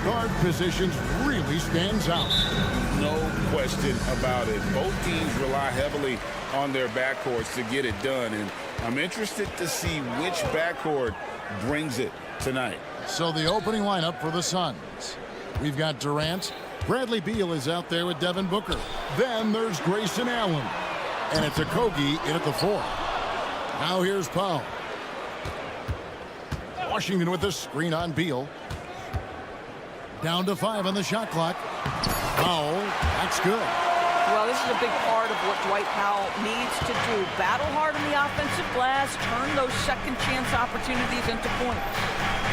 guard positions really stands out. No question about it. Both teams rely heavily on their backcourts to get it done, and I'm interested to see which backcourt brings it tonight. So the opening lineup for the Suns. We've got Durant. Bradley Beal is out there with Devin Booker. Then there's Grayson Allen. And it's Okogie in at the 4. Now here's Powell. Washington with the screen on Beal. Down to 5 on the shot clock. Powell, that's good. Well, this is a big part of what Dwight Powell needs to do. Battle hard on the offensive glass, turn those second chance opportunities into points.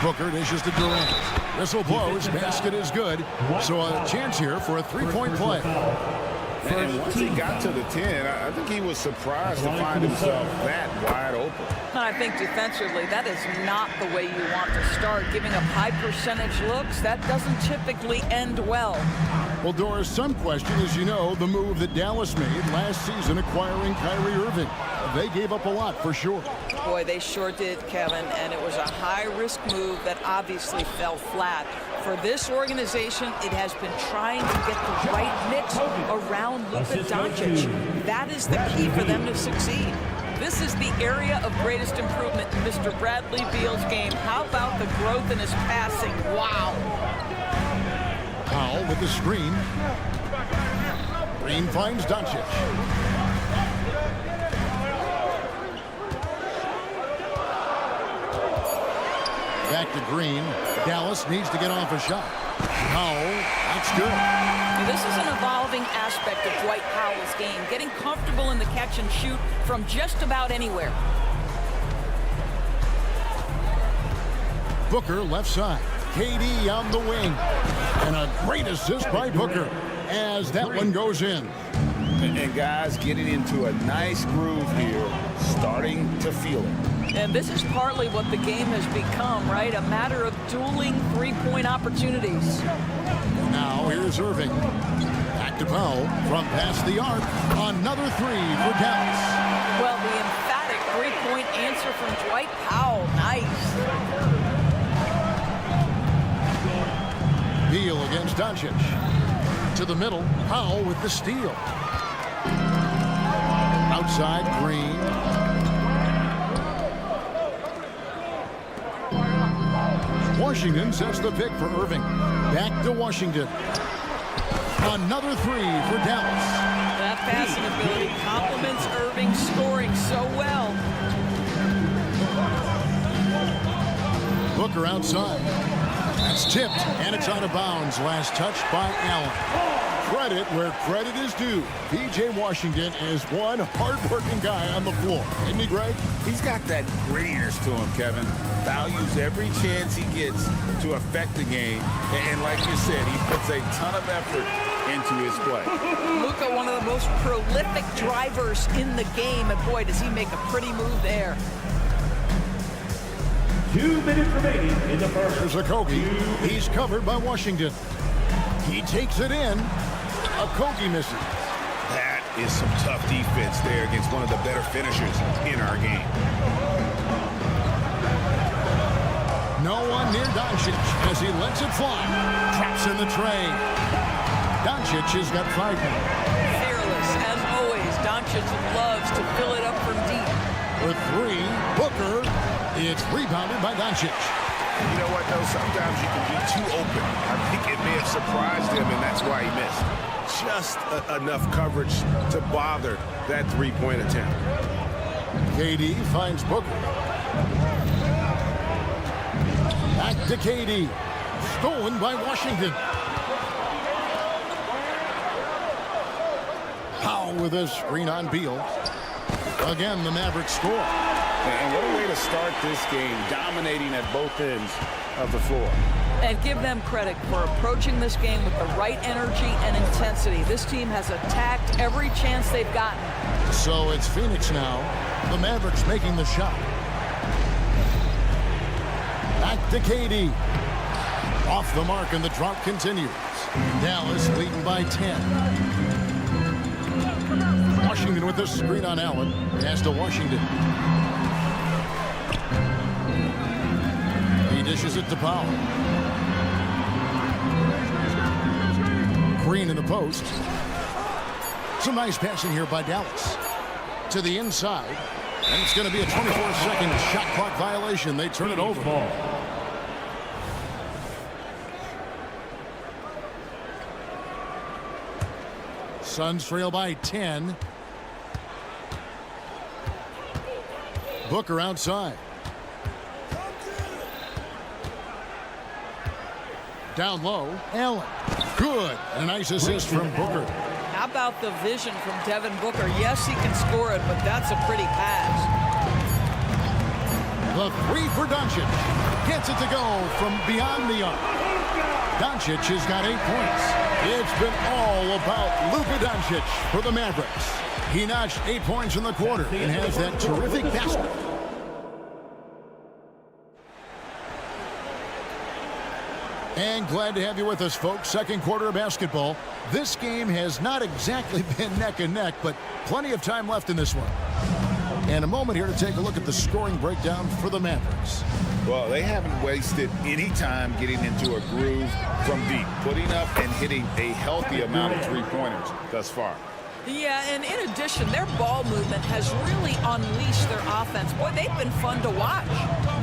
Booker dishes to Durant. Whistle blows, basket is good. So a chance here for a three-point play. And once he got to the 10, I think he was surprised to find himself that wide open. I think defensively, that is not the way you want to start. Giving up high percentage looks, that doesn't typically end well. Well, Doris, some question is, you know, the move that Dallas made last season acquiring Kyrie Irving. They gave up a lot for sure. Boy, they sure did, Kevin, and it was a high-risk move that obviously fell flat. For this organization, it has been trying to get the right mix around Luka Doncic. That is the key for them to succeed. This is the area of greatest improvement in Mr. Bradley Beal's game. How about the growth in his passing? Wow. Powell with the screen. Green finds Doncic. Back to Green. Dallas needs to get off a shot. Powell, that's good. Now, this is an evolving aspect of Dwight Powell's game, getting comfortable in the catch and shoot from just about anywhere. Booker left side. KD on the wing. And a great assist by Booker as that one goes in. And guys getting into a nice groove here, starting to feel it. And this is partly what the game has become, right? A matter of dueling three-point opportunities. Now here's Irving. Back to Powell from past the arc. Another three for Dallas. Well, the emphatic three-point answer from Dwight Powell. Nice. Beal against Doncic. To the middle. Powell with the steal. Outside, Green. Washington sets the pick for Irving. Back to Washington. Another three for Dallas. That passing ability complements Irving scoring so well. Booker outside. That's tipped, and it's out of bounds. Last touch by Allen. Credit where credit is due. P.J. Washington is one hard-working guy on the floor. Isn't he, Greg? He's got that grittiness to him, Kevin. Values every chance he gets to affect the game. And like you said, he puts a ton of effort into his play. Luka, one of the most prolific drivers in the game. And boy, does he make a pretty move there. 2 minutes remaining in the first. There's Okogie. He's covered by Washington. He takes it in. Okogie misses. That is some tough defense there against one of the better finishers in our game. No one near Doncic as he lets it fly. Traps in the tray. Doncic has got 5 men. Fearless, as always. Doncic loves to fill it up from deep. For 3, Booker. It's rebounded by Doncic. You know what, though? Sometimes you can be too open. I think it may have surprised him, and that's why he missed. Just enough coverage to bother that three-point attempt. KD finds Booker. Back to KD. Stolen by Washington. Powell with a screen on Beal. Again, the Mavericks score. And what a way to start this game, dominating at both ends of the floor. And give them credit for approaching this game with the right energy and intensity. This team has attacked every chance they've gotten. So it's Phoenix now. The Mavericks making the shot. Back to KD. Off the mark, and the drop continues. Dallas leading by 10. Washington with the screen on Allen. Pass to Washington. He dishes it to Powell. Green in the post. Some nice passing here by Dallas. To the inside. And it's going to be a 24-second shot clock violation. They turn it over. Suns trail by 10. Booker outside. Down low, Allen. Good. A nice assist from Booker. How about the vision from Devin Booker? Yes, he can score it, but that's a pretty pass. The three for Doncic. Gets it to go from beyond the arc. Doncic has got 8 points. It's been all about Luka Doncic for the Mavericks. He notched 8 points in the quarter and has that terrific basket. And glad to have you with us, folks. Second quarter of basketball. This game has not exactly been neck and neck, but plenty of time left in this one. And a moment here to take a look at the scoring breakdown for the Mavericks. Well, they haven't wasted any time getting into a groove from deep, putting up and hitting a healthy amount of three-pointers thus far. Yeah, and in addition, their ball movement has really unleashed their offense. Boy, they've been fun to watch.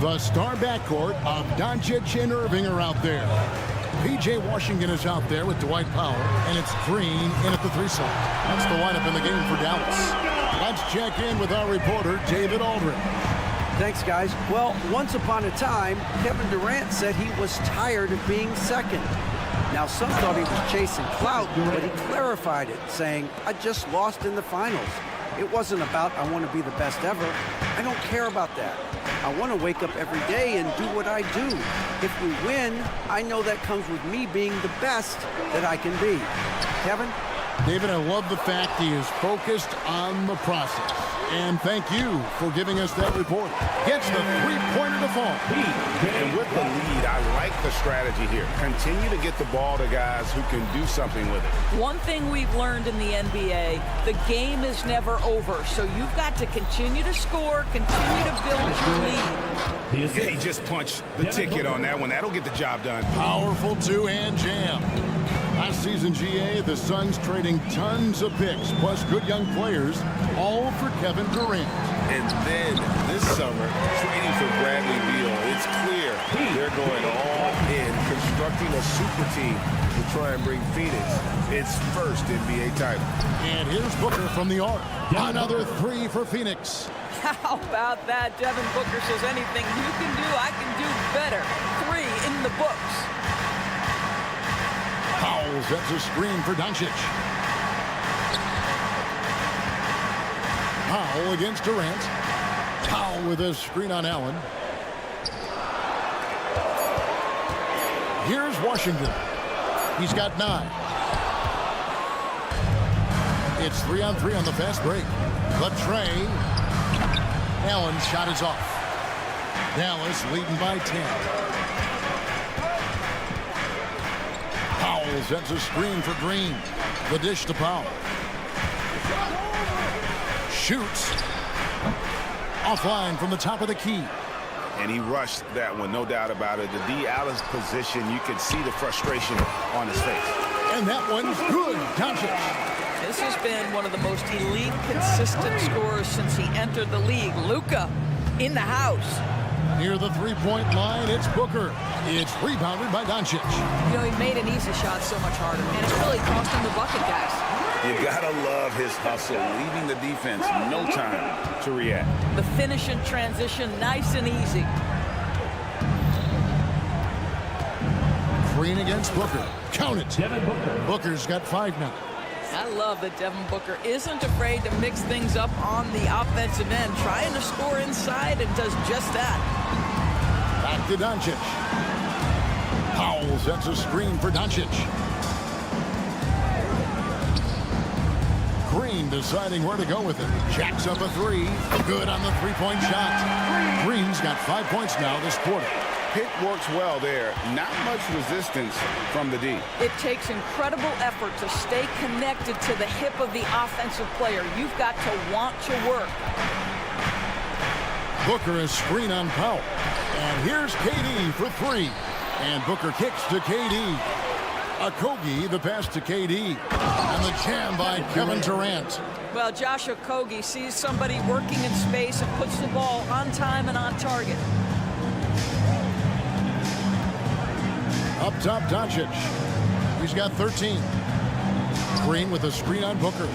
The star backcourt of Doncic and Irving are out there. P.J. Washington is out there with Dwight Powell, and it's Green in at the 3 slot. That's the lineup in the game for Dallas. Let's check in with our reporter, David Aldrin. Thanks, guys. Well, once upon a time, Kevin Durant said he was tired of being second. Now, some thought he was chasing clout, but he clarified it, saying, I just lost in the finals. It wasn't about I want to be the best ever. I don't care about that. I want to wake up every day and do what I do. If we win, I know that comes with me being the best that I can be. Kevin? David, I love the fact he is focused on the process. And thank you for giving us that report. Gets the three-pointer to fall. And with the lead, I like the strategy here. Continue to get the ball to guys who can do something with it. One thing we've learned in the NBA, the game is never over. So you've got to continue to score, continue to build your lead. Yeah, he just punched the ticket on that one. That'll get the job done. Powerful two-hand jam. Last season, GA, the Suns trading tons of picks, plus good young players, all for Kevin Durant. And then this summer, trading for Bradley Beal. It's clear they're going all in, constructing a super team to try and bring Phoenix its first NBA title. And here's Booker from the arc. Another 3 for Phoenix. How about that? Devin Booker says anything you can do, I can do better. 3 in the books. Powell sets a screen for Doncic. Powell against Durant. Powell with a screen on Allen. Here's Washington. He's got 9. It's 3-on-3 on the fast break. The tray. Allen's shot is off. Dallas leading by 10. Powell sets a screen for Green. The dish to Powell. Shoots. Offline from the top of the key. And he rushed that one, no doubt about it. The D. Allen's position, you could see the frustration on his face. And that one's good. Doncic. This has been one of the most elite, consistent scorers since he entered the league. Luka in the house. Near the three-point line, it's Booker. It's rebounded by Doncic. You know, he made an easy shot so much harder, and it really cost him the bucket, guys. You gotta love his hustle, leaving the defense no time to react. The finish in transition, nice and easy. Green against Booker. Count it. Devin Booker. Booker's got 5 now. I love that Devin Booker isn't afraid to mix things up on the offensive end, trying to score inside and does just that. Back to Doncic. Powell sets a screen for Doncic. Green deciding where to go with it. Jacks up a 3. Good on the three-point shot. Green's got 5 points now this quarter. Pick works well there. Not much resistance from the D. It takes incredible effort to stay connected to the hip of the offensive player. You've got to want to work. Booker is screen on Powell. And here's KD for 3. And Booker kicks to KD. Okogie, the pass to KD. And the jam by Kevin Durant. Well, Josh Okogie sees somebody working in space and puts the ball on time and on target. Up top, Doncic. He's got 13. Green with a screen on Booker.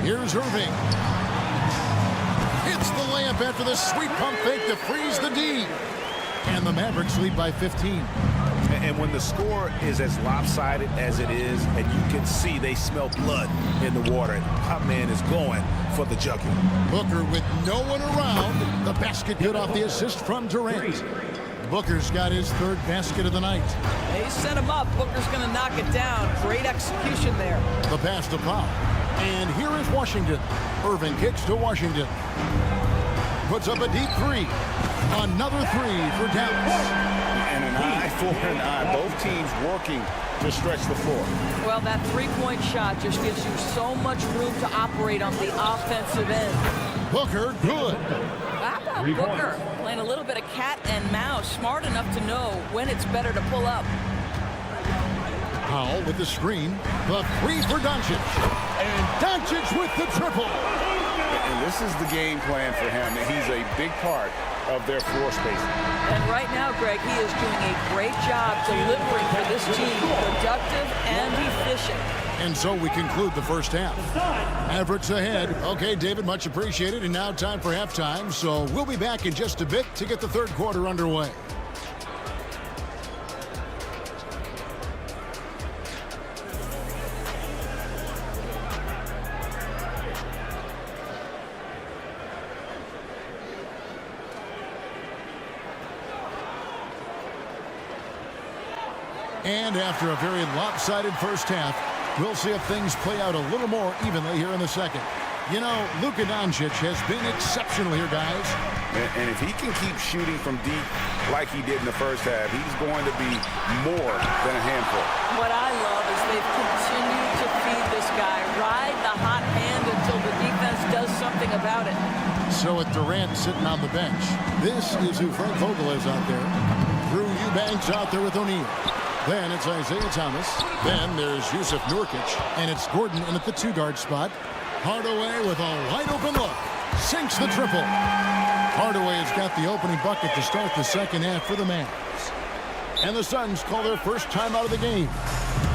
Here's Irving. Hits the layup after the sweet pump fake to freeze the D. And the Mavericks lead by 15. And when the score is as lopsided as it is, and you can see they smell blood in the water, and Hot Man is going for the jugular. Booker with no one around. The basket good off the assist from Durant. Booker's got his third basket of the night. They set him up. Booker's going to knock it down. Great execution there. The pass to Pop. And here is Washington. Irving kicks to Washington. Puts up a deep three. Another three for Dallas. And an eye for an eye. Both teams working to stretch the floor. Well, that three-point shot just gives you so much room to operate on the offensive end. Booker, good. How about Booker playing a little bit of cat and mouse, smart enough to know when it's better to pull up. Powell with the screen. The three for Doncic. And Doncic with the triple. And this is the game plan for him. And he's a big part of their floor spacing. And right now, Greg, he is doing a great job delivering for this team. Productive and efficient. And so we conclude the first half. Mavericks ahead. Okay, David, much appreciated. And now time for halftime. So we'll be back in just a bit to get the third quarter underway. And after a very lopsided first half, we'll see if things play out a little more evenly here in the second. You know, Luka Doncic has been exceptional here, guys. And if he can keep shooting from deep like he did in the first half, he's going to be more than a handful. What I love is they've continued to feed this guy. Ride the hot hand until the defense does something about it. So with Durant sitting on the bench, this is who Frank Vogel is out there. Drew Eubanks out there with O'Neal. Then it's Isaiah Thomas. Then there's Yusuf Nurkic. And it's Gordon in at the two-guard spot. Hardaway with a wide-open look. Sinks the triple. Hardaway has got the opening bucket to start the second half for the Mavs. And the Suns call their first time out of the game.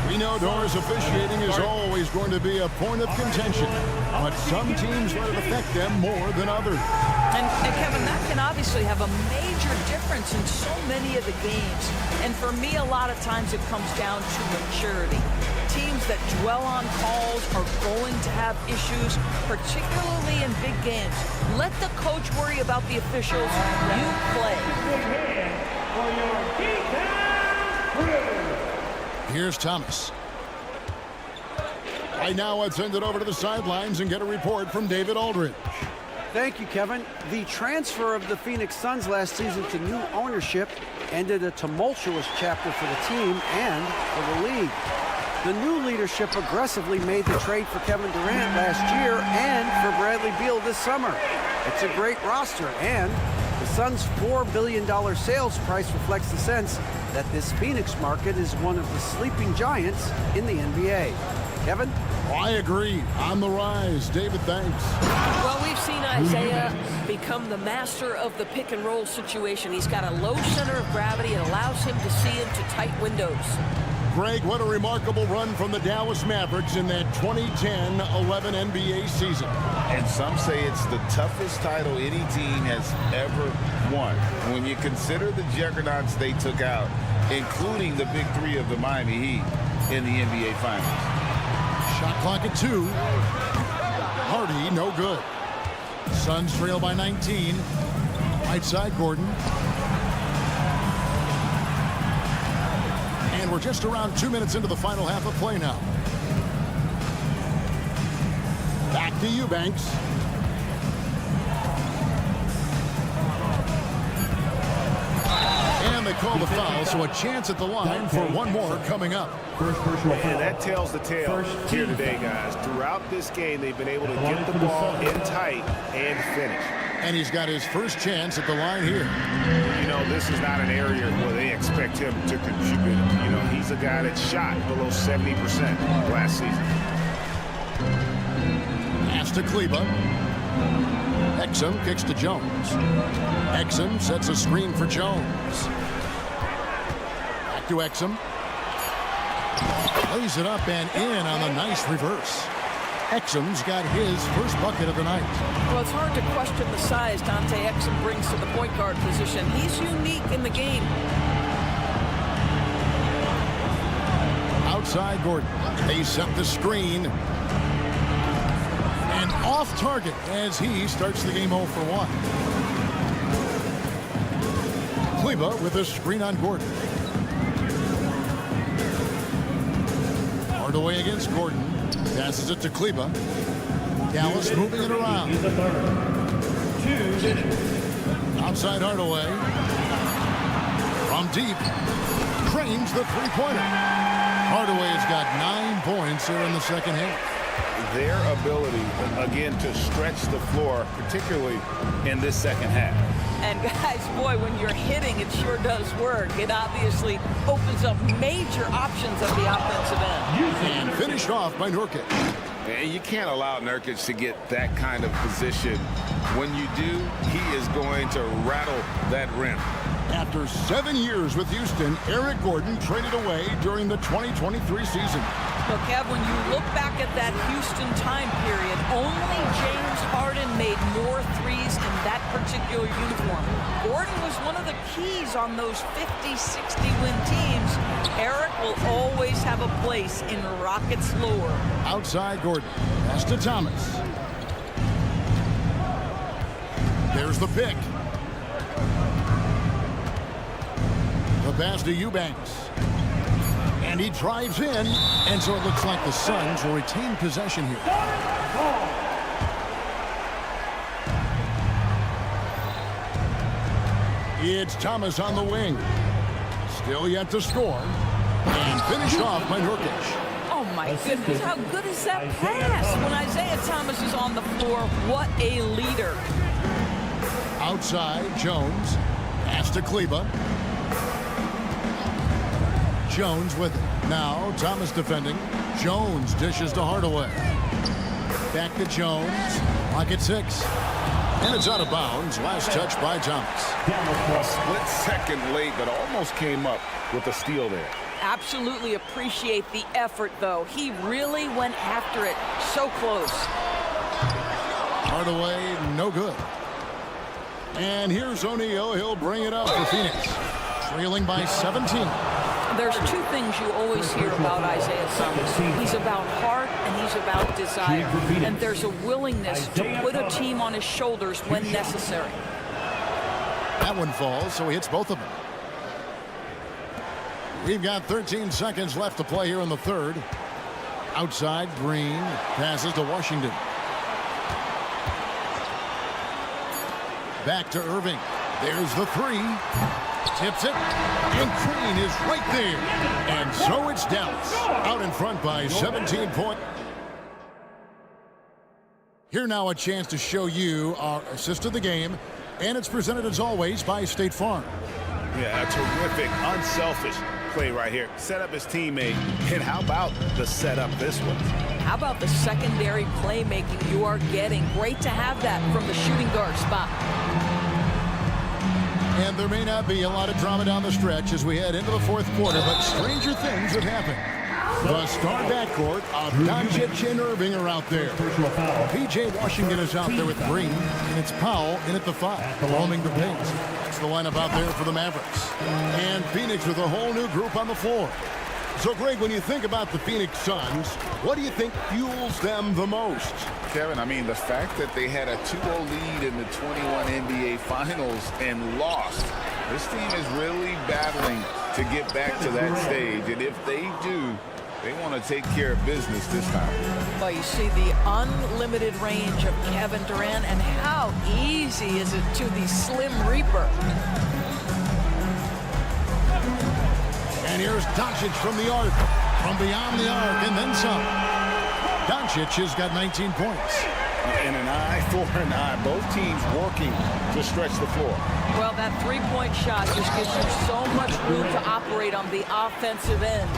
We know Doris officiating is always going to be a point of contention. But some teams let it affect them more than others. And Kevin, that can obviously have a major difference in so many of the games. And for me, a lot of times it comes down to maturity. Teams that dwell on calls are going to have issues, particularly in big games. Let the coach worry about the officials. You play. Here's Thomas. Right now, let's send it over to the sidelines and get a report from David Aldridge. Thank you, Kevin. The transfer of the Phoenix Suns last season to new ownership ended a tumultuous chapter for the team and for the league. The new leadership aggressively made the trade for Kevin Durant last year and for Bradley Beal this summer. It's a great roster, and the Suns' $4 billion sales price reflects the sense that this Phoenix market is one of the sleeping giants in the NBA. Kevin? I agree. On the rise. David, thanks. Well, we've seen Isaiah become the master of the pick-and-roll situation. He's got a low center of gravity. It allows him to see into tight windows. Greg, what a remarkable run from the Dallas Mavericks in that 2010-11 NBA season. And some say it's the toughest title any team has ever won. When you consider the juggernauts they took out, including the big three of the Miami Heat in the NBA Finals. Shot clock at 2. Hardy, no good. Suns trail by 19. Right side, Gordon. And we're just around 2 minutes into the final half of play now. Back to Eubanks. And they call the foul, so a chance at the line for one more coming up. And that tells the tale here today, guys. Throughout this game, they've been able to get the ball in tight and finish. And he's got his first chance at the line here. You know, this is not an area where they expect him to contribute. You know, he's a guy that shot below 70% last season. Pass to Kleba. Exum kicks to Jones. Exum sets a screen for Jones. Back to Exum. Lays it up and in on the nice reverse. Exum's got his first bucket of the night. Well, it's hard to question the size Dante Exum brings to the point guard position. He's unique in the game. Outside Gordon. They set the screen. And off target as he starts the game 0 for 1. Kleba with a screen on Gordon. Hardaway against Gordon. Passes it to Kleba. Dallas moving it around. Outside Hardaway. From deep. Cranes the three-pointer. Hardaway has got 9 points here in the second half. Their ability, again, to stretch the floor, particularly in this second half. And guys, boy, when you're hitting, it sure does work. It obviously opens up major options at the offensive end. And finished off by Nurkic. And you can't allow Nurkic to get that kind of position. When you do, he is going to rattle that rim. After 7 years with Houston, Eric Gordon traded away during the 2023 season. Look, Kev, when you look back at that Houston time period, only James Harden made more threes in that particular uniform. Gordon was one of the keys on those 50-60 win teams. Eric will always have a place in Rockets lore. Outside Gordon. Pass to Thomas. There's the pick. The pass to Eubanks. And he drives in, and so it looks like the Suns will retain possession here. It's Thomas on the wing. Still yet to score. And finished off by Nurkic. Oh, my goodness. How good is that pass? When Isaiah Thomas is on the floor, what a leader. Outside, Jones. Pass to Kleba. Jones with it. Now, Thomas defending. Jones dishes to Hardaway. Back to Jones. Lock at 6. And it's out of bounds. Last touch by Thomas. A split second late, but almost came up with a steal there. Absolutely appreciate the effort, though. He really went after it. So close. Hardaway, no good. And here's O'Neal. He'll bring it up for Phoenix. Trailing by 17. There's two things you always hear about Isaiah Thomas. He's about heart and he's about desire. And there's a willingness to put a team on his shoulders when necessary. That one falls, so he hits both of them. We've got 13 seconds left to play here in the third. Outside, Green passes to Washington. Back to Irving. There's the three. Tips it. And Green is right there. And so it's Dallas. Out in front by 17 points. Here now a chance to show you our assist of the game. And it's presented as always by State Farm. Yeah, a terrific, unselfish play right here. Set up his teammate. And how about the setup this one? How about the secondary playmaking you are getting? Great to have that from the shooting guard spot. And there may not be a lot of drama down the stretch as we head into the fourth quarter, but stranger things have happened. The star backcourt of Duzya and Irving are out there. P.J. Washington is out there with Green, and it's Powell in at the 5, roaming the paint. That's the lineup out there for the Mavericks. And Phoenix with a whole new group on the floor. So, Greg, when you think about the Phoenix Suns, what do you think fuels them the most? Kevin, I mean, the fact that they had a 2-0 lead in the 21 NBA Finals and lost. This team is really battling to get back to that stage. And if they do, they want to take care of business this time. Well, you see the unlimited range of Kevin Durant, and how easy is it to the Slim Reaper? And here's Doncic from the arc, from beyond the arc, and then some. Doncic has got 19 points. And an eye for an eye. Both teams working to stretch the floor. Well, that three-point shot just gives you so much room to operate on the offensive end.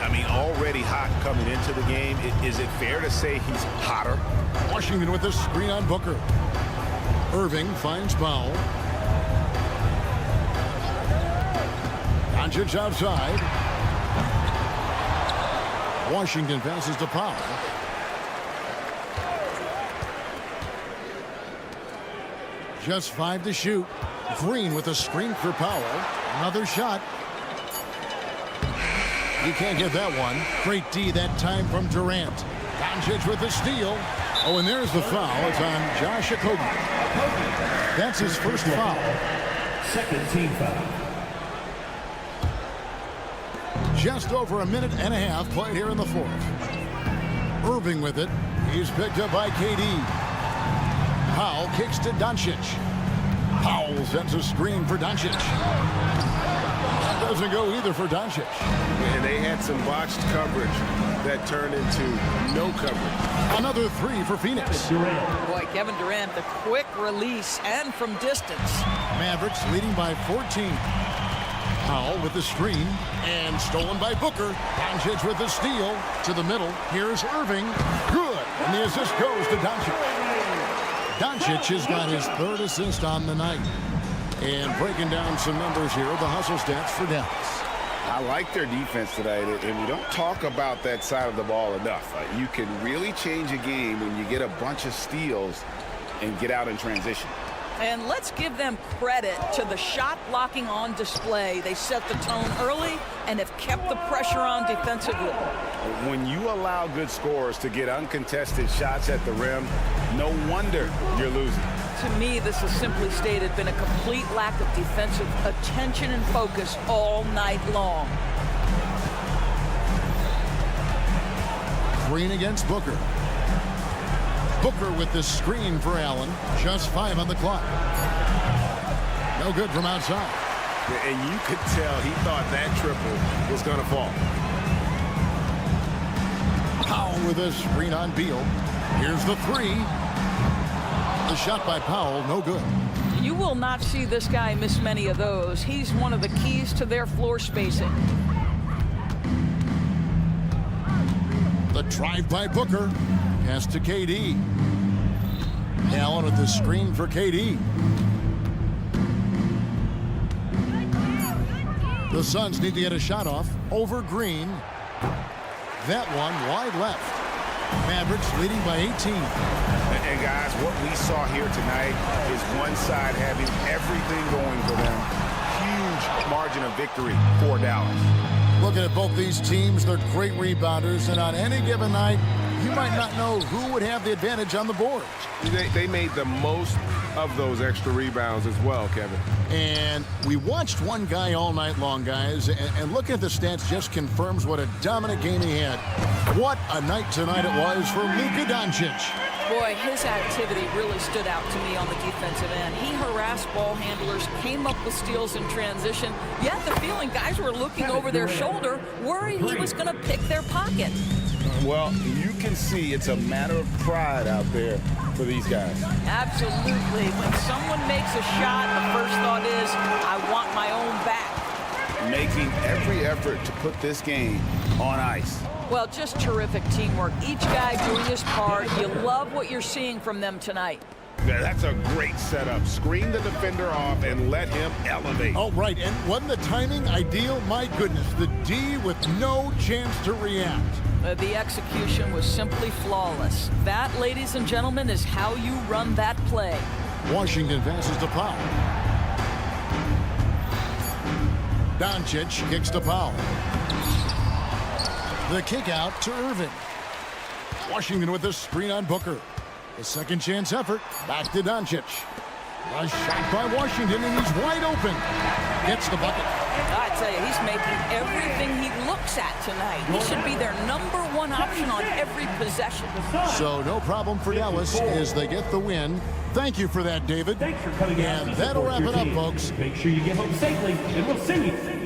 I mean, already hot coming into the game. Is it fair to say he's hotter? Washington with the screen on Booker. Irving finds Powell. Doncic outside. Washington passes to Powell. Just 5 to shoot. Green with a screen for Powell. Another shot. He can't get that one. Great D that time from Durant. Doncic with the steal. Oh, and there's the foul. It's on Josh Okogie. That's his first foul. Second team foul. Just over a minute and a half played here in the fourth. Irving with it. He's picked up by KD. Powell kicks to Doncic. Powell sends a screen for Doncic. That doesn't go either for Doncic. And they had some botched coverage that turned into no coverage. Another 3 for Phoenix. Boy, Kevin Durant, the quick release and from distance. Mavericks leading by 14. Powell with the screen and stolen by Booker. Doncic with the steal to the middle. Here's Irving. Good. And the assist goes to Doncic. Doncic has got his third assist on the night. And breaking down some numbers here, the hustle stats for Dallas. I like their defense tonight, and we don't talk about that side of the ball enough. You can really change a game when you get a bunch of steals and get out in transition. And let's give them credit to the shot blocking on display. They set the tone early and have kept the pressure on defensively. When you allow good scorers to get uncontested shots at the rim, no wonder you're losing. To me, this has simply stated been a complete lack of defensive attention and focus all night long. Green against Booker. Booker with the screen for Allen. Just 5 on the clock. No good from outside. And you could tell he thought that triple was going to fall. Powell with a screen on Beal. Here's the 3. The shot by Powell, no good. You will not see this guy miss many of those. He's one of the keys to their floor spacing. The drive by Booker. Pass to KD. Allen with the screen for KD. The Suns need to get a shot off over Green. That one wide left. Mavericks leading by 18. And guys, what we saw here tonight is one side having everything going for them. Huge margin of victory for Dallas. Looking at both these teams, they're great rebounders, and on any given night, you might not know who would have the advantage on the board. They made the most of those extra rebounds as well, Kevin. And we watched one guy all night long, guys, and looking at the stats just confirms what a dominant game he had. What a night tonight it was for Luka Doncic. Boy, his activity really stood out to me on the defensive end. He harassed ball handlers, came up with steals in transition. You had the feeling guys were looking over their shoulder, worried he was going to pick their pocket. Well, you can see it's a matter of pride out there for these guys. Absolutely. When someone makes a shot, the first thought is, I want my own back. Making every effort to put this game on ice. Well, just terrific teamwork. Each guy doing his part. You love what you're seeing from them tonight. Yeah, that's a great setup. Screen the defender off and let him elevate. Oh, right, and wasn't the timing ideal? My goodness, the D with no chance to react. The execution was simply flawless. That, ladies and gentlemen, is how you run that play. Washington passes to Powell. Doncic kicks to Powell. The kick out to Irving. Washington with the screen on Booker. A second chance effort. Back to Doncic. A shot by Washington, and he's wide open. Gets the bucket. I tell you, he's making everything he looks at tonight. He should be their #1 option on every possession. So no problem for Dallas as they get the win. Thank you for that, David. Thanks for coming out And and that'll support wrap your it up, team. folks. Make sure you get home safely, and we'll see you.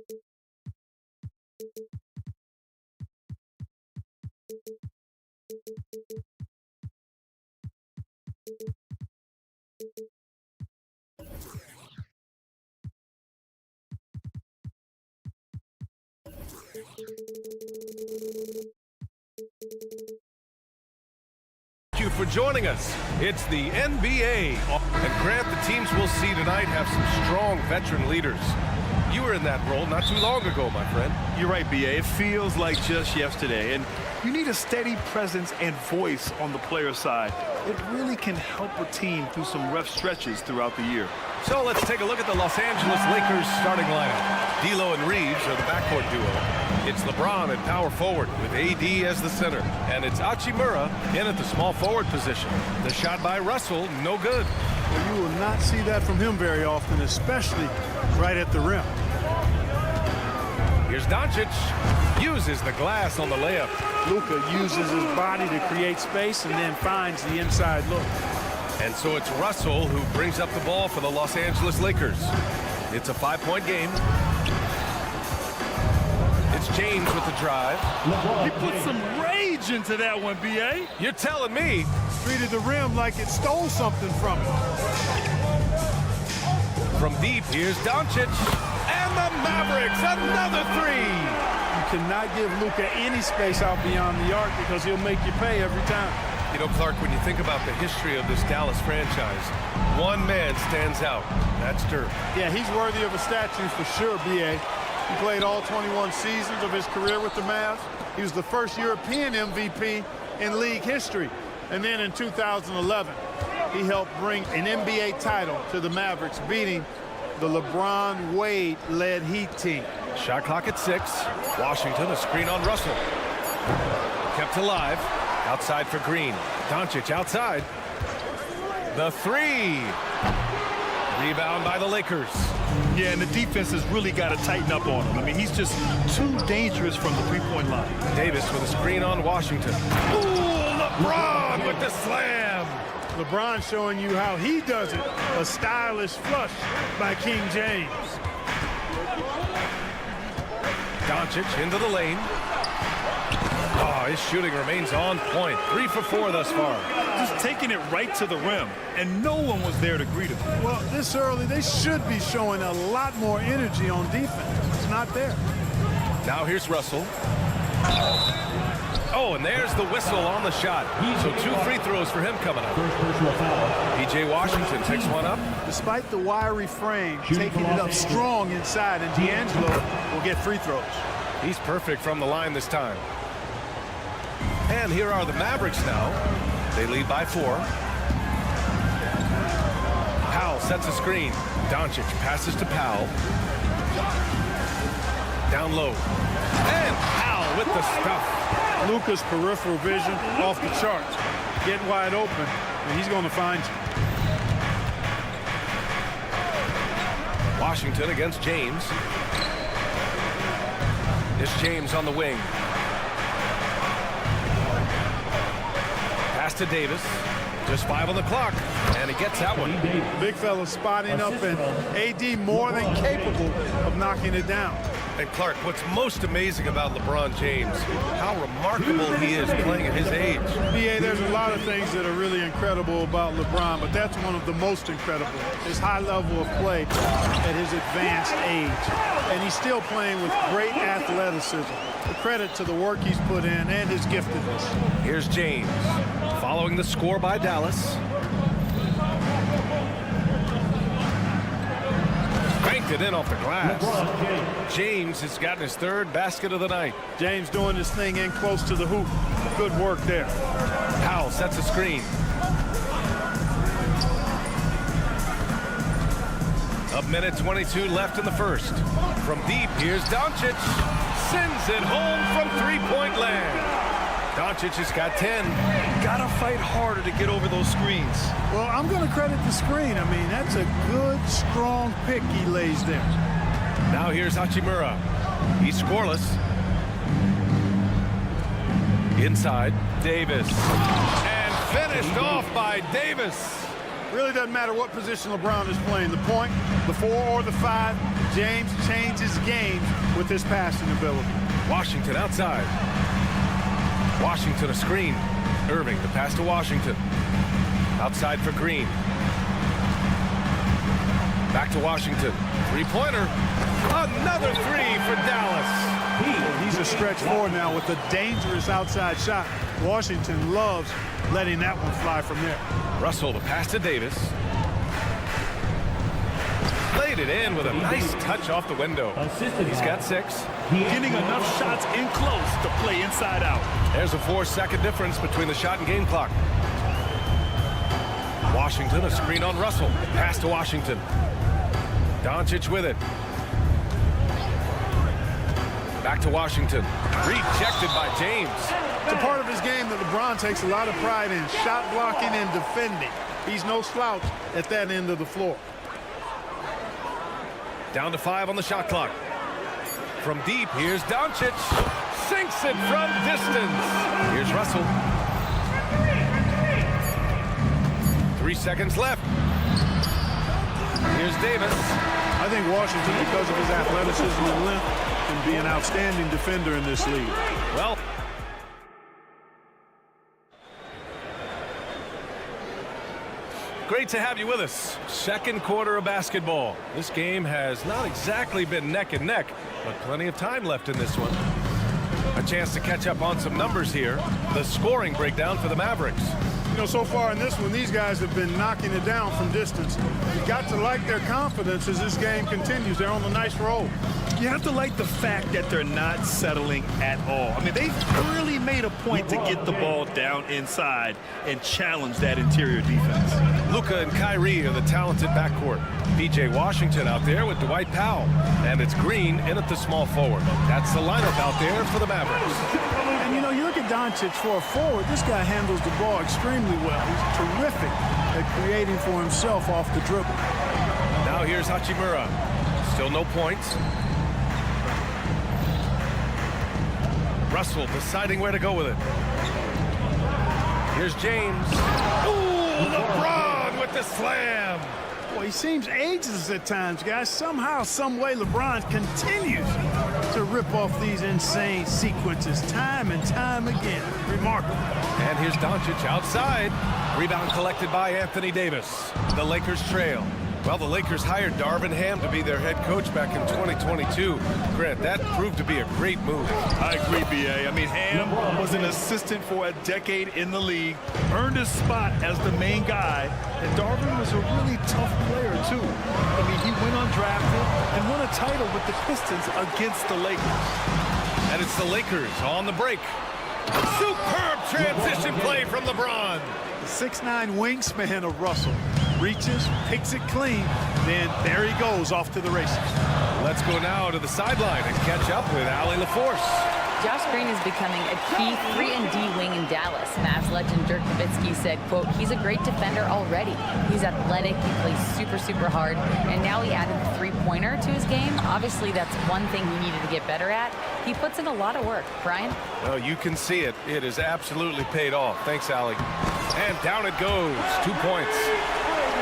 Thank you for joining us. It's the NBA. And Grant, the teams we'll see tonight have some strong veteran leaders. You were in that role not too long ago, my friend. You're right, B.A. It feels like just yesterday. And you need a steady presence and voice on the player side. It really can help a team through some rough stretches throughout the year. So let's take a look at the Los Angeles Lakers starting lineup. D'Lo and Reeves are the backcourt duo. It's LeBron at power forward with AD as the center. And it's Hachimura in at the small forward position. The shot by Russell, no good. Well, you will not see that from him very often, especially right at the rim. Here's Doncic. Uses the glass on the layup. Luka uses his body to create space and then finds the inside look. And so it's Russell who brings up the ball for the Los Angeles Lakers. It's a 5-point game. It's James with the drive. He put some rage into that one, B.A. You're telling me. Treated the rim like it stole something from him. From deep, here's Doncic. And the Mavericks, another three. You cannot give Luka any space out beyond the arc because he'll make you pay every time. You know, Clark, when you think about the history of this Dallas franchise, one man stands out. That's Dirk. Yeah, he's worthy of a statue for sure, B.A. He played all 21 seasons of his career with the Mavs. He was the first European MVP in league history. And then in 2011, he helped bring an NBA title to the Mavericks, beating the LeBron Wade-led Heat team. Shot clock at 6. Washington, a screen on Russell. Kept alive. Outside for Green. Doncic outside. The three. Rebound by the Lakers. Yeah, and the defense has really got to tighten up on him. I mean, he's just too dangerous from the three-point line. Davis with a screen on Washington. Ooh, LeBron with the slam. LeBron showing you how he does it. A stylish flush by King James. Doncic into the lane. Oh, his shooting remains on point. 3 for 4 thus far. Just taking it right to the rim, and no one was there to greet him. Well, this early, they should be showing a lot more energy on defense. It's not there. Now here's Russell. Oh, and there's the whistle on the shot. So 2 free throws for him coming up. P.J. Washington picks one up. Despite the wiry frame, taking it up strong inside, and D'Angelo will get free throws. He's perfect from the line this time. And here are the Mavericks now. They lead by 4. Powell sets a screen. Doncic passes to Powell. Down low. And Powell with the stuff. Luka's peripheral vision off the charts. Get wide open, and he's going to find you. Washington against James. It's James on the wing. Pass to Davis. Just 5 on the clock, and he gets that one. Big fella spotting up, and AD more than capable of knocking it down. And Clark, what's most amazing about LeBron James, how remarkable he is playing at his age. BA, there's a lot of things that are really incredible about LeBron, but that's one of the most incredible. His high level of play at his advanced age. And he's still playing with great athleticism. A credit to the work he's put in and his giftedness. Here's James, following the score by Dallas. Banked it in off the glass. James has gotten his 3rd basket of the night. James doing this thing in close to the hoop. Good work there. Powell sets a screen. A minute 22 left in the first. From deep, here's Doncic. Sends it home from 3-point land. Doncic has got 10. Gotta fight harder to get over those screens. Well, I'm going to credit the screen. I mean, that's a good, strong pick he lays there. Now here's Hachimura. He's scoreless. Inside, Davis. And finished off by Davis. Really doesn't matter what position LeBron is playing, the point, the 4 or the 5, James changes games with his passing ability. Washington outside. Washington a screen. Irving, the pass to Washington. Outside for Green. Back to Washington. Three-pointer. Another three for Dallas. He's a stretch forward now with a dangerous outside shot. Washington loves letting that one fly from there. Russell, the pass to Davis. Laid it in with a nice touch off the window. He's got 6. Getting enough shots in close to play inside out. There's a 4-second difference between the shot and game clock. Washington, a screen on Russell. Pass to Washington. Doncic with it. Back to Washington. Rejected by James. It's a part of his game that LeBron takes a lot of pride in, shot blocking and defending. He's no slouch at that end of the floor. Down to 5 on the shot clock. From deep, here's Doncic. Sinks it from distance. Here's Russell. 3 seconds left. Here's Davis. I think Washington, because of his athleticism and length, can be an outstanding defender in this league. Well, great to have you with us. Second quarter of basketball. This game has not exactly been neck and neck, but plenty of time left in this one. A chance to catch up on some numbers here. The scoring breakdown for the Mavericks. You know, so far in this one, these guys have been knocking it down from distance. You got to like their confidence as this game continues. They're on a nice roll. You have to like the fact that they're not settling at all. I mean, they really made a point to get the ball down inside and challenge that interior defense. Luka and Kyrie are the talented backcourt. PJ Washington out there with Dwight Powell. And it's Green in at the small forward. That's the lineup out there for the Mavericks. And, you know, you look at Doncic for a forward. This guy handles the ball extremely well. He's terrific at creating for himself off the dribble. Now here's Hachimura. Still no points. Russell deciding where to go with it. Here's James. Ooh, LeBron with the slam. Boy, he seems ageless at times, guys. Somehow, some way, LeBron continues to rip off these insane sequences time and time again. Remarkable. And here's Doncic outside. Rebound collected by Anthony Davis. The Lakers trail. Well, the Lakers hired Darvin Ham to be their head coach back in 2022. Grant, that proved to be a great move. I agree, B.A. I mean, Ham was an assistant for a decade in the league, earned his spot as the main guy, and Darvin was a really tough player, too. I mean, he went undrafted and won a title with the Pistons against the Lakers. And it's the Lakers on the break. Superb transition play from LeBron. The 6'9" wingspan of Russell. Reaches, picks it clean, then there he goes off to the races. Let's go now to the sideline and catch up with Allie LaForce. Josh Green is becoming a key 3-and-D wing in Dallas. Mavs legend Dirk Nowitzki said, quote, he's a great defender already. He's athletic, he plays super, super hard, and now he added the three-pointer to his game. Obviously, that's one thing he needed to get better at. He puts in a lot of work. Brian? Well, you can see it. It has absolutely paid off. Thanks, Allie. And down it goes. 2 points.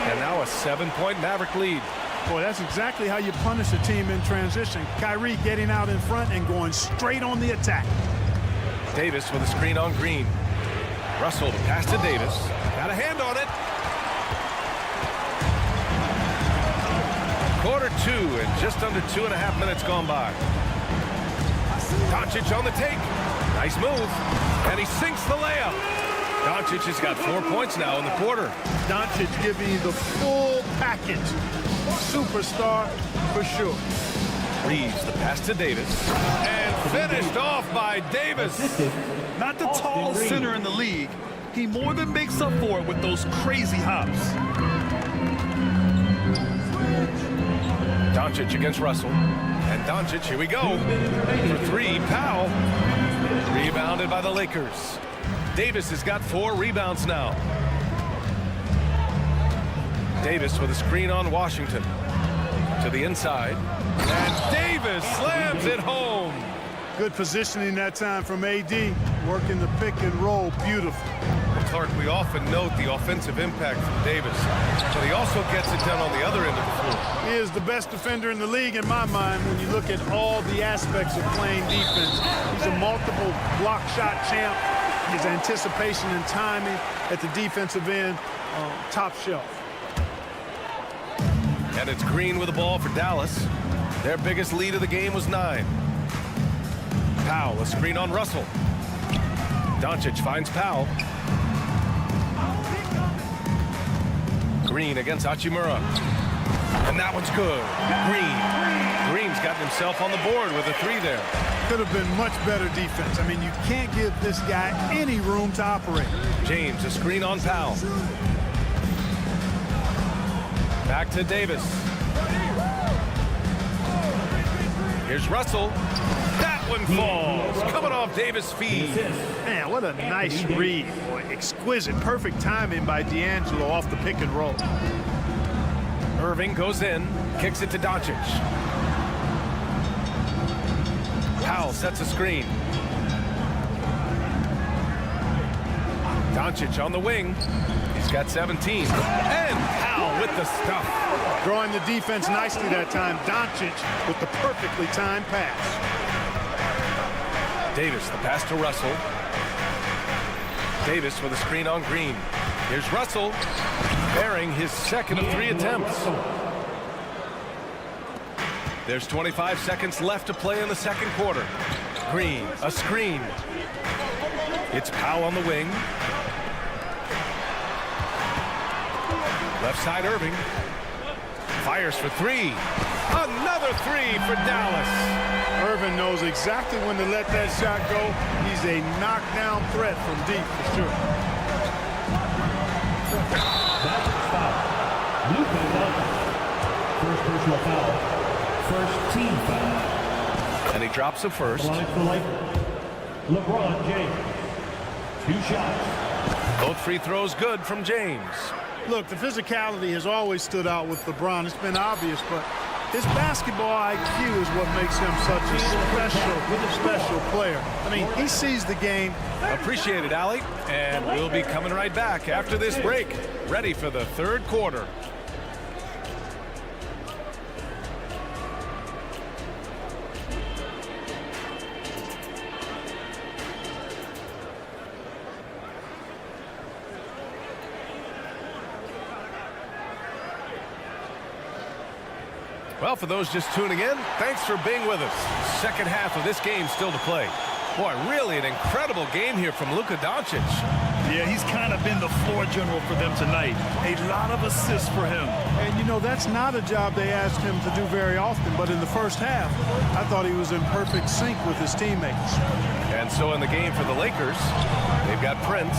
And now a 7-point Maverick lead. Boy, that's exactly how you punish a team in transition. Kyrie getting out in front and going straight on the attack. Davis with a screen on Green. Russell, the pass to Davis. Got a hand on it. Quarter 2 and just under 2.5 minutes gone by. Doncic on the take. Nice move. And he sinks the layup. Doncic has got 4 points now in the quarter. Doncic giving you the full package. Superstar for sure. Reeves, the pass to Davis. And finished off by Davis. Not the tall center in the league. He more than makes up for it with those crazy hops. Doncic against Russell. And Doncic, here we go. For 3, Powell. Rebounded by the Lakers. Davis has got 4 rebounds now. Davis with a screen on Washington. To the inside. And Davis slams it home. Good positioning that time from AD. Working the pick and roll beautiful. Clark, we often note the offensive impact from Davis, but he also gets it done on the other end of the floor. He is the best defender in the league in my mind when you look at all the aspects of playing defense. He's a multiple block shot champ. His anticipation and timing at the defensive end, top shelf. And it's Green with the ball for Dallas. Their biggest lead of the game was 9. Powell, a screen on Russell. Doncic finds Powell. Green against Hachimura. And that one's good. Green's gotten himself on the board with a 3 there. Could have been much better defense. I mean, you can't give this guy any room to operate. James, a screen on Powell. Back to Davis. Here's Russell. That one falls. Coming off Davis' feed. Man, what a nice read. Boy, exquisite, perfect timing by D'Angelo off the pick and roll. Irving goes in, kicks it to Doncic. Powell sets a screen. Doncic on the wing. He's got 17. And Powell with the stuff. Drawing the defense nicely that time. Doncic with the perfectly timed pass. Davis, the pass to Russell. Davis with a screen on Green. Here's Russell, bearing his second of 3 attempts. There's 25 seconds left to play in the second quarter. Green, a screen. It's Powell on the wing. Left side Irving. Fires for 3. Another 3 for Dallas. Irving knows exactly when to let that shot go. He's a knockdown threat from deep for sure. First personal foul. First team foul. And he drops the first. LeBron James. 2 shots. Both free throws good from James. Look, the physicality has always stood out with LeBron. It's been obvious, but his basketball IQ is what makes him such a special player. I mean, he sees the game. Appreciate it, Allie. And we'll be coming right back after this break. Ready for the third quarter. Well, for those just tuning in, thanks for being with us. Second half of this game still to play. Boy, really an incredible game here from Luka Doncic. Yeah, he's kind of been the floor general for them tonight. A lot of assists for him. And, you know, that's not a job they asked him to do very often. But in the first half, I thought he was in perfect sync with his teammates. And so in the game for the Lakers, they've got Prince.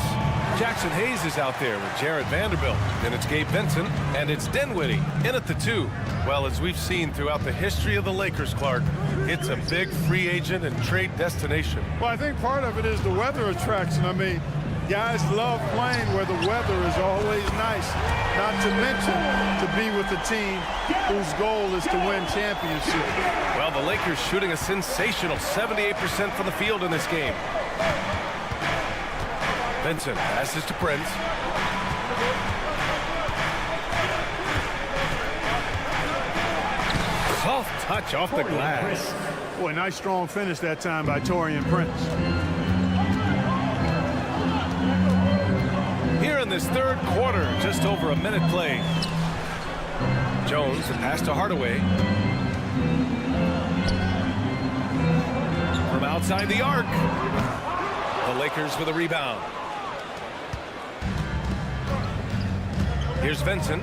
Jackson Hayes is out there with Jared Vanderbilt. Then it's Gabe Vincent, and it's Dinwiddie in at the 2. Well, as we've seen throughout the history of the Lakers, Clark, it's a big free agent and trade destination. Well, I think part of it is the weather attraction. I mean, guys love playing where the weather is always nice. Not to mention to be with a team whose goal is to win championship. Well, the Lakers shooting a sensational 78% from the field in this game. Vincent passes to Prince. Soft touch off the glass. Boy, nice strong finish that time by Taurean Prince. Here in this third quarter, just over a minute played. Jones, a pass to Hardaway. From outside the arc. The Lakers with a rebound. Here's Vincent,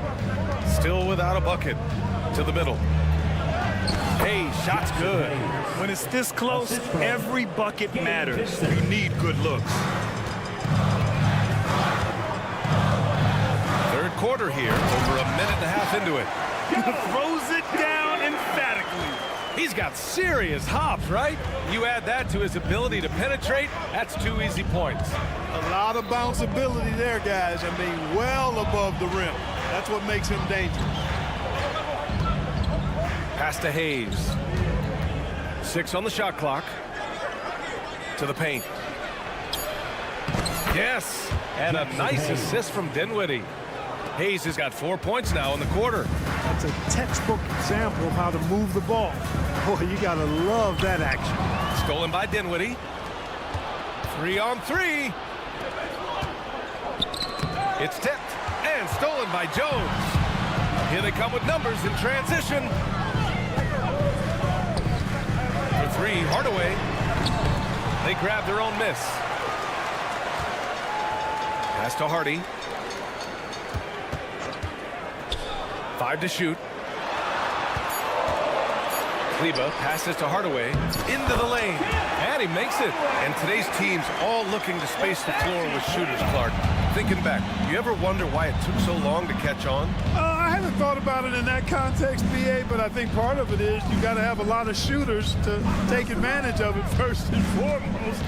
still without a bucket. To the middle. Hey, shot's good. When it's this close, every bucket matters. You need good looks. Third quarter here, over a minute and a half into it. Throws it down emphatically. He's got serious hops, right? You add that to his ability to penetrate, that's 2 easy points. A lot of bounceability there, guys. I mean, well above the rim. That's what makes him dangerous. Pass to Hayes. 6 on the shot clock. To the paint. Yes, and a nice assist from Dinwiddie. Hayes has got 4 points now in the quarter. That's a textbook example of how to move the ball. Boy, you got to love that action. Stolen by Dinwiddie. 3 on 3. It's tipped and stolen by Jones. Here they come with numbers in transition. For 3, Hardaway. They grab their own miss. Pass to Hardy. 5 to shoot. Kleber passes to Hardaway into the lane, and he makes it. And today's team's all looking to space the floor with shooters, Clark. Thinking back, do you ever wonder why it took so long to catch on? I haven't thought about it in that context, BA, but I think part of it is you got to have a lot of shooters to take advantage of it first and foremost.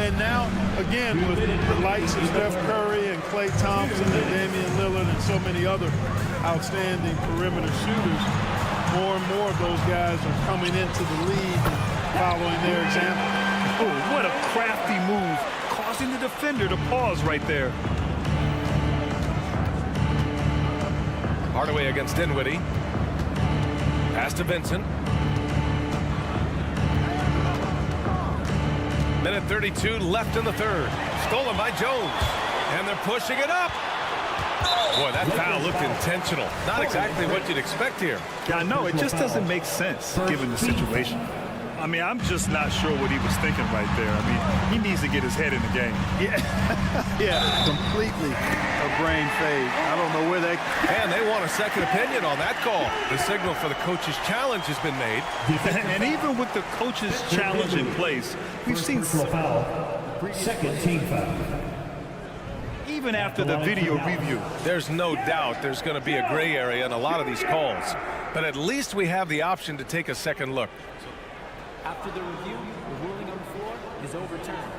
And now, again, with the likes of Steph Curry and Klay Thompson and Damian Lillard and so many other outstanding perimeter shooters, more and more of those guys are coming into the league and following their example. Oh, what a crafty move, causing the defender to pause right there. Hardaway against Dinwiddie. Pass to Vincent. Minute 32 left in the third. Stolen by Jones. And they're pushing it up. Boy, that foul looked intentional. Not exactly what you'd expect here. Yeah, I know. It just doesn't make sense given the situation. I mean, I'm just not sure what he was thinking right there. I mean, he needs to get his head in the game. Yeah, completely a brain fade. I don't know where they... And they want a second opinion on that call. The signal for the coach's challenge has been made. And even with the coach's challenge in place, we've seen foul. Second team foul. even after the video review. There's no doubt there's going to be a gray area in a lot of these calls. But at least we have the option to take a second look. After the review, the ruling on the floor is overturned.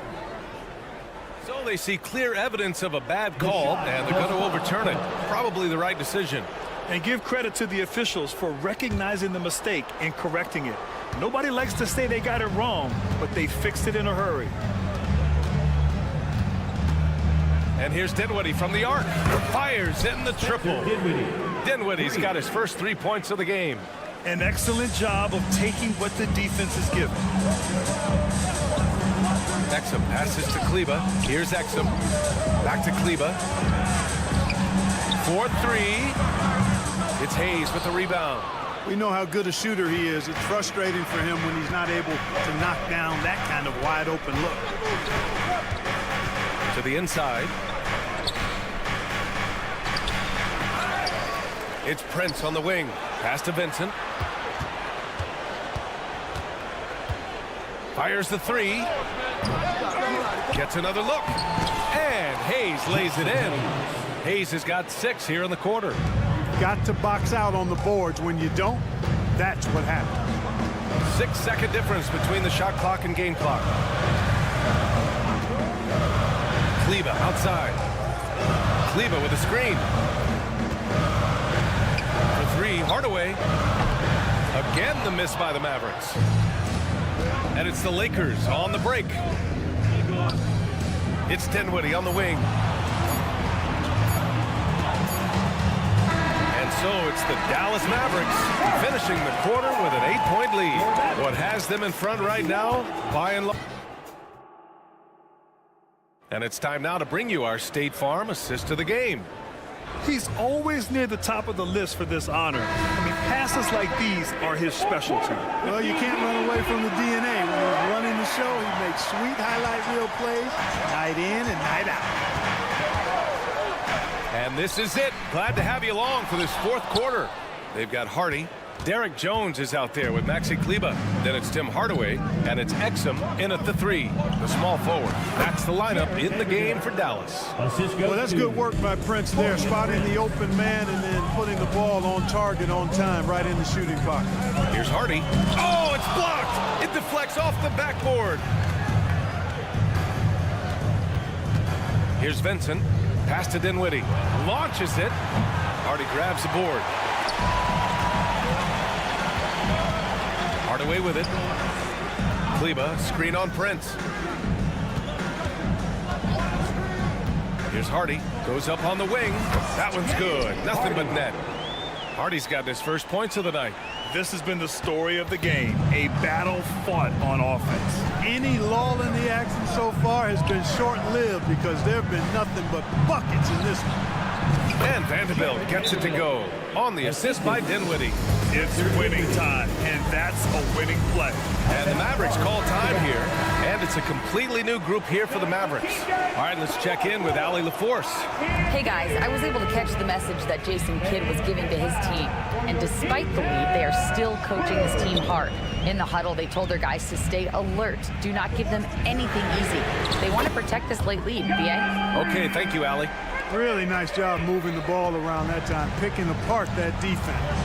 So they see clear evidence of a bad call, and they're going to overturn it. Probably the right decision. And give credit to the officials for recognizing the mistake and correcting it. Nobody likes to say they got it wrong, but they fixed it in a hurry. And here's Dinwiddie from the arc. Fires in the triple. Dinwiddie's got his first 3 points of the game. An excellent job of taking what the defense is given. Exum passes to Kleber. Here's Exum. Back to Kleber. 4-3. It's Hayes with the rebound. We know how good a shooter he is. It's frustrating for him when he's not able to knock down that kind of wide open look. To the inside. It's Prince on the wing. Pass to Vincent. Fires the three. Gets another look. And Hayes lays it in. Hayes has got 6 here in the quarter. Got to box out on the boards. When you don't, that's what happens. 6-second difference between the shot clock and game clock. Kleber outside. Kleber with a screen. For 3, Hardaway. Again, the miss by the Mavericks. And it's the Lakers on the break. It's Dinwiddie on the wing. And so it's the Dallas Mavericks finishing the quarter with an 8-point lead. What has them in front right now, by and large. And it's time now to bring you our State Farm assist of the game. He's always near the top of the list for this honor. I mean, passes like these are his specialty. Well, you can't run away from the DNA. When he's running the show, he makes sweet highlight reel plays, night in and night out. And this is it. Glad to have you along for this 4th quarter. They've got Hardy. Derek Jones is out there with Maxi Kleber. Then it's Tim Hardaway, and it's Exum in at the 3, the small forward. That's the lineup in the game for Dallas. Well, that's good work by Prince there, spotting the open man and then putting the ball on target on time right in the shooting pocket. Here's Hardy. Oh, it's blocked. It deflects off the backboard. Here's Vincent. Pass to Dinwiddie. Launches it. Hardy grabs the board. Hardaway with it. Kleber, screen on Prince. Here's Hardy. Goes up on the wing. That one's good. Nothing but net. Hardy's got his first points of the night. This has been the story of the game. A battle fought on offense. Any lull in the action so far has been short-lived because there have been nothing but buckets in this one. And Vanderbilt gets it to go on the assist by Dinwiddie. It's winning time, and that's a winning play. And the Mavericks call time here, and it's a completely new group here for the Mavericks. All right, let's check in with Allie LaForce. Hey guys, I was able to catch the message that Jason Kidd was giving to his team. And despite the lead, they are still coaching this team hard. In the huddle, they told their guys to stay alert. Do not give them anything easy. They want to protect this late lead, BA. Okay, thank you, Allie. Really nice job moving the ball around that time, picking apart that defense.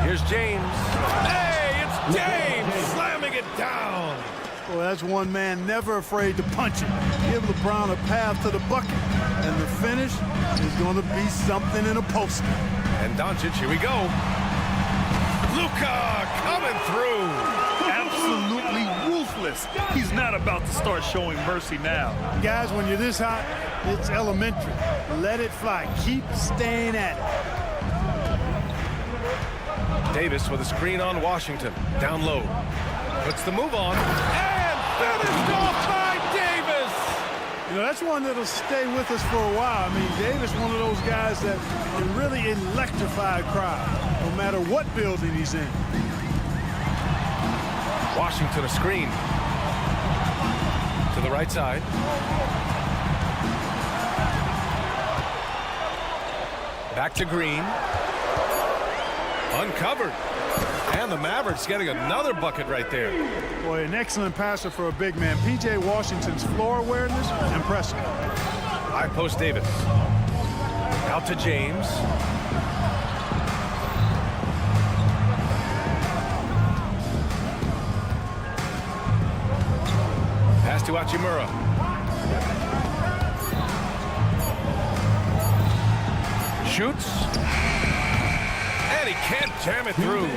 Here's James. Hey, it's James slamming it down. Well, that's one man never afraid to punch it. Give LeBron a path to the bucket. And the finish is going to be something in a poster. And Doncic, here we go. Luka coming through. Absolutely ruthless. He's not about to start showing mercy now. Guys, when you're this hot, it's elementary. Let it fly. Keep staying at it. Davis with a screen on Washington. Down low. Puts the move on. And finished off by Davis. You know, that's one that'll stay with us for a while. I mean, Davis, one of those guys that can really electrify a crowd, no matter what building he's in. Washington a screen. To the right side. Back to Green. Uncovered. And the Mavericks getting another bucket right there. Boy, an excellent passer for a big man. P.J. Washington's floor awareness, impressive. High post Davis. Out to James. Pass to Hachimura. Shoots. And he can't jam it through.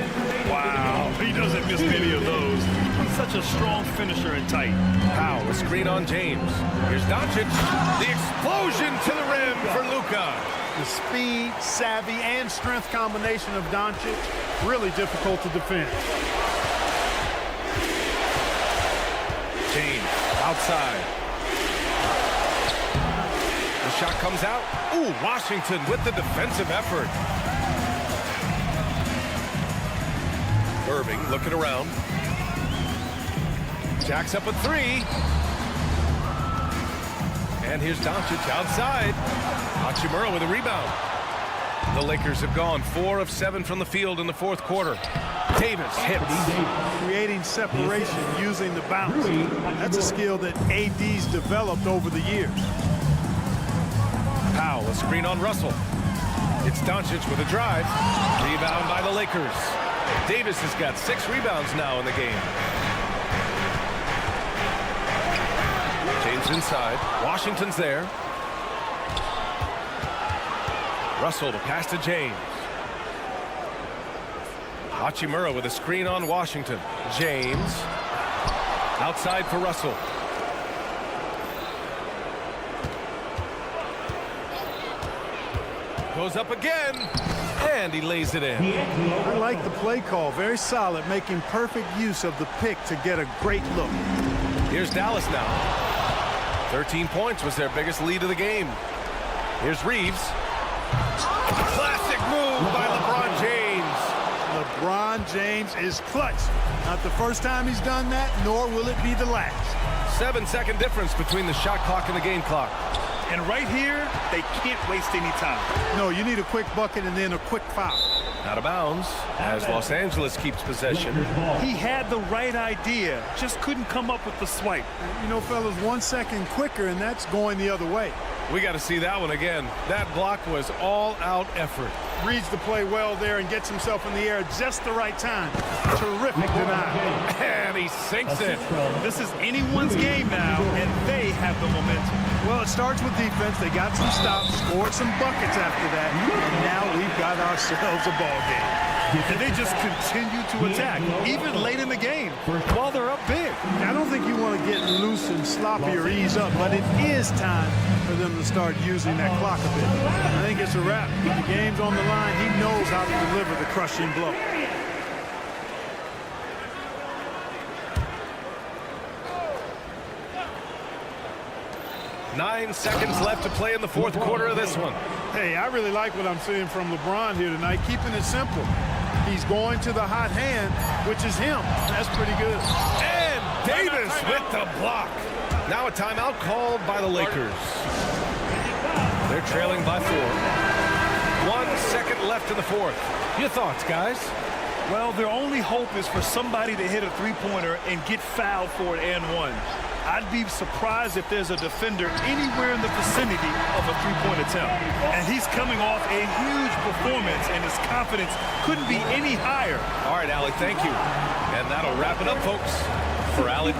Wow, he doesn't miss many of those. He's such a strong finisher and tight. Powell, a screen on James. Here's Doncic. The explosion to the rim for Luka. The speed, savvy, and strength combination of Doncic, really difficult to defend. James, outside. The shot comes out. Ooh, Washington with the defensive effort. Irving looking around. Jacks up a three. And here's Doncic outside. Hachimura with a rebound. The Lakers have gone 4 of 7 from the field in the fourth quarter. Davis hits. Creating separation using the bounce. That's a skill that AD's developed over the years. Powell, a screen on Russell. It's Doncic with a drive. Rebound by the Lakers. Davis has got 6 rebounds now in the game. James inside. Washington's there. Russell to pass to James. Hachimura with a screen on Washington. James. Outside for Russell. Goes up again. And he lays it in. I like the play call. Very solid, making perfect use of the pick to get a great look. Here's Dallas now. 13 points was their biggest lead of the game. Here's Reeves. Classic move by LeBron James. LeBron James is clutch. Not the first time he's done that, nor will it be the last. 7-second difference between the shot clock and the game clock. And right here, they can't waste any time. No, you need a quick bucket and then a quick foul. Out of bounds as Los Angeles keeps possession. He had the right idea, just couldn't come up with the swipe. You know, fellas, 1 second quicker, and that's going the other way. We got to see that one again. That block was all-out effort. reads the play well there and gets himself in the air at just the right time. Terrific denial. And he sinks it. This is anyone's game now, and they have the momentum. Well, it starts with defense. They got some stops, scored some buckets after that, and now we've got ourselves a ball game. And they just continue to attack, even late in the game, while they're up big. I don't think you want to get loose and sloppy or ease up, but it is time for them to start using that clock a bit. I think it's a wrap. The game's on the line. He knows how to deliver the crushing blow. Nine seconds left to play in the fourth quarter of this one. Hey, I really like what I'm seeing from LeBron here tonight, keeping it simple. He's going to the hot hand, which is him. That's pretty good. And Davis with the block. Now a timeout called by the Lakers. They're trailing by 4. 1 second left in the fourth. Your thoughts, guys? Well, their only hope is for somebody to hit a three-pointer and get fouled for it and one. I'd be surprised if there's a defender anywhere in the vicinity of a three-point attempt. And he's coming off a huge performance, and his confidence couldn't be any higher. All right, Allie, thank you. And that'll wrap it up, folks, for Allie.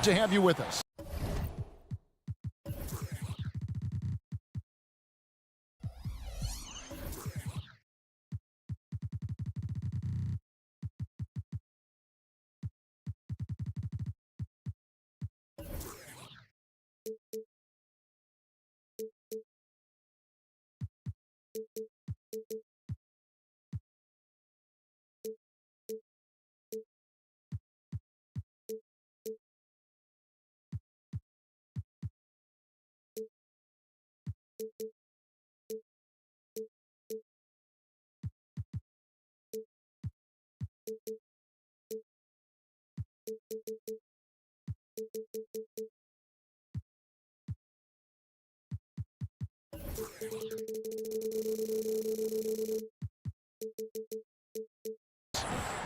to have you with us.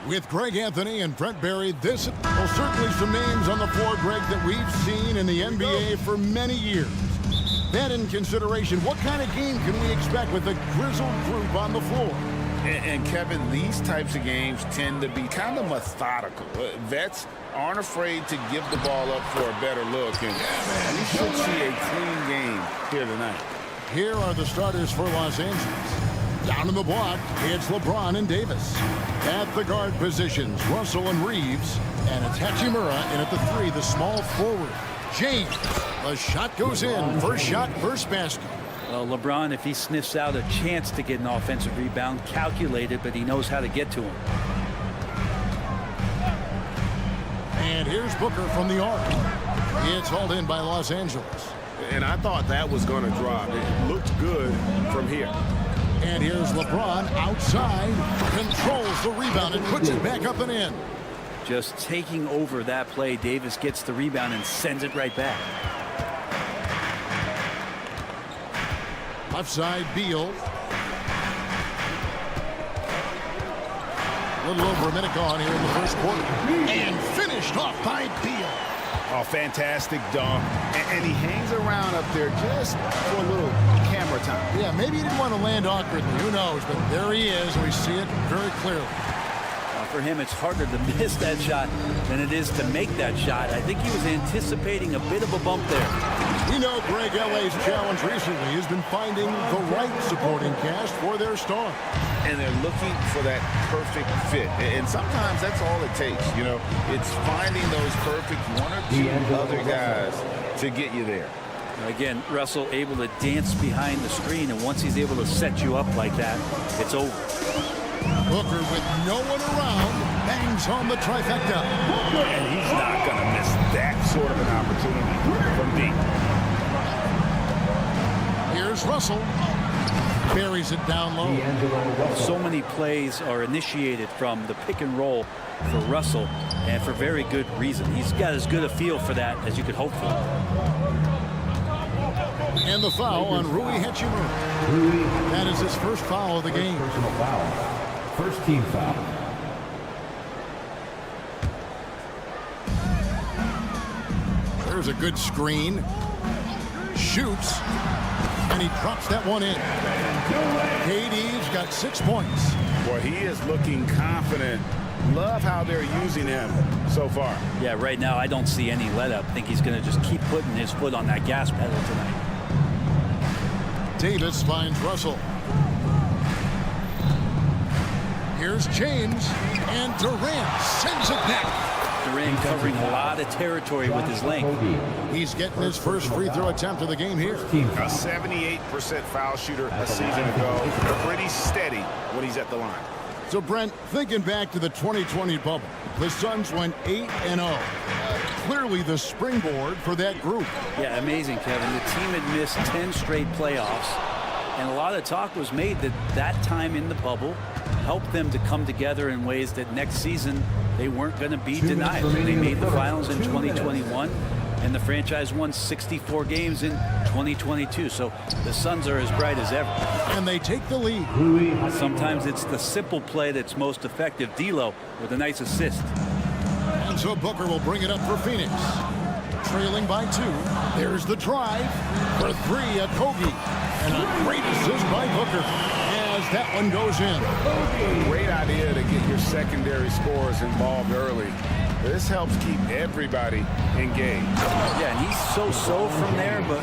With Greg Anthony and Brent Barry, this well, certainly some names on the floor, Greg, that we've seen in the NBA for many years. That in consideration, what kind of game can we expect with a grizzled group on the floor? And Kevin, these types of games tend to be kind of methodical. Vets aren't afraid to give the ball up for a better look, and we should see a clean game here tonight. Here are the starters for Los Angeles. Down in the block, it's LeBron and Davis. At the guard positions, Russell and Reeves. And it's Hachimura, and at the 3, the small forward, James. The shot goes in. First shot, first basket. Well, LeBron, if he sniffs out a chance to get an offensive rebound, calculated, but he knows how to get to him. And here's Booker from the arc. It's hauled in by Los Angeles. And I thought that was going to drop. It looked good from here. And here's LeBron outside, controls the rebound and puts it back up and in. Just taking over that play, Davis gets the rebound and sends it right back. Left side, Beal. A little over a minute gone here in the first quarter. And finished off by Beal. Oh, fantastic dunk. And he hangs around up there just for a little camera time. Yeah, maybe he didn't want to land awkwardly. Who knows? But there he is. We see it very clearly. For him, it's harder to miss that shot than it is to make that shot. I think he was anticipating a bit of a bump there. We know Greg LA's challenge recently has been finding the right supporting cast for their star. And they're looking for that perfect fit. And sometimes that's all it takes. You know, it's finding those perfect 1 or 2 other guys to get you there. Again, Russell able to dance behind the screen, and once he's able to set you up like that, it's over. Booker with no one around bangs home the trifecta. And he's not going to miss that sort of an opportunity from deep. Here's Russell. Buries it down low. So many plays are initiated from the pick and roll for Russell, and for very good reason. He's got as good a feel for that as you could hope for. And the foul on Rui Hachimura. That is his first foul of the game. Personal foul. First team foul. There's a good screen. Shoots. And he drops that one in. KD's got 6 points. Boy, he is looking confident. Love how they're using him so far. Yeah, right now I don't see any let up. I think he's going to just keep putting his foot on that gas pedal tonight. Davis finds Russell. Here's James, and Durant sends it back. Durant covering a lot of territory with his length. He's getting his first free throw attempt of the game here. A 78% foul shooter a season ago. Pretty steady when he's at the line. So, Brent, thinking back to the 2020 bubble, the Suns went 8-0. Clearly the springboard for that group. Yeah, amazing, Kevin. The team had missed 10 straight playoffs, and a lot of talk was made that that time in the bubble helped them to come together in ways that next season they weren't going to be denied. They made the finals in 2021, and the franchise won 64 games in 2022. So the Suns are as bright as ever. And they take the lead. Sometimes it's the simple play that's most effective. D'Lo with a nice assist. And so Booker will bring it up for Phoenix. Trailing by 2. There's the drive for 3 at Kogi. And a great assist by Booker as that one goes in. Great idea to get your secondary scorers involved early. This helps keep everybody engaged. Yeah, and he's so-so from there, but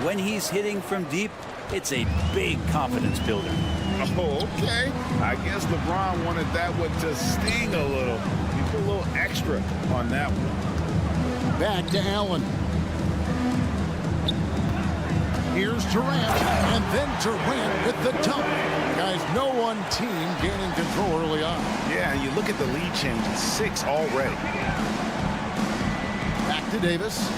when he's hitting from deep, it's a big confidence builder. Oh, okay. I guess LeBron wanted that one to sting a little. He put a little extra on that one. Back to Allen. Here's Durant, and then Durant with the dunk. Guys, no one team gaining control early on. Yeah, and you look at the lead change, it's 6 already. Back to Davis.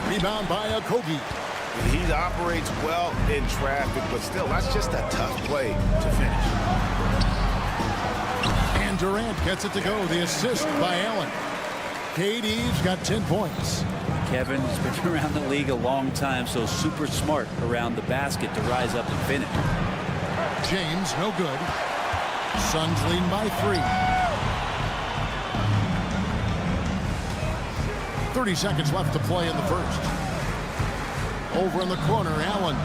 Rebound by Okogie. He operates well in traffic, but still, that's just a tough play to finish. And Durant gets it to go. The assist by Allen. KD's got 10 points. Kevin has been around the league a long time, so super smart around the basket to rise up and finish. James, no good. Suns lead by 3. 30 seconds left to play in the first. Over in the corner, Allen.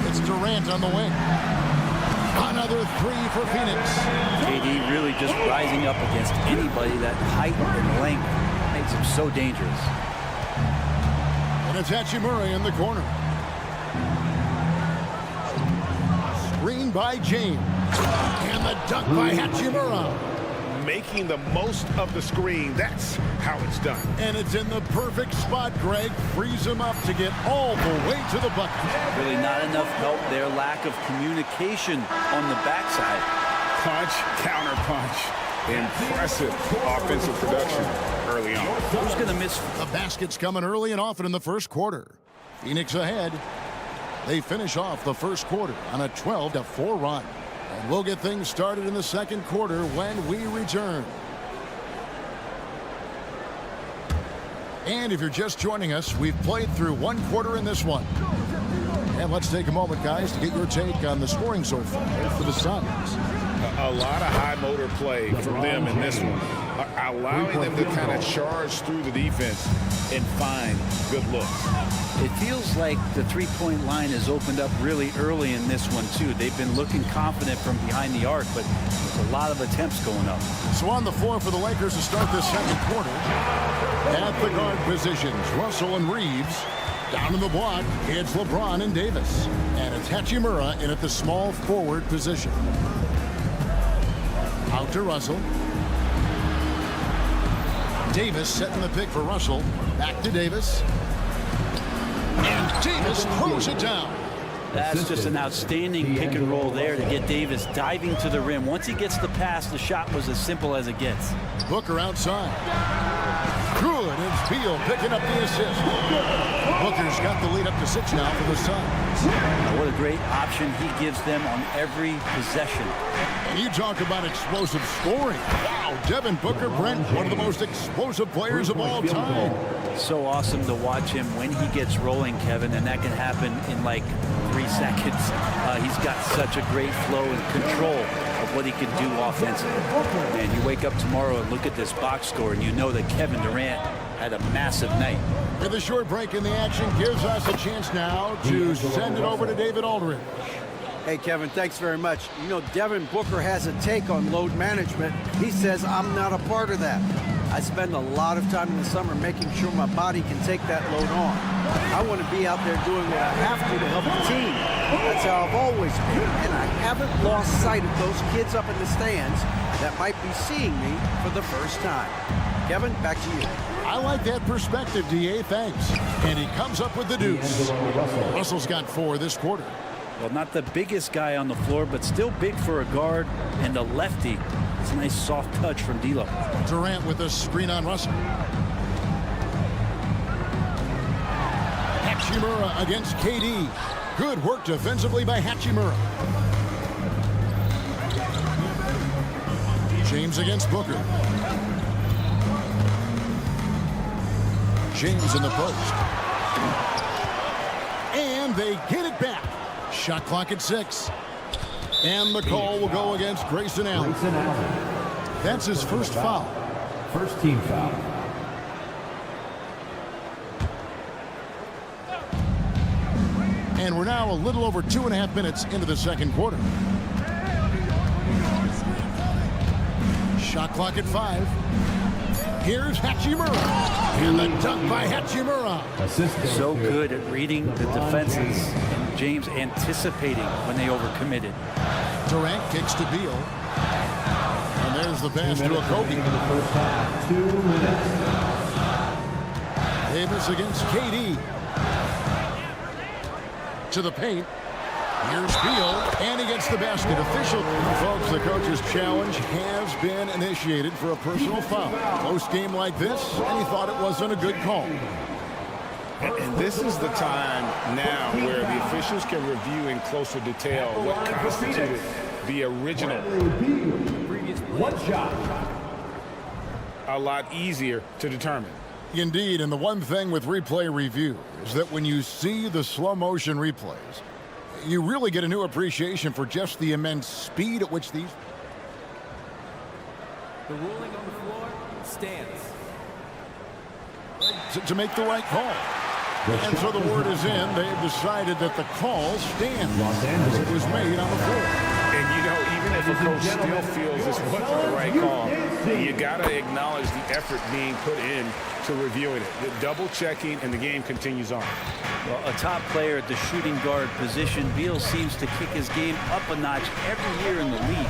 It's Durant on the wing. Another 3 for Phoenix. KD really just rising up against anybody. That height and length makes him so dangerous. And it's Hachimura in the corner. Screen by James. And the dunk by Hachimura. Making the most of the screen. That's how it's done. And it's in the perfect spot, Greg. Frees him up to get all the way to the bucket. Really not enough help there. Lack of communication on the backside. Punch, counter punch. Impressive offensive production early on. Who's going to miss? The basket's coming early and often in the first quarter. Phoenix ahead. They finish off the first quarter on a 12-4 run. And we'll get things started in the second quarter when we return. And if you're just joining us, we've played through one quarter in this one. And let's take a moment, guys, to get your take on the scoring so far for the Suns. A lot of high motor play from them in this one, allowing them to kind of charge through the defense and find good looks. It feels like the three-point line has opened up really early in this one, too. They've been looking confident from behind the arc, but there's a lot of attempts going up. So on the floor for the Lakers to start this second quarter. At the guard positions, Russell and Reeves. Down in the block, it's LeBron and Davis. And it's Hachimura in at the small forward position. Out to Russell. Davis setting the pick for Russell. Back to Davis. And Davis throws it down. That's just an outstanding pick and roll there to get Davis diving to the rim. Once he gets the pass, the shot was as simple as it gets. Booker outside. Good, and Beal picking up the assist. Booker's got the lead up to 6 now for the Suns. What a great option he gives them on every possession. And you talk about explosive scoring. Wow, Devin Booker, Brent, one of the most explosive players of all time. So awesome to watch him when he gets rolling, Kevin, and that can happen in like 3 seconds. He's got such a great flow and control of what he can do offensively. Man, you wake up tomorrow and look at this box score, and you know that Kevin Durant had a massive night. With a short break in the action gives us a chance now to send it over to David Aldridge. Hey, Kevin, thanks very much. You know, Devin Booker has a take on load management. He says, I'm not a part of that. I spend a lot of time in the summer making sure my body can take that load on. I want to be out there doing what I have to help the team. That's how I've always been, and I haven't lost sight of those kids up in the stands that might be seeing me for the first time. Kevin, back to you. I like that perspective, D.A. Thanks. And he comes up with the deuce. Russell's got 4 this quarter. Well, not the biggest guy on the floor, but still big for a guard and a lefty. It's a nice soft touch from D'Lo. Durant with a screen on Russell. Hachimura against KD. Good work defensively by Hachimura. James against Booker. James in the post. And they get it back. Shot clock at 6. And the call will go against Grayson Allen. That's his first foul. First team foul. And we're now a little over 2.5 minutes into the second quarter. Shot clock at 5. Here's Hachimura. And the dunk by Hachimura. So good at reading the defenses. James anticipating when they overcommitted. Durant kicks to Beal. And there's the pass to Okogie. 2 minutes. Davis against KD. To the paint. Here's Beal, and he gets the basket. Official. Folks, the coach's challenge has been initiated for a personal foul. Close game like this, and he thought it wasn't a good call. And this is the time now where the officials can review in closer detail what constituted the original. One shot. A lot easier to determine. Indeed, and the one thing with replay review is that when you see the slow motion replays, you really get a new appreciation for just the immense speed at which these... The ruling on the floor stands. to make the right call. And so the word is in. They've decided that the call stands as it was made on the floor. And, you know, even if a coach still feels this wasn't the right call, you got to acknowledge the effort being put in to reviewing it. The double checking, and the game continues on. Well, a top player at the shooting guard position, Beal seems to kick his game up a notch every year in the league.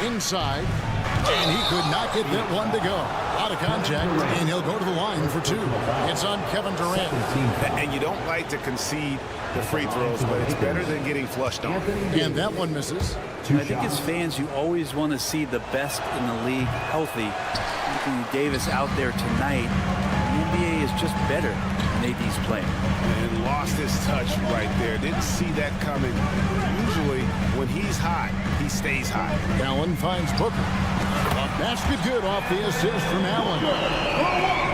Inside, and he could not get that one to go. Out of contact, and he'll go to the line for 2. It's on Kevin Durant. And you don't like to concede the free throws, but it's better than getting flushed on. And that one misses. I think as fans, you always want to see the best in the league healthy. Anthony Davis out there tonight. The NBA is just better when AD's playing. And lost his touch right there. Didn't see that coming. Usually, when he's hot, he stays hot. Allen finds Booker. Basket good off the assist from Allen.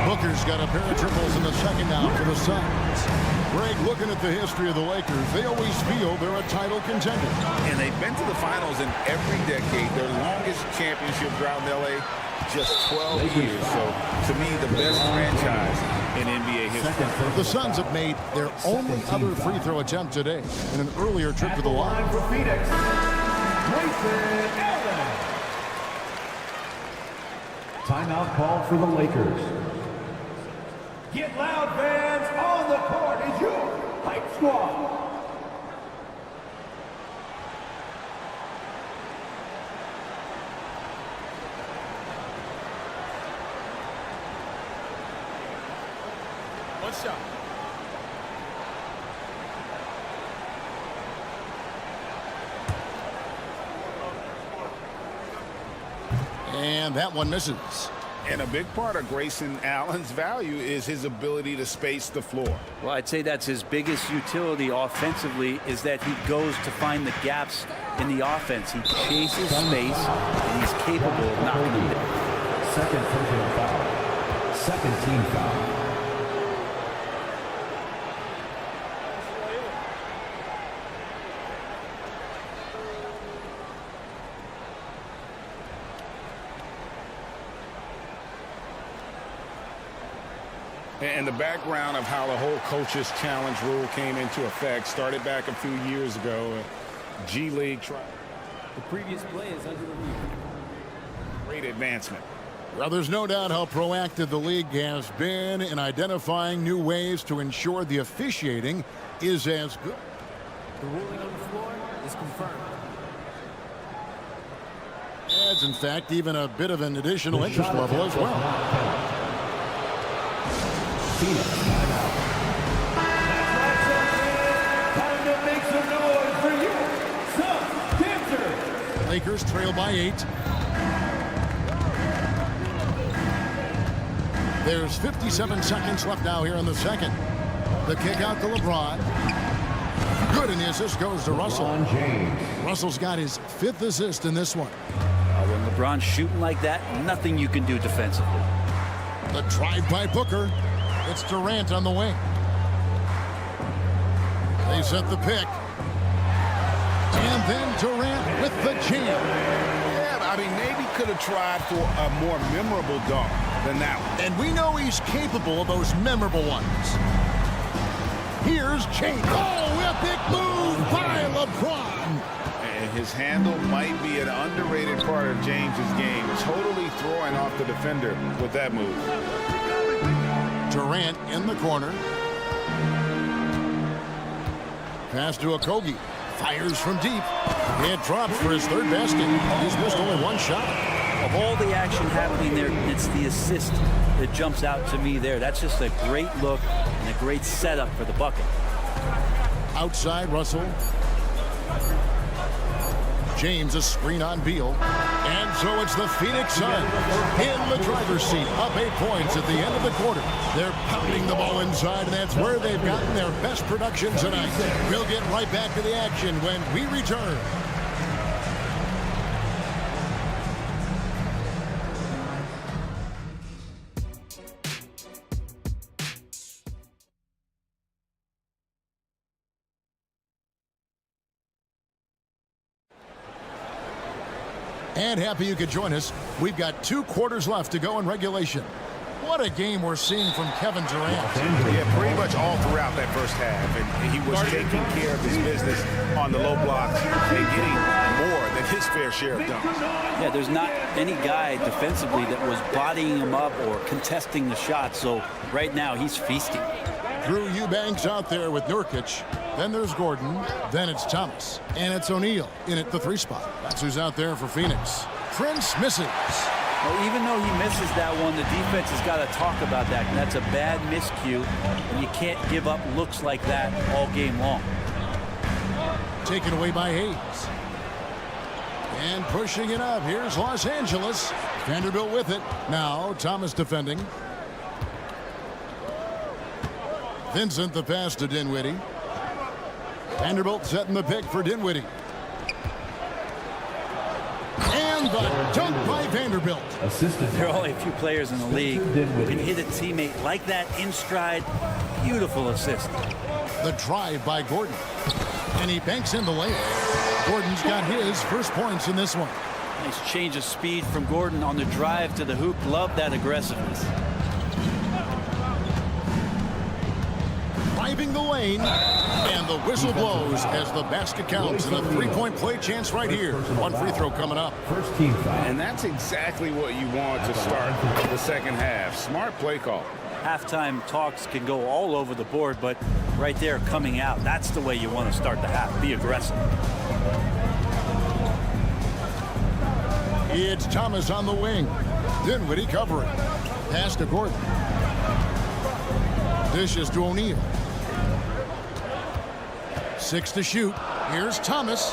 Booker's got a pair of triples in the second now for the Suns. Greg, looking at the history of the Lakers, they always feel they're a title contender. And they've been to the finals in every decade. Their longest championship drought in L.A., just 12 years. So, to me, the best franchise in NBA history. The Suns have made their only other free throw attempt today in an earlier trip to the line. For Phoenix, Grayson Allen. Timeout call for the Lakers. Get loud, fans. On the court is your hype squad. One shot. And that one misses. And a big part of Grayson Allen's value is his ability to space the floor. Well, I'd say that's his biggest utility offensively, is that he goes to find the gaps in the offense. He chases space, and he's capable of knocking them down. Second personal foul. Second team foul. And the background of how the whole coach's challenge rule came into effect started back a few years ago. G League tried. The previous play is under review. Great advancement. Well, there's no doubt how proactive the league has been in identifying new ways to ensure the officiating is as good. The ruling on the floor is confirmed. Adds, in fact, even a bit of an additional interest level as well. Phoenix timeout. Time to make some noise for you, Suns Dancers. Lakers trail by 8. There's 57 seconds left now here in the second. The kick out to LeBron. Good, and the assist goes to Russell. James. Russell's got his 5th assist in this one. When LeBron's shooting like that, nothing you can do defensively. The drive by Booker. It's Durant on the wing. They set the pick. And then Durant with the jam. Yeah, I mean, maybe could have tried for a more memorable dunk than that one. And we know he's capable of those memorable ones. Here's James. Oh, epic move by LeBron. And His handle might be an underrated part of James's game. Totally throwing off the defender with that move. Durant in the corner. Pass to Okogie. Fires from deep. It drops for his third basket. He's missed only one shot. Of all the action happening there, it's the assist that jumps out to me there. That's just a great look and a great setup for the bucket. Outside Russell. James a screen on Beal. And so it's the Phoenix Suns in the driver's seat, up 8 points at the end of the quarter. They're pounding the ball inside, and that's where they've gotten their best production tonight. We'll get right back to the action when we return. And happy you could join us. We've got 2 quarters left to go in regulation. What a game we're seeing from Kevin Durant. Yeah, pretty much all throughout that first half. And he was taking care of his business on the low blocks and getting more than his fair share of dunks. Yeah, there's not any guy defensively that was bodying him up or contesting the shot. So right now he's feasting. Drew Eubanks out there with Nurkic. Then there's Gordon. Then it's Thomas. And it's O'Neal in at the 3 spot. That's who's out there for Phoenix. Prince misses. Well, even though he misses that one, the defense has got to talk about that. And that's a bad miscue. And you can't give up looks like that all game long. Taken away by Hayes. And pushing it up. Here's Los Angeles. Vanderbilt with it. Now Thomas defending. Vincent the pass to Dinwiddie. Vanderbilt setting the pick for Dinwiddie. And the dunk by Vanderbilt. There are only a few players in the league who can hit a teammate like that in stride. Beautiful assist. The drive by Gordon. And he banks in the layup. Gordon's got his first points in this one. Nice change of speed from Gordon on the drive to the hoop. Love that aggressiveness. Driving the lane, and the whistle blows as the basket counts, and a 3-point play chance right here. One free throw coming up. First team foul. And that's exactly what you want to start the second half. Smart play call. Halftime talks can go all over the board, but right there coming out, that's the way you want to start the half. Be aggressive. It's Thomas on the wing. Dinwiddie covering. Pass to Gordon. Dishes to O'Neal. 6 to shoot. Here's Thomas.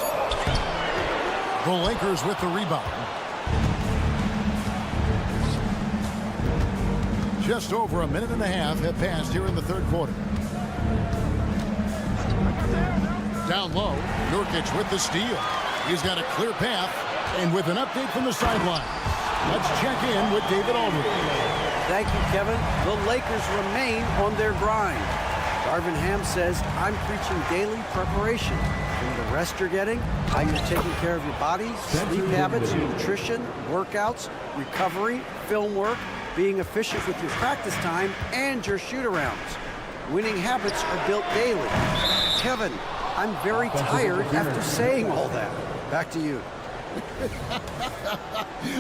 The Lakers with the rebound. Just over a minute and a half have passed here in the third quarter. Down low, Nurkic with the steal. He's got a clear path, and with an update from the sideline, let's check in with David Aldridge. Thank you, Kevin. The Lakers remain on their grind. Darvin Ham says, I'm preaching daily preparation. From the rest you're getting, how you're taking care of your body, sleep habits, nutrition, workouts, recovery, film work, being efficient with your practice time, and your shoot-arounds. Winning habits are built daily. Kevin, I'm very tired after saying all that. Back to you.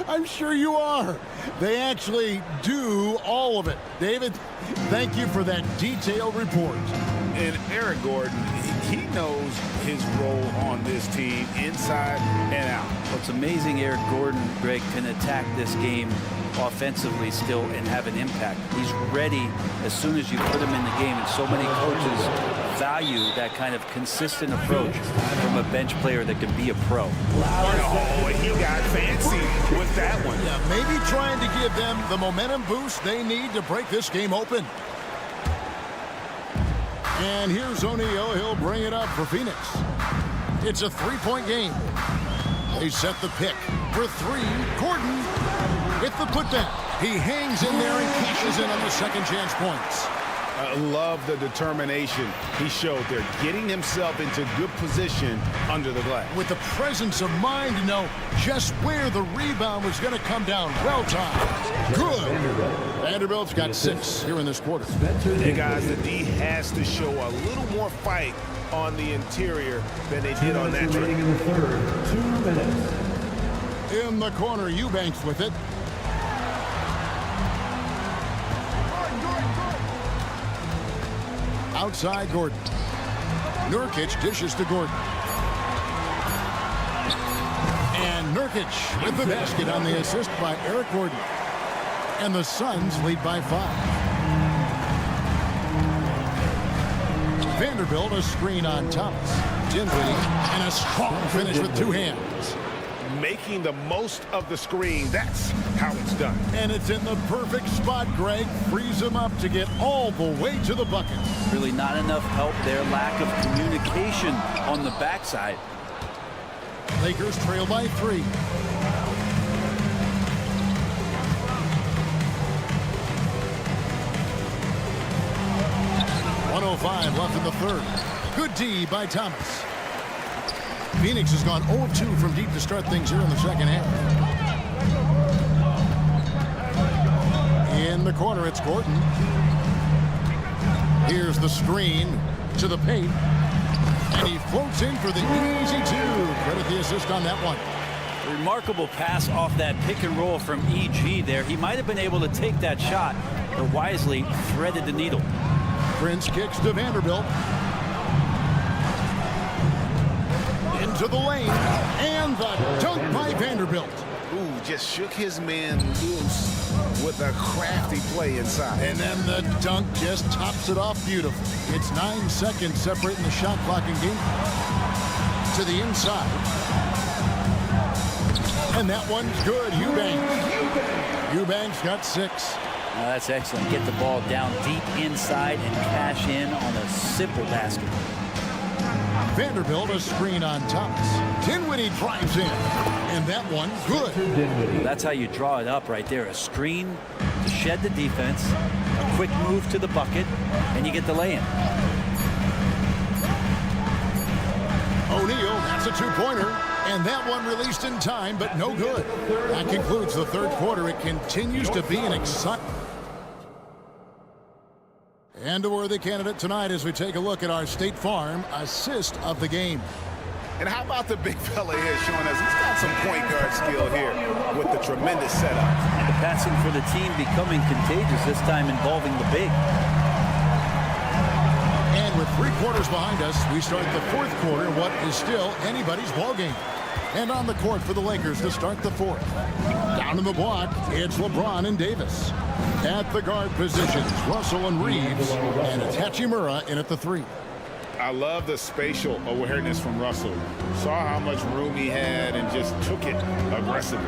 I'm sure you are. They actually do all of it. David, thank you for that detailed report. And Eric Gordon, he knows his role on this team inside and out. What's amazing, Eric Gordon, Greg, can attack this game offensively still and have an impact. He's ready as soon as you put him in the game, and so many coaches value that kind of consistent approach from a bench player that can be a pro. Oh, he got fancy with that one. Yeah, maybe trying to give them the momentum boost they need to break this game open. And here's O'Neal. He'll bring it up for Phoenix. It's a 3-point game. They set the pick for 3. Gordon with the putback. He hangs in there and cashes in on the second chance points. I love the determination he showed there, getting himself into good position under the glass. With the presence of mind to know just where the rebound was going to come down. Well timed. Good. Vanderbilt's got 6 here in this quarter. Hey guys, the D has to show a little more fight on the interior than they did on that trip. In the third, 2 minutes. In the corner, Eubanks with it. Outside Gordon. Nurkic dishes to Gordon. And Nurkic with the basket on the assist by Eric Gordon. And the Suns lead by 5. Vanderbilt a screen on Thomas. Dinwiddie and a strong finish with 2 hands. Making the most of the screen. That's how it's done. And it's in the perfect spot, Greg. Frees him up to get all the way to the bucket. Really not enough help there. Lack of communication on the backside. Lakers trail by 3. .105 left in the third. Good D by Thomas. Phoenix has gone 0-2 from deep to start things here in the second half. In the corner, it's Gordon. Here's the screen to the paint. And he floats in for the easy 2. Credit the assist on that one. Remarkable pass off that pick and roll from EG there. He might have been able to take that shot, but wisely threaded the needle. Prince kicks to Vanderbilt. Into the lane. And the dunk by Vanderbilt. Ooh, just shook his man loose with a crafty play inside. And then the dunk just tops it off beautifully. It's 9 seconds separating the shot clock and game to the inside. And that one's good. Eubanks got 6. Now that's excellent. Get the ball down deep inside and cash in on a simple basket. Vanderbilt a screen on Thomas. Dinwiddie drives in. And that one good. That's how you draw it up right there. A screen to shed the defense, a quick move to the bucket, and you get the lay-in. O'Neal, that's a 2-pointer. And that one released in time, but no good. That concludes the third quarter. It continues to be an exciting and a worthy candidate tonight as we take a look at our State Farm assist of the game. And how about the big fella here showing us he's got some point guard skill here with the tremendous setup. And the passing for the team becoming contagious, this time involving the big. And with 3 quarters behind us, we start the fourth quarter, what is still anybody's ball game. And on the court for the Lakers to start the fourth. Down in the block, it's LeBron and Davis. At the guard positions, Russell and Reeves. And it's Hachimura in at the 3. I love the spatial awareness from Russell. Saw how much room he had and just took it aggressively.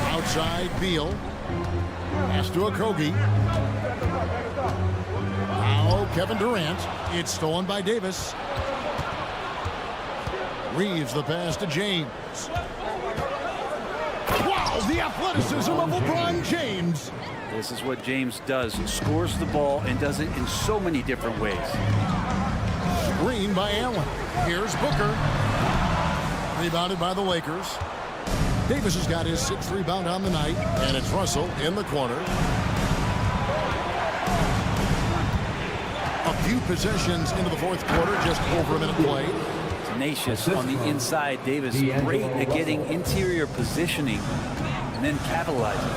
Outside, Beal. Pass to Okogie. Now Kevin Durant. It's stolen by Davis. Reeves the pass to James. Wow, the athleticism of LeBron James. This is what James does. He scores the ball and does it in so many different ways. Screen by Allen. Here's Booker. Rebounded by the Lakers. Davis has got his 6th rebound on the night, and it's Russell in the corner. A few possessions into the fourth quarter, just over a minute played. Tenacious on the inside. Davis great at getting interior positioning and then capitalizing.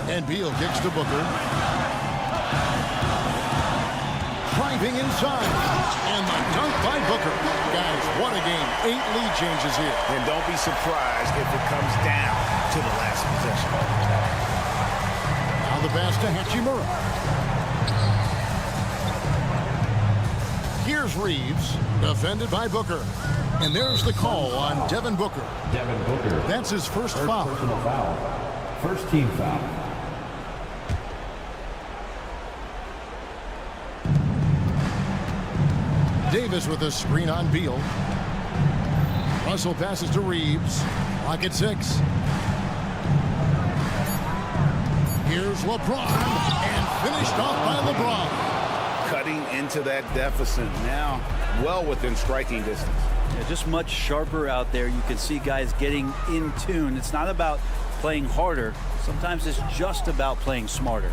And Beal kicks to Booker. Driving inside. And the dunk by Booker. Guys, what a game. 8 lead changes here. And don't be surprised if it comes down to the last possession. Now the pass to Hachimura. Here's Reeves, defended by Booker. And there's the call on Devin Booker. Devin Booker. That's his first foul. Personal foul. First team foul. Davis with a screen on Beal. Russell passes to Reeves. Clock at 6. Here's LeBron. And finished off by LeBron. Cutting into that deficit now, well within striking distance. Yeah, just much sharper out there. You can see guys getting in tune. It's not about playing harder. Sometimes it's just about playing smarter.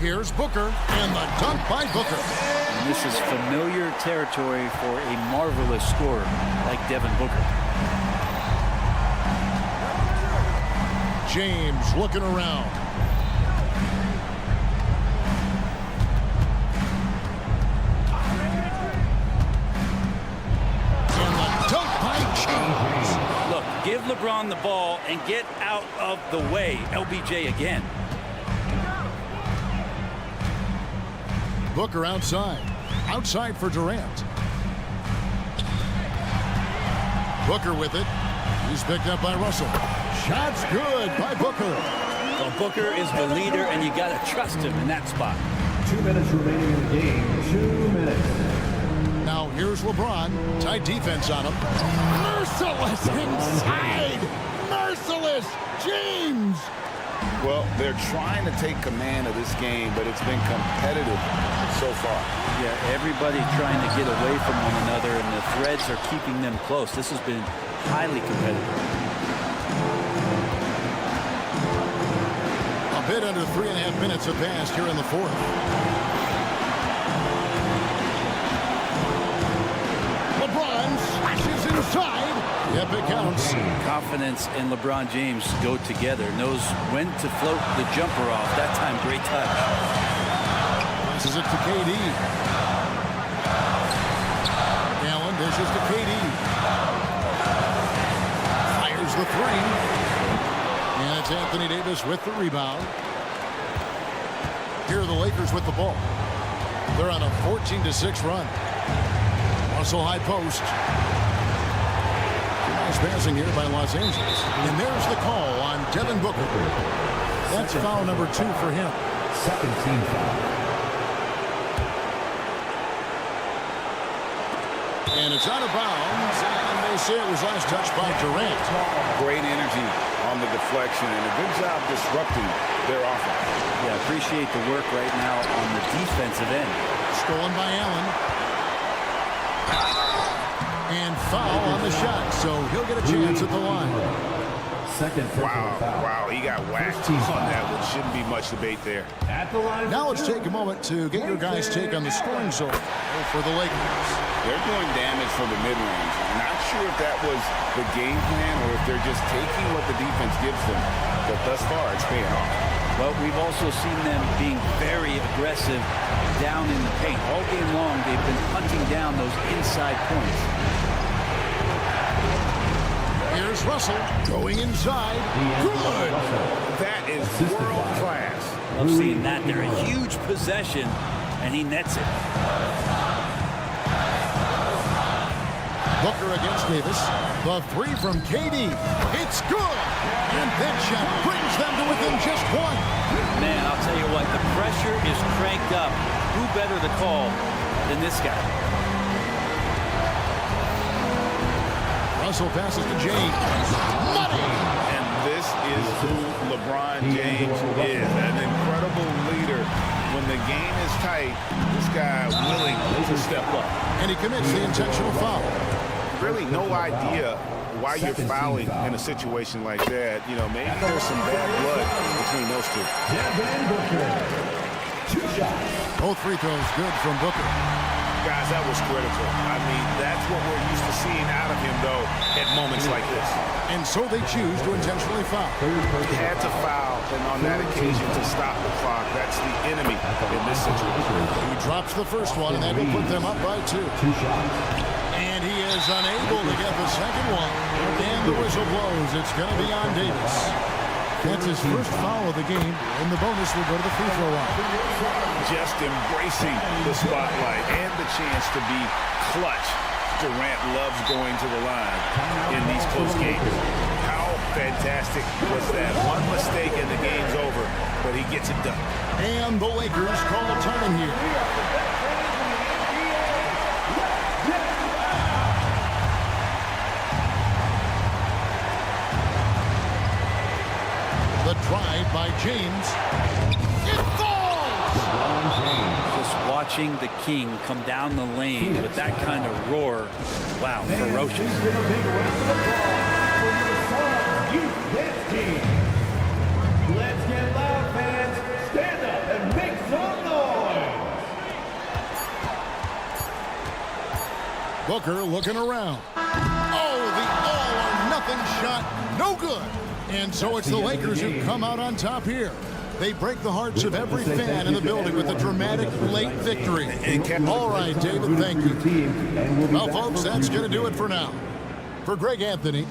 Here's Booker, and the dunk by Booker. And this is familiar territory for a marvelous scorer like Devin Booker. James looking around. And the dunk by James. Look, give LeBron the ball and get out of the way. LBJ again. Booker outside. Outside for Durant. Booker with it. He's picked up by Russell. Shot's good by Booker. Well, Booker is the leader, and you got to trust him in that spot. 2 minutes remaining in the game. 2 minutes. Now here's LeBron. Tight defense on him. Merciless inside. Merciless. James. Well, they're trying to take command of this game, but it's been competitive so far. Yeah, everybody trying to get away from one another, and the threads are keeping them close. This has been highly competitive. A bit under 3.5 minutes have passed here in the fourth. LeBron slashes inside. Yep, it counts. Confidence and LeBron James go together. Knows when to float the jumper off. That time, great touch. Passes it to KD. Allen dishes to KD. Fires the three. And it's Anthony Davis with the rebound. Here are the Lakers with the ball. They're on a 14-6 run. Russell high post. Nice passing here by Los Angeles. And there's the call on Devin Booker. That's foul number 2 for him. Second team foul. And it's out of bounds. And they say it was last touched by Durant. Great energy on the deflection and a good job disrupting their offense. Yeah, appreciate the work right now on the defensive end. Stolen by Allen. And foul on the shot, so he'll get a chance at the line. Second foul. Wow, he got whacked on that one. Shouldn't be much debate there. At the line. Now let's take a moment to get your guys' take on the scoring zone for the Lakers. They're doing damage from the mid-range. Not sure if that was the game plan or if they're just taking what the defense gives them. But thus far, it's paying off. Well, we've also seen them being very aggressive down in the paint. All game long, they've been hunting down those inside points. Here's Russell going inside. Good. That is world class. Love seeing that. They're a huge possession, and he nets it. Booker against Davis. The three from KD. It's good. And that shot brings them to within just one. Man, I'll tell you what, the pressure is cranked up. Who better to call than this guy? Russell passes to James. Money! And this is who LeBron James is. An incredible leader. When the game is tight, this guy willing to step up. And he commits the intentional foul. Really no idea why you're fouling in a situation like that. You know, maybe there's some bad blood between those two. Devin Booker. 2 shots. Both free throws good from Booker. Guys, that was critical. I mean, that's what we're used to seeing out of him, though, at moments like this. And so they choose to intentionally foul. He had to foul, and on that occasion to stop the clock. That's the enemy in this situation. He drops the first one, and that will put them up by 2. 2 shots. And he is unable to get the second one. And the whistle blows. It's going to be on Davis. That's his first foul of the game, and the bonus will go to the free throw line. Just embracing the spotlight and the chance to be clutch. Durant loves going to the line in these close games. How fantastic was that? One mistake and the game's over, but he gets it done. And the Lakers call a time here. The drive by James. It falls! Just watching the King come down the lane with that kind of roar. Wow, ferocious. Let's get loud, fans. Stand up and make some Booker looking around. Oh, the all-or-nothing shot. No good. And so it's the Lakers who come out on top here. They break the hearts of every fan in the building with a dramatic late victory. All right, David, thank you. Well, folks, that's going to do it for now. For Greg Anthony.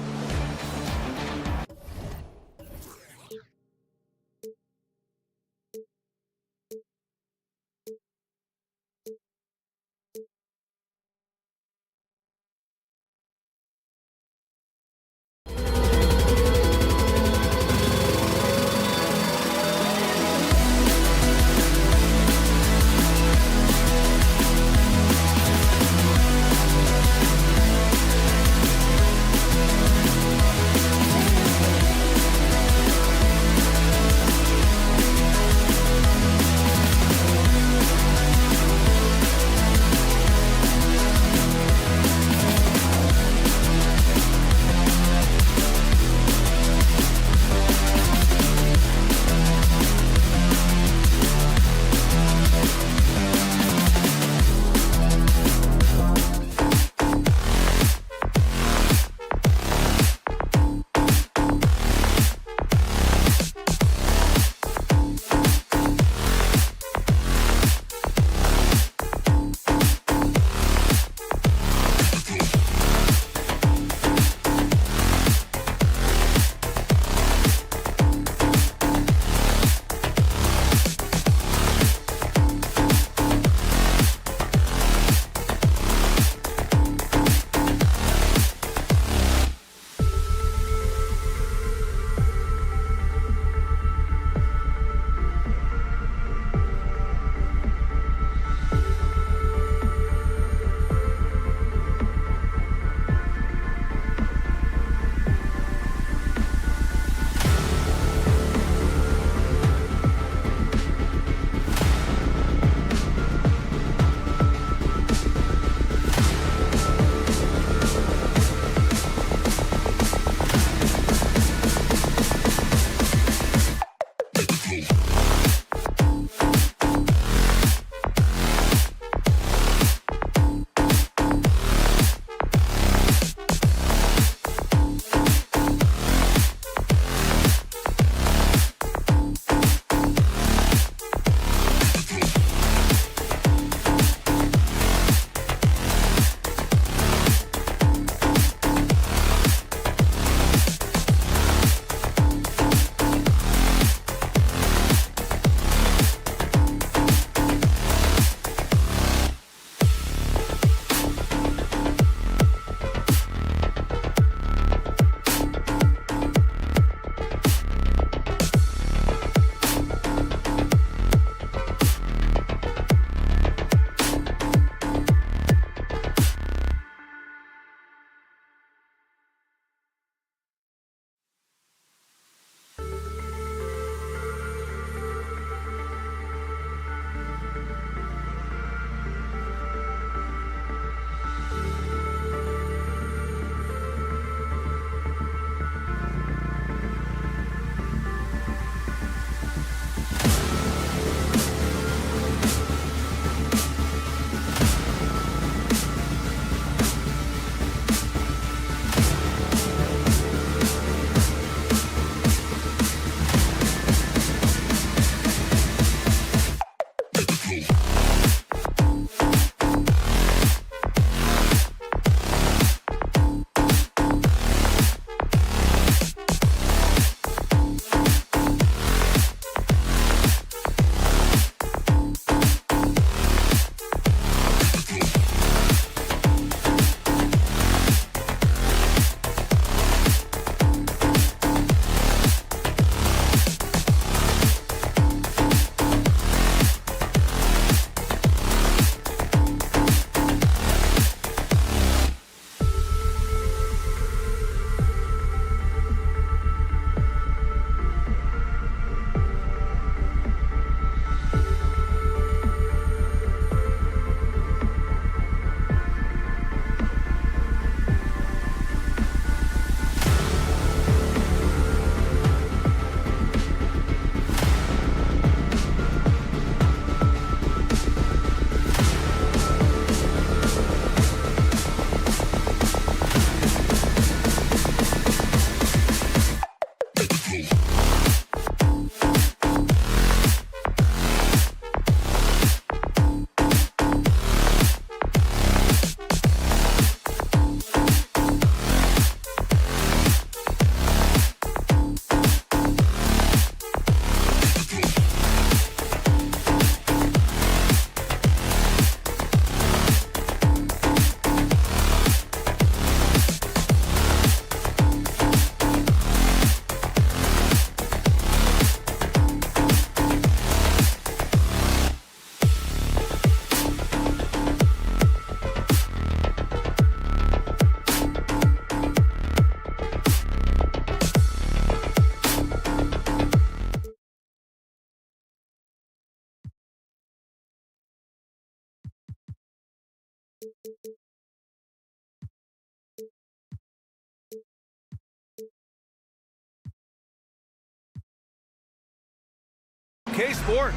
UK Sport.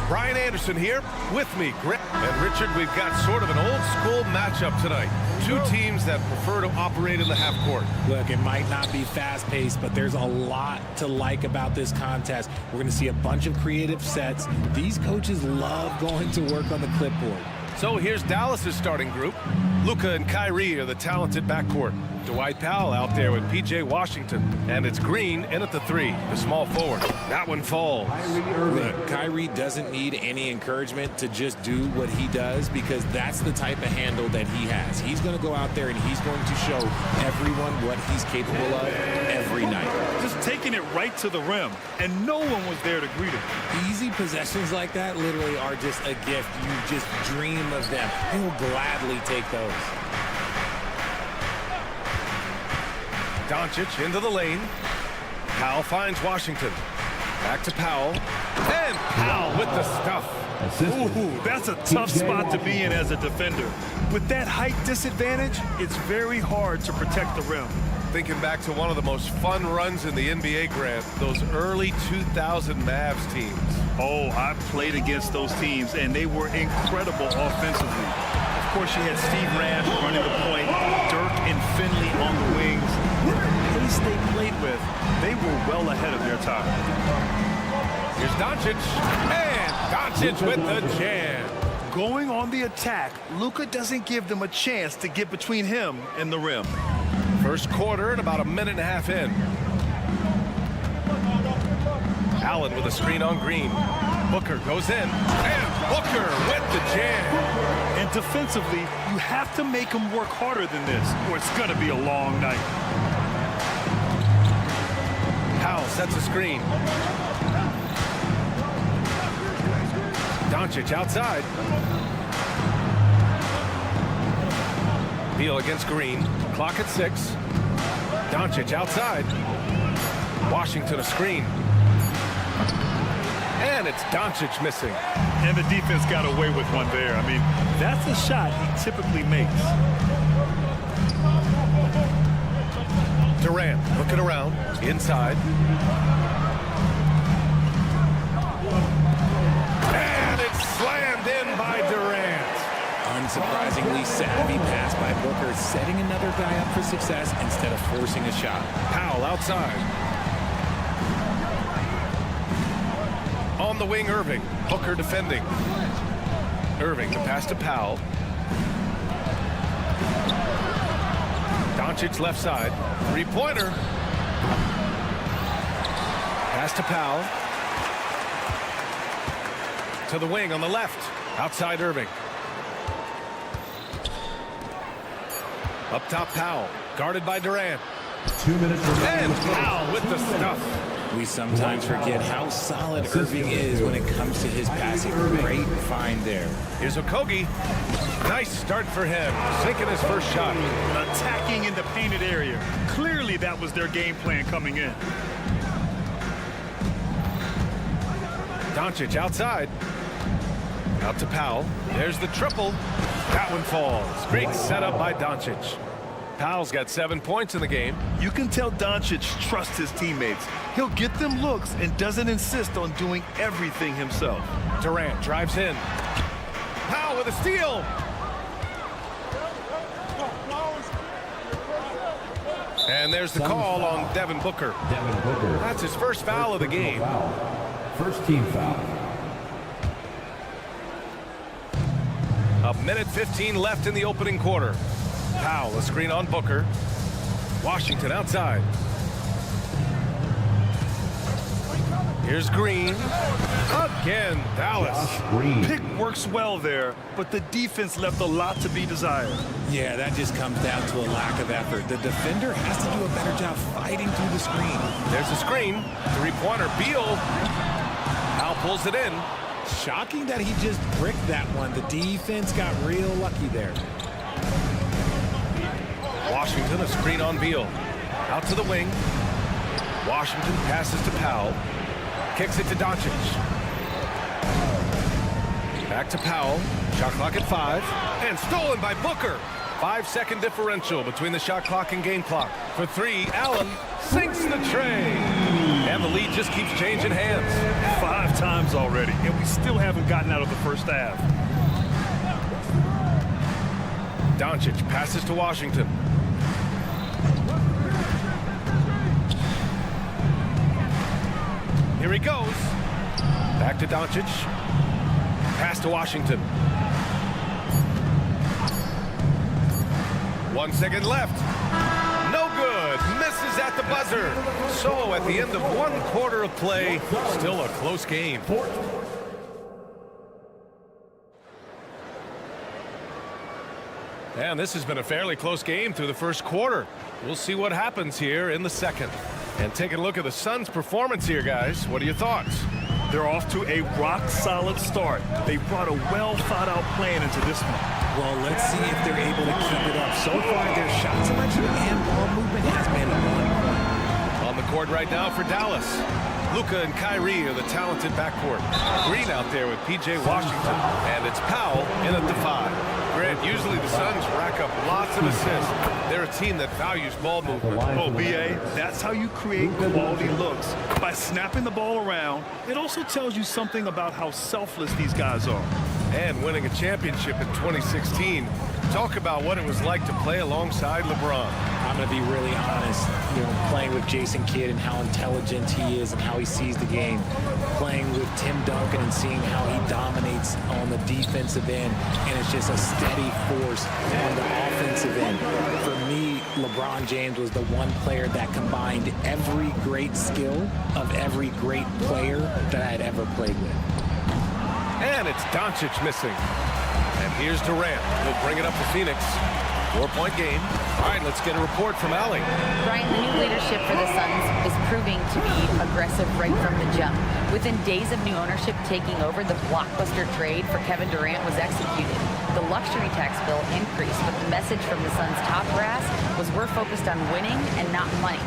Brian Anderson here with me, Greg. And Richard, we've got sort of an old school matchup tonight. Two teams that prefer to operate in the half court. Look, it might not be fast-paced, but there's a lot to like about this contest. We're going to see a bunch of creative sets. These coaches love going to work on the clipboard. So here's Dallas's starting group. Luka and Kyrie are the talented backcourt. Dwight Powell out there with P.J. Washington. And it's Green in at the 3, the small forward. That one falls. Look, Kyrie doesn't need any encouragement to just do what he does, because that's the type of handle that he has. He's going to go out there and he's going to show everyone what he's capable of every night. Just taking it right to the rim, and no one was there to greet him. Easy possessions like that literally are just a gift. You just dream of them. He'll gladly take those. Doncic into the lane. Powell finds Washington. Back to Powell. And Powell with the stuff. Ooh, that's a tough spot to be in as a defender. With that height disadvantage, it's very hard to protect the rim. Thinking back to one of the most fun runs in the NBA, Grant, those early 2000 Mavs teams. Oh, I played against those teams, and they were incredible offensively. Of course, you had Steve Nash running the point, Dirk and Finley on the wings. With the pace they played with, they were well ahead of their time. Here's Doncic, and Doncic with the jam. Going on the attack, Luka doesn't give them a chance to get between him and the rim. First quarter and about a minute and a half in. Allen with a screen on Green. Booker goes in, and Booker with the jam. And defensively, you have to make them work harder than this, or it's going to be a long night. Powell sets a screen. Doncic outside. Beal against Green. Clock at 6. Doncic outside. Washington a screen. And it's Doncic missing. And the defense got away with one there. I mean, that's a shot he typically makes. Durant looking around. Inside. And it's slammed in by Durant. Unsurprisingly savvy pass by Booker, setting another guy up for success instead of forcing a shot. Powell outside. On the wing, Irving. Booker defending. Irving, the pass to Powell. Doncic left side. Three-pointer. Pass to Powell. To the wing on the left. Outside Irving. Up top Powell. Guarded by Durant. 2 minutes remaining. And Powell with the stuff. We sometimes forget how solid Irving is when it comes to his passing. Great find there. Here's Okogie. Nice start for him. Sinking his first shot. Attacking in the painted area. Clearly that was their game plan coming in. Doncic outside. Out to Powell. There's the triple. That one falls. Great setup by Doncic. Powell's got 7 points in the game. You can tell Doncic trusts his teammates. He'll get them looks and doesn't insist on doing everything himself. Durant drives in. Powell with a steal. And there's the call on Devin Booker. That's his first foul of the game. First team foul. A minute 15 left in the opening quarter. Powell, a screen on Booker. Washington outside. Here's Green. Again, Dallas. Pick works well there, but the defense left a lot to be desired. Yeah, that just comes down to a lack of effort. The defender has to do a better job fighting through the screen. There's a screen. Three-pointer. Beal. Powell pulls it in. Shocking that he just bricked that one. The defense got real lucky there. Washington, a screen on Beal. Out to the wing. Washington passes to Powell. Kicks it to Doncic. Back to Powell. Shot clock at 5. And stolen by Booker. 5-second differential between the shot clock and game clock. For 3, Allen sinks the tray. And the lead just keeps changing hands. 5 times already, and we still haven't gotten out of the first half. Doncic passes to Washington. Here he goes. Back to Doncic. Pass to Washington. 1 second left. No good. Misses at the buzzer. So at the end of 1 quarter of play, still a close game. And this has been a fairly close game through the first quarter. We'll see what happens here in the second. And taking a look at the Suns' performance here, guys. What are your thoughts? They're off to a rock-solid start. They brought a well-thought-out plan into this one. Well, let's see if they're able to keep it up. So far, their shot selection and ball movement has been on point. On the court right now for Dallas. Luka and Kyrie are the talented backcourt. Green out there with P.J. Washington. And it's Powell in at the 5. Grant, usually the Suns rack up lots of assists. They're a team that values ball movement. Oh, B.A., that's how you create quality looks. By snapping the ball around, it also tells you something about how selfless these guys are. And winning a championship in 2016. Talk about what it was like to play alongside LeBron. I'm going to be really honest, playing with Jason Kidd and how intelligent he is and how he sees the game. Playing with Tim Duncan and seeing how he dominates on the defensive end, and it's just a steady force on the offensive end. For me, LeBron James was the one player that combined every great skill of every great player that I had ever played with. And it's Doncic missing. And here's Durant. He'll bring it up to Phoenix. 4-point game. All right, let's get a report from Allie. Brian, the new leadership for the Suns is proving to be aggressive right from the jump. Within days of new ownership taking over, the blockbuster trade for Kevin Durant was executed. The luxury tax bill increased, but the message from the Suns' top brass was we're focused on winning and not money.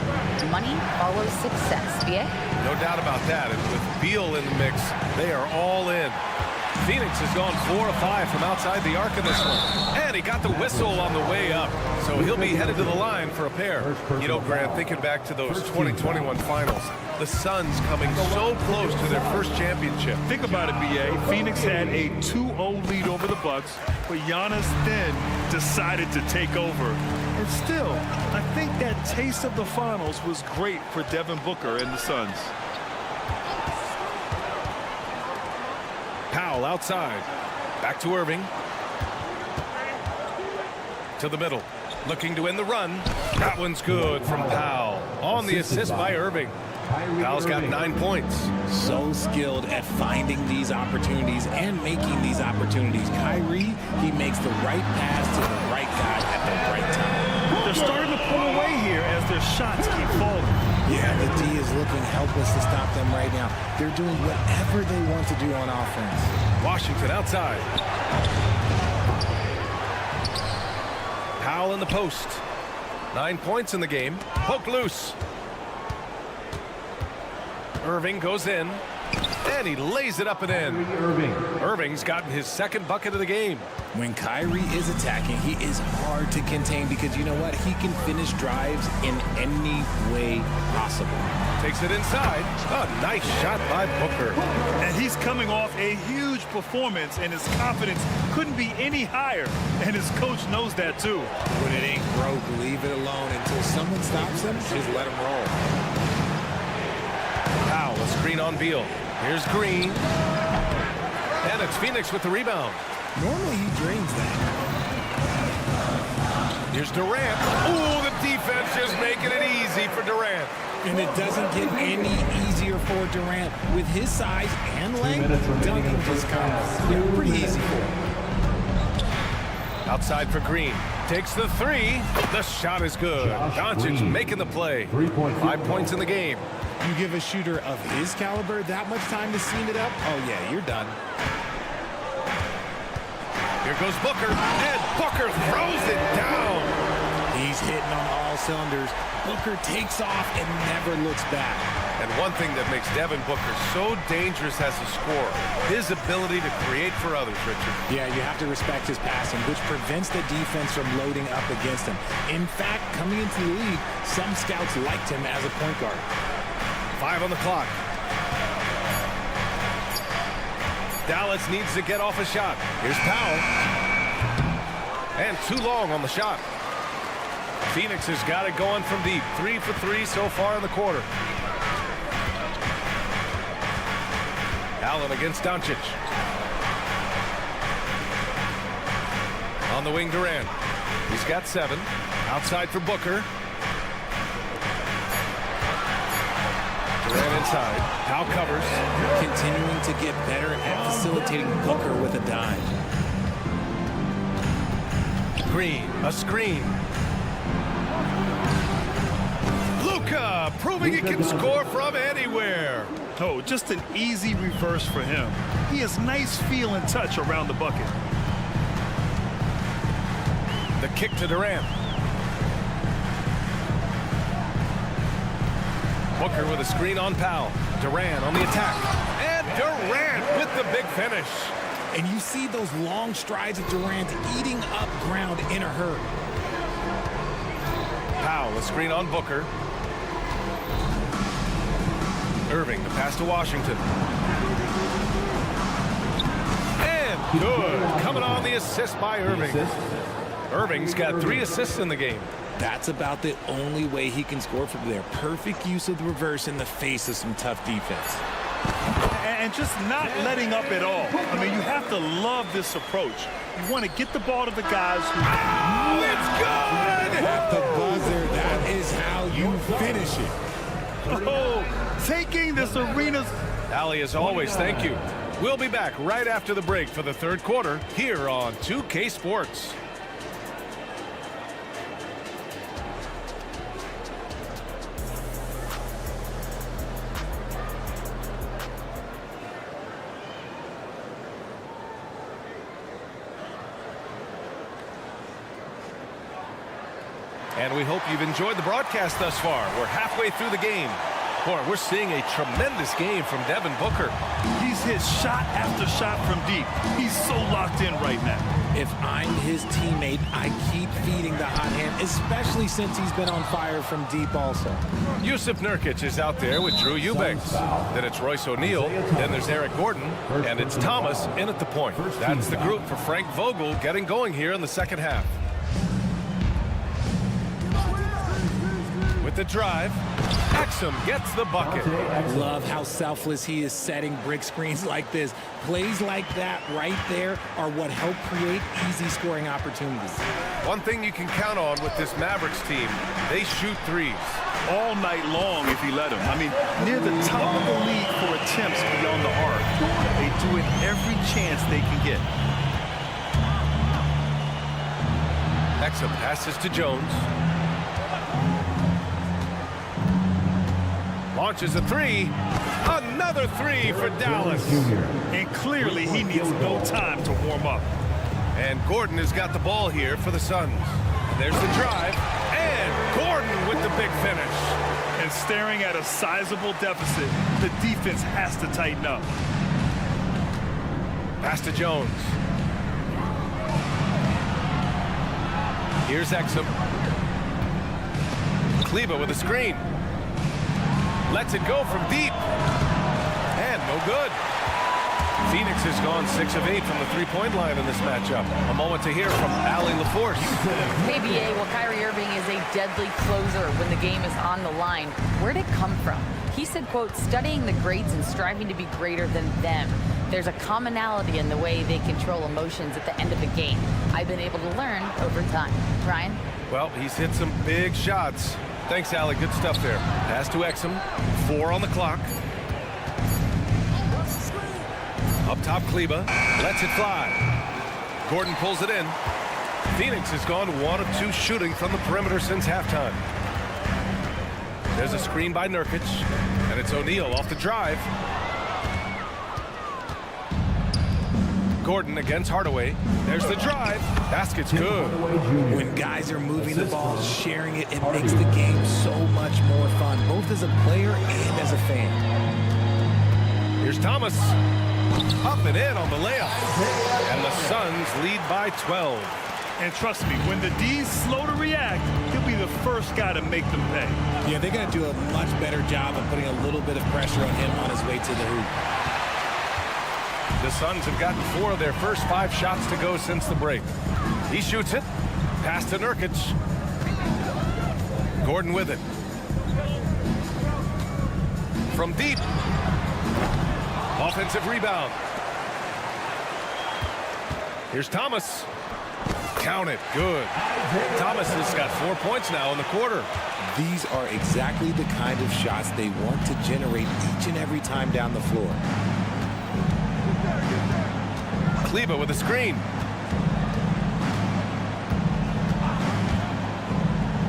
Money follows success. BA? No doubt about that. And with Beal in the mix, they are all in. Phoenix has gone 4 of 5 from outside the arc in this one. And he got the whistle on the way up. So he'll be headed to the line for a pair. Grant, thinking back to those 2021 finals, the Suns coming so close to their first championship. Think about it, B.A. Phoenix had a 2-0 lead over the Bucks, but Giannis then decided to take over. And still, I think that taste of the finals was great for Devin Booker and the Suns. Powell outside. Back to Irving. To the middle. Looking to end the run. That one's good from Powell. On the assist by Irving. Powell's got 9 points. So skilled at finding these opportunities and making these opportunities. Kyrie, he makes the right pass to the right guy at the right time. They're starting to pull away here as their shots keep falling. Yeah, the D is looking helpless to stop them right now. They're doing whatever they want to do on offense. Washington outside. Powell in the post. 9 points in the game. Poke loose. Irving goes in. And he lays it up and in. Irving's gotten his second bucket of the game. When Kyrie is attacking, he is hard to contain because you know what? He can finish drives in any way possible. Takes it inside. A nice shot by Booker. And he's coming off a huge performance, and his confidence couldn't be any higher. And his coach knows that, too. When it ain't broke, leave it alone. Until someone stops him, just let him roll. Powell, a screen on Beal. Here's Green. And it's Phoenix with the rebound. Normally he drains that. Here's Durant. Ooh, the defense just making it easy for Durant. And it doesn't get any easier for Durant. With his size and length, dunking just comes pretty easy for him. Outside for Green. Takes the 3. The shot is good. Doncic making the play. 5 points in the game. You give a shooter of his caliber that much time to seam it up, oh yeah, you're done. Here goes Booker, and Booker throws it down. He's He's hitting on all cylinders. Booker takes off and never looks back. And one thing that makes Devin Booker so dangerous as a scorer, his ability to create for others, Richard. Yeah, you have to respect his passing, which prevents the defense from loading up against him. In fact, coming into the league, some scouts liked him as a point guard. 5 on the clock. Dallas needs to get off a shot. Here's Powell. And too long on the shot. Phoenix has got it going from deep. 3 for 3 so far in the quarter. Allen against Doncic. On the wing, Durant. He's got 7. Outside for Booker. Durant inside. Powell covers. Continuing to get better at facilitating Booker with a dime. Green, a screen. Luka proving he can score from anywhere. Oh, just an easy reverse for him. He has nice feel and touch around the bucket. The kick to Durant. Booker with a screen on Powell. Durant on the attack. And Durant with the big finish. And you see those long strides of Durant eating up ground in a hurry. Powell, a screen on Booker. Irving, the pass to Washington. And good. Coming on the assist by Irving. Irving's got 3 assists in the game. That's about the only way he can score from there. Perfect use of the reverse in the face of some tough defense. And just not letting up at all. I mean, you have to love this approach. You want to get the ball to the guys who... Oh, it's good! At the buzzer, that is how you finish it. Oh, taking this arena's... Ali, as always, thank you. We'll be back right after the break for the third quarter here on 2K Sports. And we hope you've enjoyed the broadcast thus far. We're halfway through the game. Boy, we're seeing a tremendous game from Devin Booker. He's hit shot after shot from deep. He's so locked in right now. If I'm his teammate, I keep feeding the hot hand, especially since he's been on fire from deep also. Yusuf Nurkic is out there with Drew Eubanks. Then it's Royce O'Neal. Then there's Eric Gordon. And it's Thomas in at the point. That's the group for Frank Vogel getting going here in the second half. With the drive, Exum gets the bucket. Love how selfless he is setting brick screens like this. Plays like that right there are what help create easy scoring opportunities. One thing you can count on with this Mavericks team, they shoot threes. All night long if he let him. I mean, near the top of the league for attempts beyond the arc. They do it every chance they can get. Exum passes to Jones. Launches a 3. Another 3 for Dallas. And clearly he needs no time to warm up. And Gordon has got the ball here for the Suns. There's the drive. And Gordon with the big finish. And staring at a sizable deficit, the defense has to tighten up. Pass to Jones. Here's Exum. Kleber with a screen. Lets it go from deep. And no good. Phoenix has gone 6 of 8 from the three-point line in this matchup. A moment to hear from Allie LaForce. Hey, BA, well, Kyrie Irving is a deadly closer when the game is on the line. Where'd it come from? He said, quote, studying the greats and striving to be greater than them. There's a commonality in the way they control emotions at the end of the game. I've been able to learn over time. Ryan? Well, he's hit some big shots. Thanks, Allie. Good stuff there. Pass to Exum. 4 on the clock. Up top, Kleber. Lets it fly. Gordon pulls it in. Phoenix has gone 1 of 2 shooting from the perimeter since halftime. There's a screen by Nurkic. And it's O'Neal off the drive. Gordon against Hardaway. There's the drive. Basket's good. When guys are moving the ball, sharing it, it makes the game so much more fun, both as a player and as a fan. Here's Thomas. Up and in on the layup. And the Suns lead by 12. And trust me, when the D's slow to react, he'll be the first guy to make them pay. Yeah, they're going to do a much better job of putting a little bit of pressure on him on his way to the hoop. The Suns have gotten 4 of their first 5 shots to go since the break. He shoots it. Pass to Nurkic. Gordon with it. From deep. Offensive rebound. Here's Thomas. Count it. Good. Thomas has got 4 points now in the quarter. These are exactly the kind of shots they want to generate each and every time down the floor. Kleber with a screen.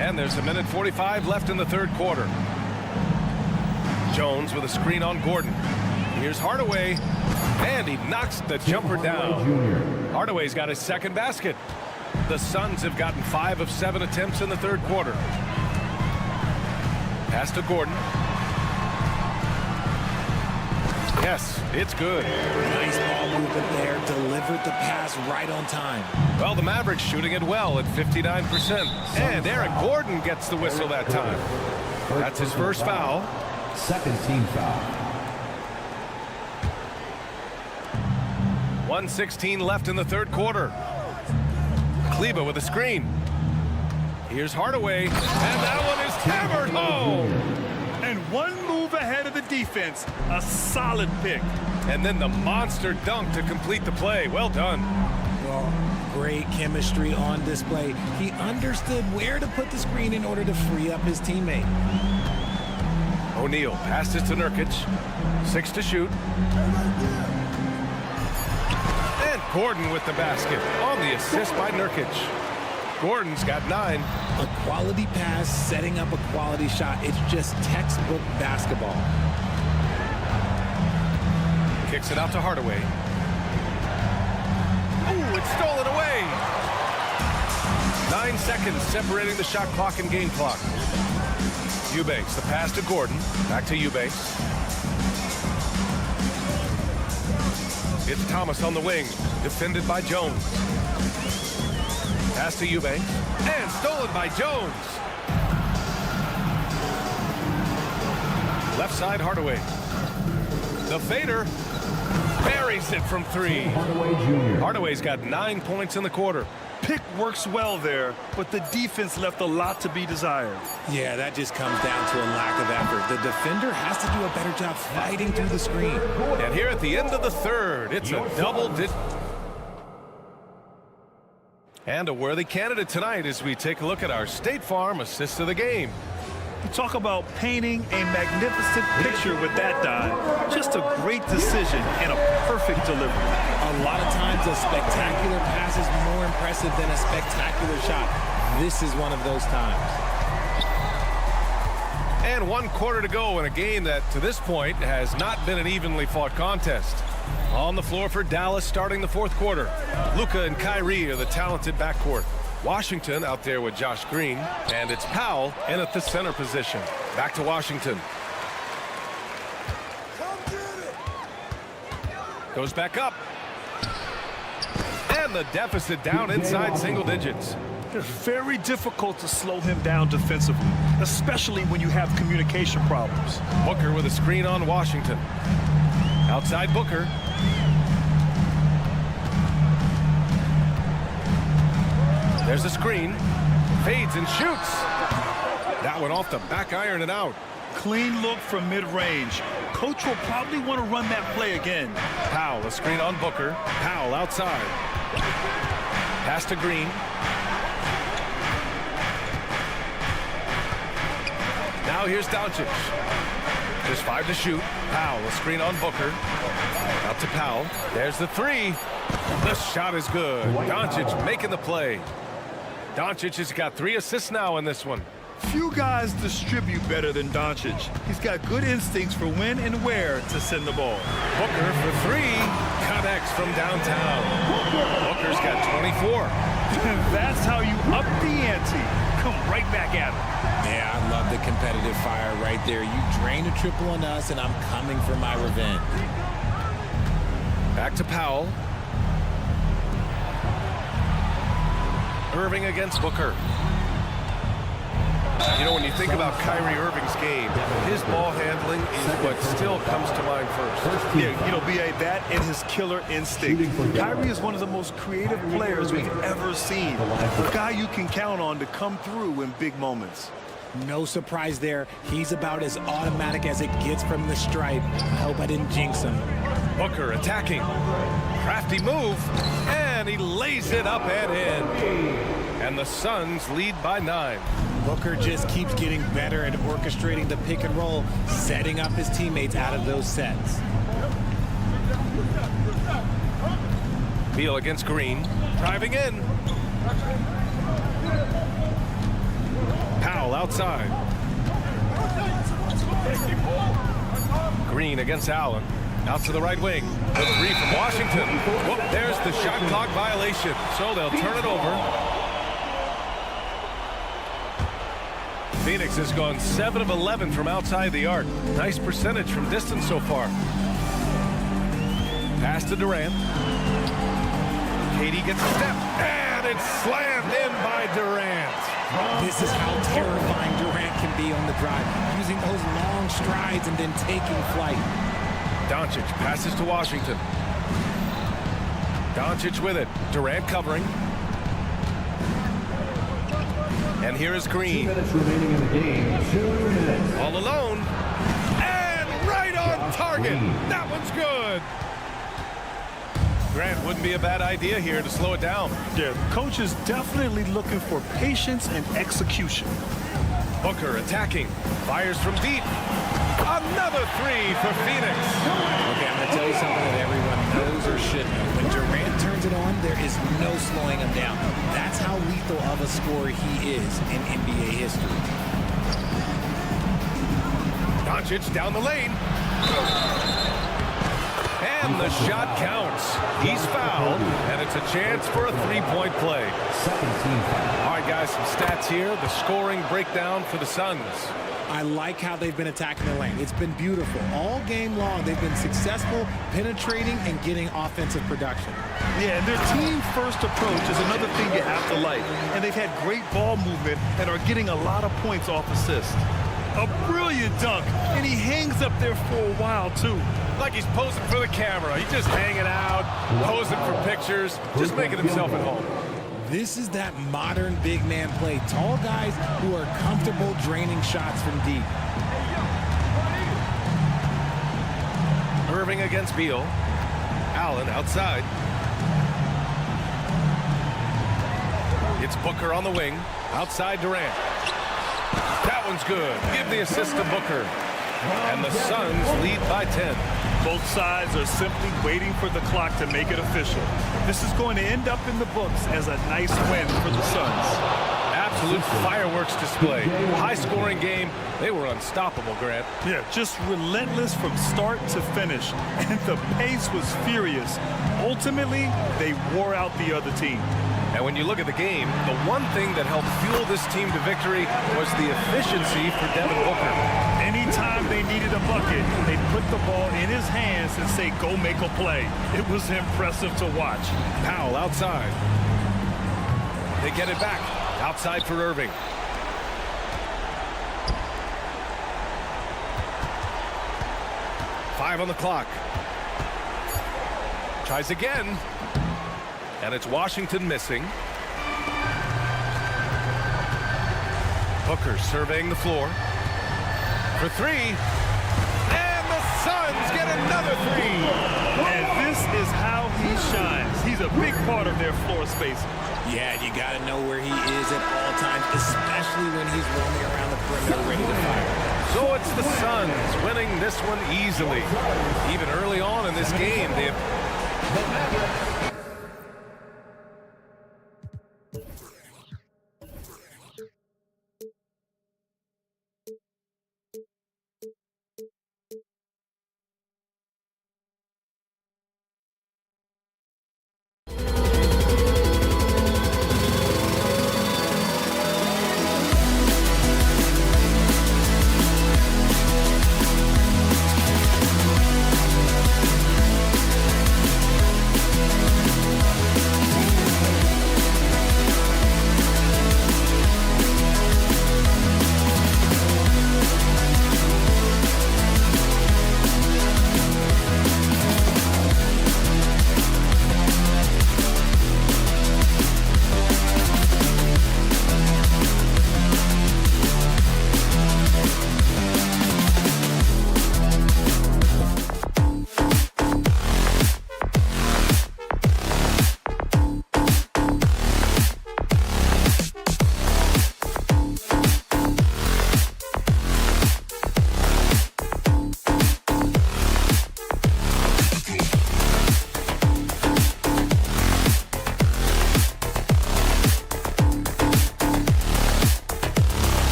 And there's 1:45 left in the third quarter. Jones with a screen on Gordon. Here's Hardaway. And he knocks the jumper down. Hardaway's got his second basket. The Suns have gotten 5 of 7 attempts in the third quarter. Pass to Gordon. Yes, it's good. Nice ball movement there. Delivered the pass right on time. Well, the Mavericks shooting it well at 59%. And Eric Gordon gets the whistle that time. That's his first foul. Second team foul. 1:16 left in the third quarter. Kleber with a screen. Here's Hardaway. And that one is hammered home. And one move ahead of the defense. A solid pick. And then the monster dunk to complete the play. Well done. Well, great chemistry on display. He understood where to put the screen in order to free up his teammate. O'Neal passes to Nurkic. 6 to shoot. And Gordon with the basket on the assist by Nurkic. Gordon's got 9. A quality pass, setting up a quality shot. It's just textbook basketball. Kicks it out to Hardaway. Ooh, it's stolen away. 9 seconds separating the shot clock and game clock. Eubanks, the pass to Gordon. Back to Eubanks. It's Thomas on the wing, defended by Jones. Pass to Eubanks, and stolen by Jones. Left side, Hardaway. The fader buries it from 3. Hardaway's got 9 points in the quarter. Pick works well there, but the defense left a lot to be desired. Yeah, that just comes down to a lack of effort. The defender has to do a better job fighting through the screen. And here at the end of the third, it's a double-digit. And a worthy candidate tonight as we take a look at our State Farm assist of the game. You talk about painting a magnificent picture with that dive. Just a great decision and a perfect delivery. A lot of times a spectacular pass is more impressive than a spectacular shot. This is one of those times. And 1 quarter to go in a game that to this point has not been an evenly fought contest. On the floor for Dallas starting the fourth quarter. Luka and Kyrie are the talented backcourt. Washington out there with Josh Green, and it's Powell in at the center position. Back to Washington. Goes back up. And the deficit down inside single digits. It's very difficult to slow him down defensively, especially when you have communication problems. Booker with a screen on Washington. Outside Booker. There's a screen. Fades and shoots. That one off the back iron and out. Clean look from mid-range. Coach will probably want to run that play again. Powell, a screen on Booker. Powell outside. Pass to Green. Now here's Doncic. Just 5 to shoot. Powell, a screen on Booker. Out to Powell. There's the 3. The shot is good. Doncic making the play. Doncic has got 3 assists now in this one. Few guys distribute better than Doncic. He's got good instincts for when and where to send the ball. Booker for three. Connects from downtown. Booker's got 24. That's how you up the ante. Come right back at him. Yeah, I love the competitive fire right there. You drain a triple on us, and I'm coming for my revenge. Back to Powell. Irving against Booker. You know, when you think about Kyrie Irving's game, his ball handling is what still comes to mind first. Yeah, you know, B.A., that and his killer instinct. Kyrie is one of the most creative players we've ever seen. A guy you can count on to come through in big moments. No surprise there. He's about as automatic as it gets from the stripe. I hope I didn't jinx him. Booker attacking. Crafty move. And he lays it up and in. And the Suns lead by 9. Booker just keeps getting better at orchestrating the pick and roll, setting up his teammates out of those sets. Beal against Green. Driving in. Powell outside. Green against Allen. Out to the right wing. The three from Washington. Whoop, there's the shot clock violation. So they'll turn it over. Phoenix has gone 7 of 11 from outside the arc. Nice percentage from distance so far. Pass to Durant. KD gets a step. And it's slammed in by Durant. This is how terrifying Durant can be on the drive, using those long strides and then taking flight. Doncic passes to Washington. Doncic with it. Durant covering. And here is Green. 2 minutes remaining in the game. 2 minutes. All alone. And right on target. That one's good. Grant, wouldn't be a bad idea here to slow it down. Yeah, coach is definitely looking for patience and execution. Booker attacking. Fires from deep. Another three for Phoenix. Okay, I'm going to tell you something that everyone knows or should know. When Durant turns it on, there is no slowing him down. That's how lethal of a scorer he is in NBA history. Doncic down the lane. And the shot counts. He's fouled, and it's a chance for a three-point play. All right, guys, some stats here. The scoring breakdown for the Suns. I like how they've been attacking the lane. It's been beautiful. All game long, they've been successful penetrating and getting offensive production. Yeah, and their team-first approach is another thing you have to like. And they've had great ball movement and are getting a lot of points off assists. A brilliant dunk, and he hangs up there for a while, too. Like he's posing for the camera. He's just hanging out, posing for pictures, just making himself at home. This is that modern big man play. Tall guys who are comfortable draining shots from deep. Irving against Beal. Allen outside. It's Booker on the wing. Outside Durant. That one's good. Give the assist to Booker. And the Suns lead by 10. Both sides are simply waiting for the clock to make it official. This is going to end up in the books as a nice win for the Suns. Absolute fireworks display. High-scoring game. They were unstoppable, Grant. Yeah, just relentless from start to finish. And the pace was furious. Ultimately, they wore out the other team. And when you look at the game, the one thing that helped fuel this team to victory was the efficiency for Devin Booker. Anytime they needed a bucket, they'd put the ball in his hands and say, go make a play. It was impressive to watch. Powell outside. They get it back. Outside for Irving. Five on the clock. Tries again. And it's Washington missing. Booker surveying the floor. For three. And the Suns get another three. And this is how he shines. He's a big part of their floor space. Yeah, you got to know where he is at all times, especially when he's roaming around the perimeter ready to fire. So it's the Suns winning this one easily. Even early on in this game, they've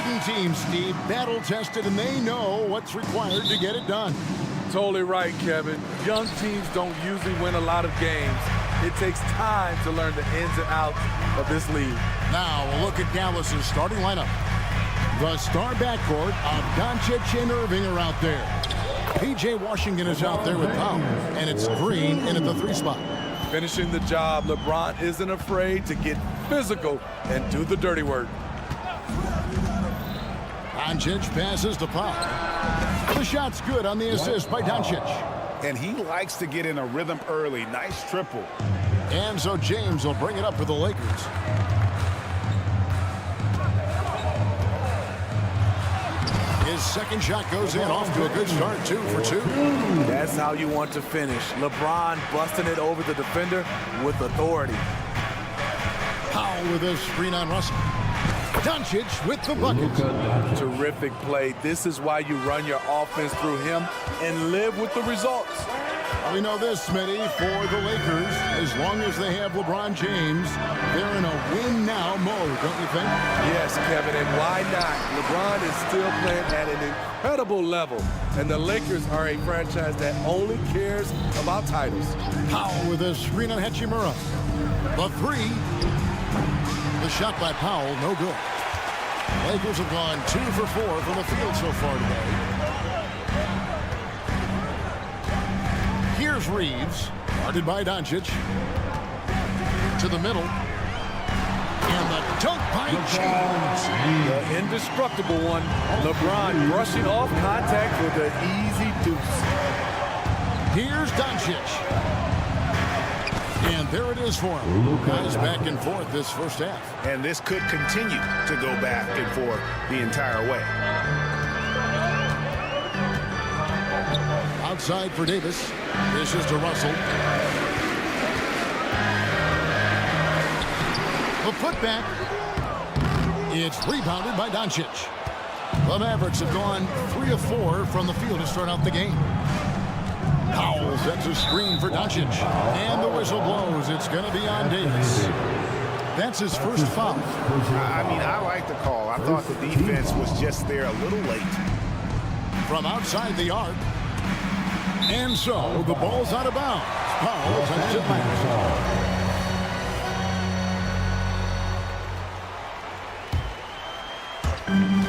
Unbeaten team, Steve, battle-tested, and they know what's required to get it done. Totally right, Kevin. Young teams don't usually win a lot of games. It takes time to learn the ins and outs of this league. Now a look at Dallas's starting lineup. The star backcourt of Doncic and Irving are out there. P.J. Washington is out there with Powell, and it's Green in at the 3 spot. Finishing the job, LeBron isn't afraid to get physical and do the dirty work. Doncic passes to Powell. The shot's good on the assist by Doncic. And he likes to get in a rhythm early. Nice triple. And so James will bring it up for the Lakers. His second shot goes in, off to a good start, 2 for 2. That's how you want to finish. LeBron busting it over the defender with authority. Powell with a screen on Russell. Doncic with the bucket. Terrific play. This is why you run your offense through him and live with the results. We know this, Smitty, for the Lakers, as long as they have LeBron James, they're in a win-now mode, don't you think? Yes, Kevin, and why not? LeBron is still playing at an incredible level, and the Lakers are a franchise that only cares about titles. Powell with a screen on Hachimura. The 3. The shot by Powell, no good. Lakers have gone 2 for 4 from the field so far today. Here's Reeves, guarded by Doncic. To the middle. And the dunk by James. The indestructible one. LeBron brushing off contact with an easy deuce. Here's Doncic. And there it is for him. Guys back and forth this first half. And this could continue to go back and forth the entire way. Outside for Davis. This is to Russell. The putback. It's rebounded by Doncic. The Mavericks have gone 3 of 4 from the field to start out the game. Powell sets a screen for Doncic. And the whistle blows. It's going to be on Davis. That's his first foul. I mean, I like the call. I thought the defense was just there a little late. From outside the arc. And so the ball's out of bounds. Powell sends it back.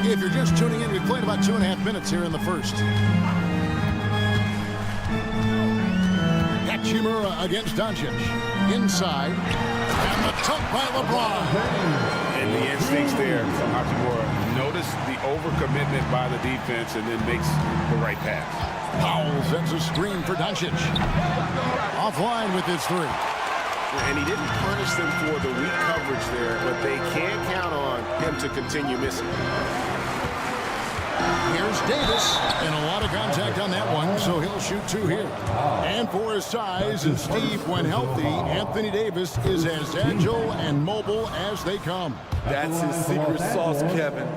If you're just tuning in, we've played about 2.5 minutes here in the first. Hachimura against Doncic. Inside. And the dunk by LeBron. And the instincts there from Hachimura. Notice the overcommitment by the defense and then makes the right pass. Powell sends a screen for Doncic. Offline with his 3. And he didn't punish them for the weak coverage there, but they can't count on him to continue missing. Here's Davis, and a lot of contact on that one, so he'll shoot 2 here. And for his size, and Steve, when healthy, Anthony Davis is as agile and mobile as they come. That's his secret sauce, Kevin.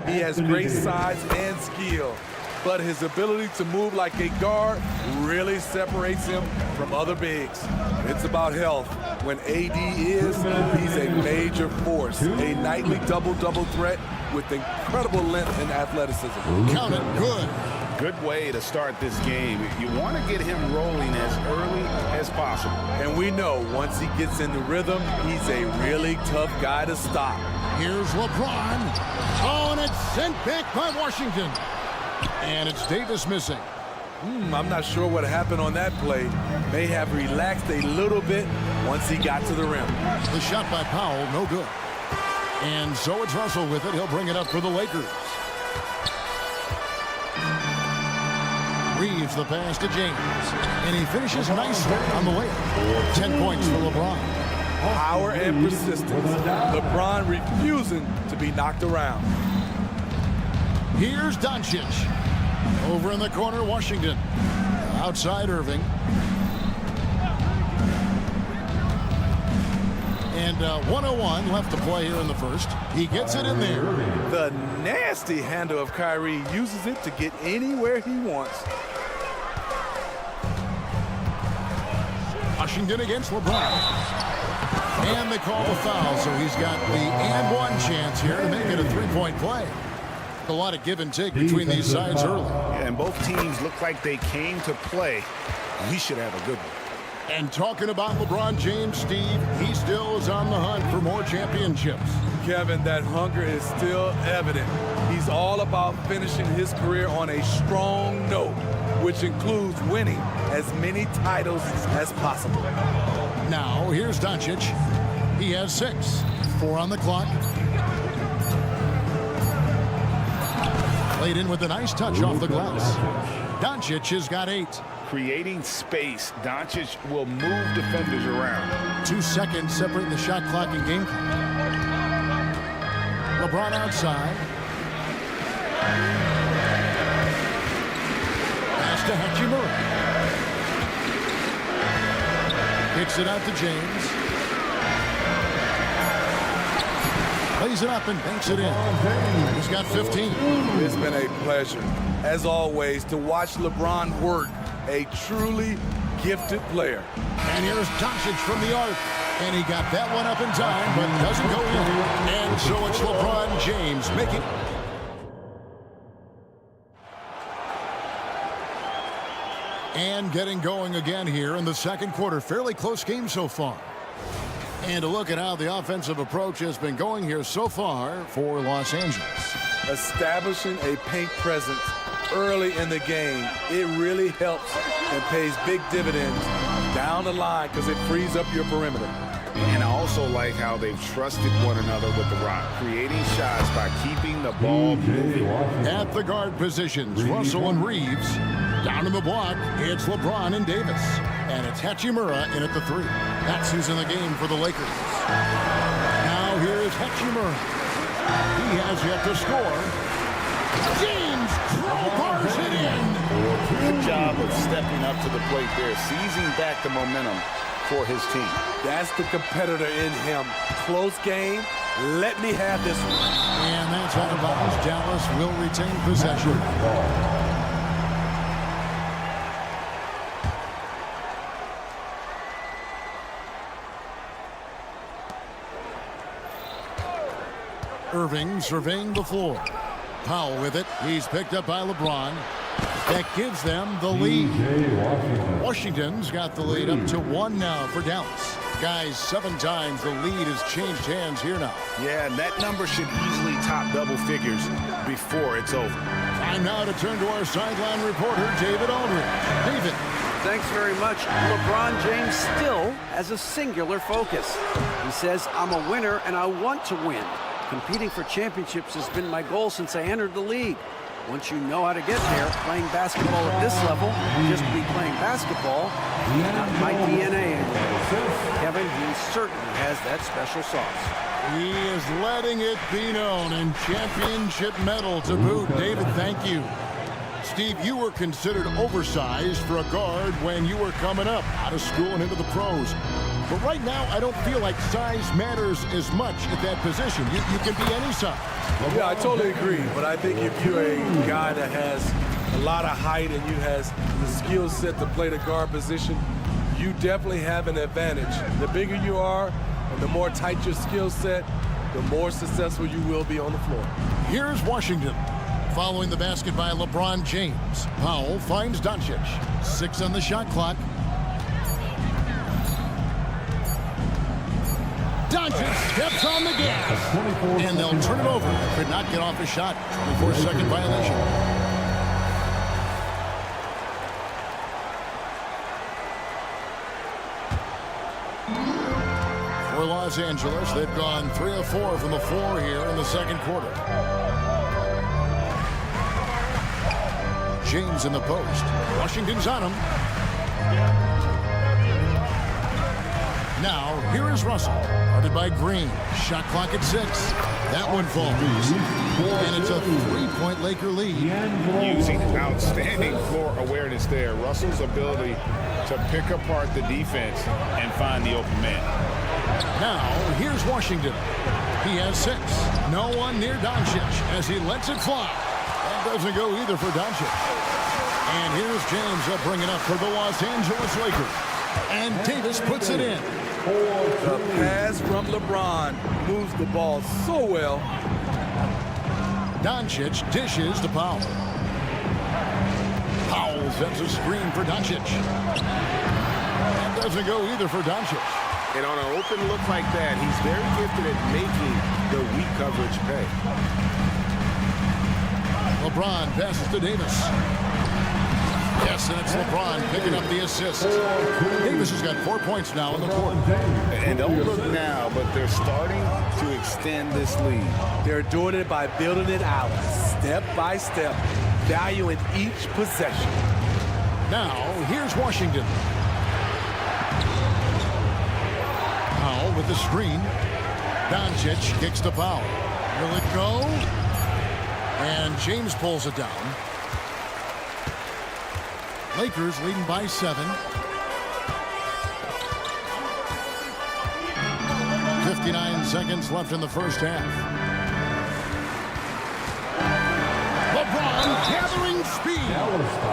He has great size and skill, but his ability to move like a guard really separates him from other bigs. It's about health. When AD is, he's a major force, a nightly double-double threat with incredible length and athleticism. Count it, good. Good way to start this game. You want to get him rolling as early as possible. And we know once he gets into rhythm, he's a really tough guy to stop. Here's LeBron. Oh, and it's sent back by Washington. And it's Davis missing. I'm not sure what happened on that play. May have relaxed a little bit once he got to the rim. The shot by Powell, no good. And so it's Russell with it. He'll bring it up for the Lakers. Reeves the pass to James. And he finishes nicely on the layup. 10 points for LeBron. Power and persistence. LeBron refusing to be knocked around. Here's Doncic. Over in the corner, Washington. Outside Irving. And 1:01 left to play here in the first. He gets it in there. The nasty handle of Kyrie uses it to get anywhere he wants. Washington against LeBron. And they call the foul, so he's got the and one chance here to make it a 3-point play. A lot of give and take between these sides early. Yeah, and both teams look like they came to play. We should have a good one. And talking about LeBron James, Steve, he still is on the hunt for more championships. Kevin, that hunger is still evident. He's all about finishing his career on a strong note, which includes winning as many titles as possible. Now, here's Doncic. He has 6. 4 on the clock. Played in with a nice touch off the glass. Doncic has got 8. Creating space, Doncic will move defenders around. 2 seconds separate the shot clock and game clock. LeBron outside. Pass to Hachimura. Kicks it out to James. Plays it up and banks it in. He's got 15. It's been a pleasure, as always, to watch LeBron work. A truly gifted player. And here's Doncic from the arc. And he got that one up in time, but doesn't go in. And so it's LeBron James making... And getting going again here in the second quarter. Fairly close game so far. And a look at how the offensive approach has been going here so far for Los Angeles. Establishing a paint presence early in the game, it really helps and pays big dividends down the line because it frees up your perimeter. And I also like how they've trusted one another with the rock, creating shots by keeping the ball moving. At the guard positions, Russell and Reeves. Down in the block, it's LeBron and Davis. And it's Hachimura in at the 3. That's who's in the game for the Lakers. Now here's Hachimura. He has yet to score. James crowbars it in. Good job of stepping up to the plate there, seizing back the momentum for his team. That's the competitor in him. Close game. Let me have this one. And that's out of bounds. Dallas will retain possession. Irving surveying the floor. Powell with it. He's picked up by LeBron. That gives them the lead. Washington's got the lead up to 1 now for Dallas. Guys, 7 times the lead has changed hands here now. Yeah, and that number should easily top double figures before it's over. Time now to turn to our sideline reporter, David Aldridge. David. Thanks very much. LeBron James still has a singular focus. He says, I'm a winner and I want to win. Competing for championships has been my goal since I entered the league. Once you know how to get there, playing basketball at this level, just be playing basketball, not my DNA anymore. Kevin, he certainly has that special sauce. He is letting it be known, and championship medal to boot. David, thank you. Steve, you were considered oversized for a guard when you were coming up out of school and into the pros. But right now, I don't feel like size matters as much at that position. You can be any size. Yeah, I totally agree. But I think if you're a guy that has a lot of height and you has the skill set to play the guard position, you definitely have an advantage. The bigger you are and the more tight your skill set, the more successful you will be on the floor. Here's Washington. Following the basket by LeBron James. Powell finds Doncic. 6 on the shot clock. Doncic steps on the gas. And they'll turn it over. Could not get off a shot. 24-second violation. For Los Angeles, they've gone 3 of 4 from the floor here in the second quarter. James in the post. Washington's on him. Now, here is Russell. Guarded by Green. Shot clock at 6. That one falls. And it's a 3-point Laker lead. Using outstanding floor awareness there. Russell's ability to pick apart the defense and find the open man. Now, here's Washington. He has 6. No one near Doncic as he lets it fly. That doesn't go either for Doncic. And here's James bringing up for the Los Angeles Lakers. And Davis puts it in. The pass from LeBron moves the ball so well. Doncic dishes to Powell. Powell sets a screen for Doncic. That doesn't go either for Doncic. And on an open look like that, he's very gifted at making the weak coverage pay. LeBron passes to Davis. Yes, and it's LeBron picking up the assist. Davis has got 4 points now in the quarter. And don't look now, but they're starting to extend this lead. They're doing it by building it out, step by step, valuing each possession. Now, here's Washington. Powell with the screen. Doncic kicks to Powell. Will it go? And James pulls it down. Lakers leading by 7. 59 seconds left in the first half. LeBron gathering speed.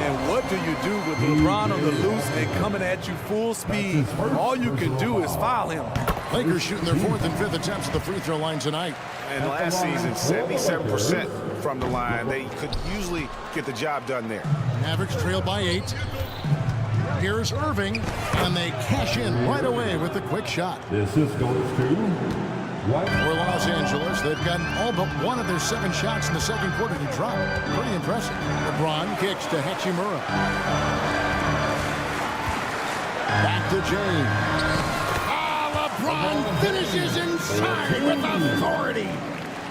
And what do you do with LeBron on the loose and coming at you full speed? All you can do is foul him. Lakers shooting their 4th and 5th attempts at the free throw line tonight. And last season, 77% from the line. They could usually get the job done there. Mavericks trail by 8. Here's Irving, and they cash in right away with the quick shot. The assist goes to White. For Los Angeles, they've gotten all but one of their 7 shots in the second quarter to drop. Pretty impressive. LeBron kicks to Hachimura. Back to James. LeBron finishes inside with authority.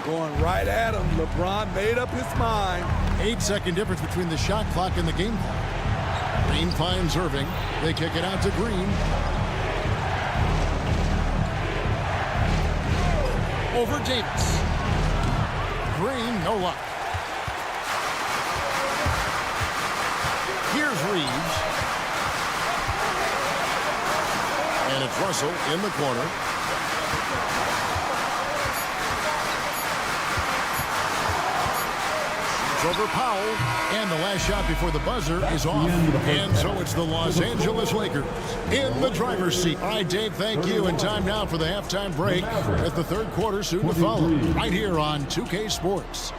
Going right at him. LeBron made up his mind. 8-second difference between the shot clock and the game clock. Green finds Irving. They kick it out to Green. Over Davis. Green, no luck. Here's Reeves. And it's Russell in the corner. It's over Powell. And the last shot before the buzzer is off. And so it's the Los Angeles Lakers in the driver's seat. All right, Dave, thank you. And time now for the halftime break with the third quarter soon to follow. Right here on 2K Sports.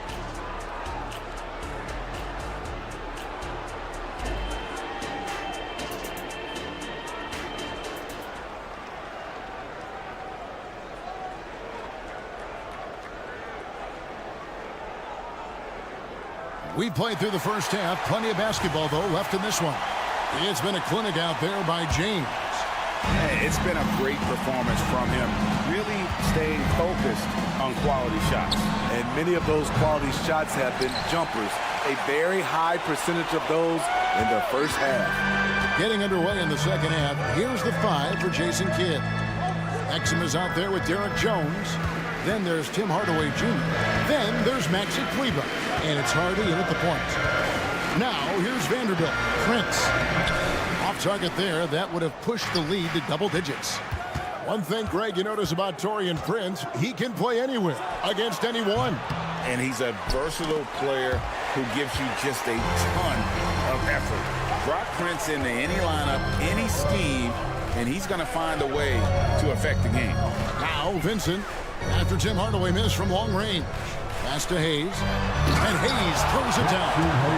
We played through the first half. Plenty of basketball, though, left in this one. It's been a clinic out there by James. Hey, it's been a great performance from him. Really staying focused on quality shots. And many of those quality shots have been jumpers. A very high percentage of those in the first half. Getting underway in the second half. Here's the 5 for Jason Kidd. Exum is out there with Derek Jones. Then there's Tim Hardaway Jr. Then there's Maxi Kleber. And it's Hardy in at the point. Now, here's Vanderbilt. Prince. Off target there. That would have pushed the lead to double digits. One thing, Greg, you notice about Taurean Prince, he can play anywhere, against anyone. And he's a versatile player who gives you just a ton of effort. Drop Prince into any lineup, any scheme, and he's going to find a way to affect the game. Now, Vincent, after Tim Hardaway missed from long range. Pass to Hayes. And Hayes throws it down.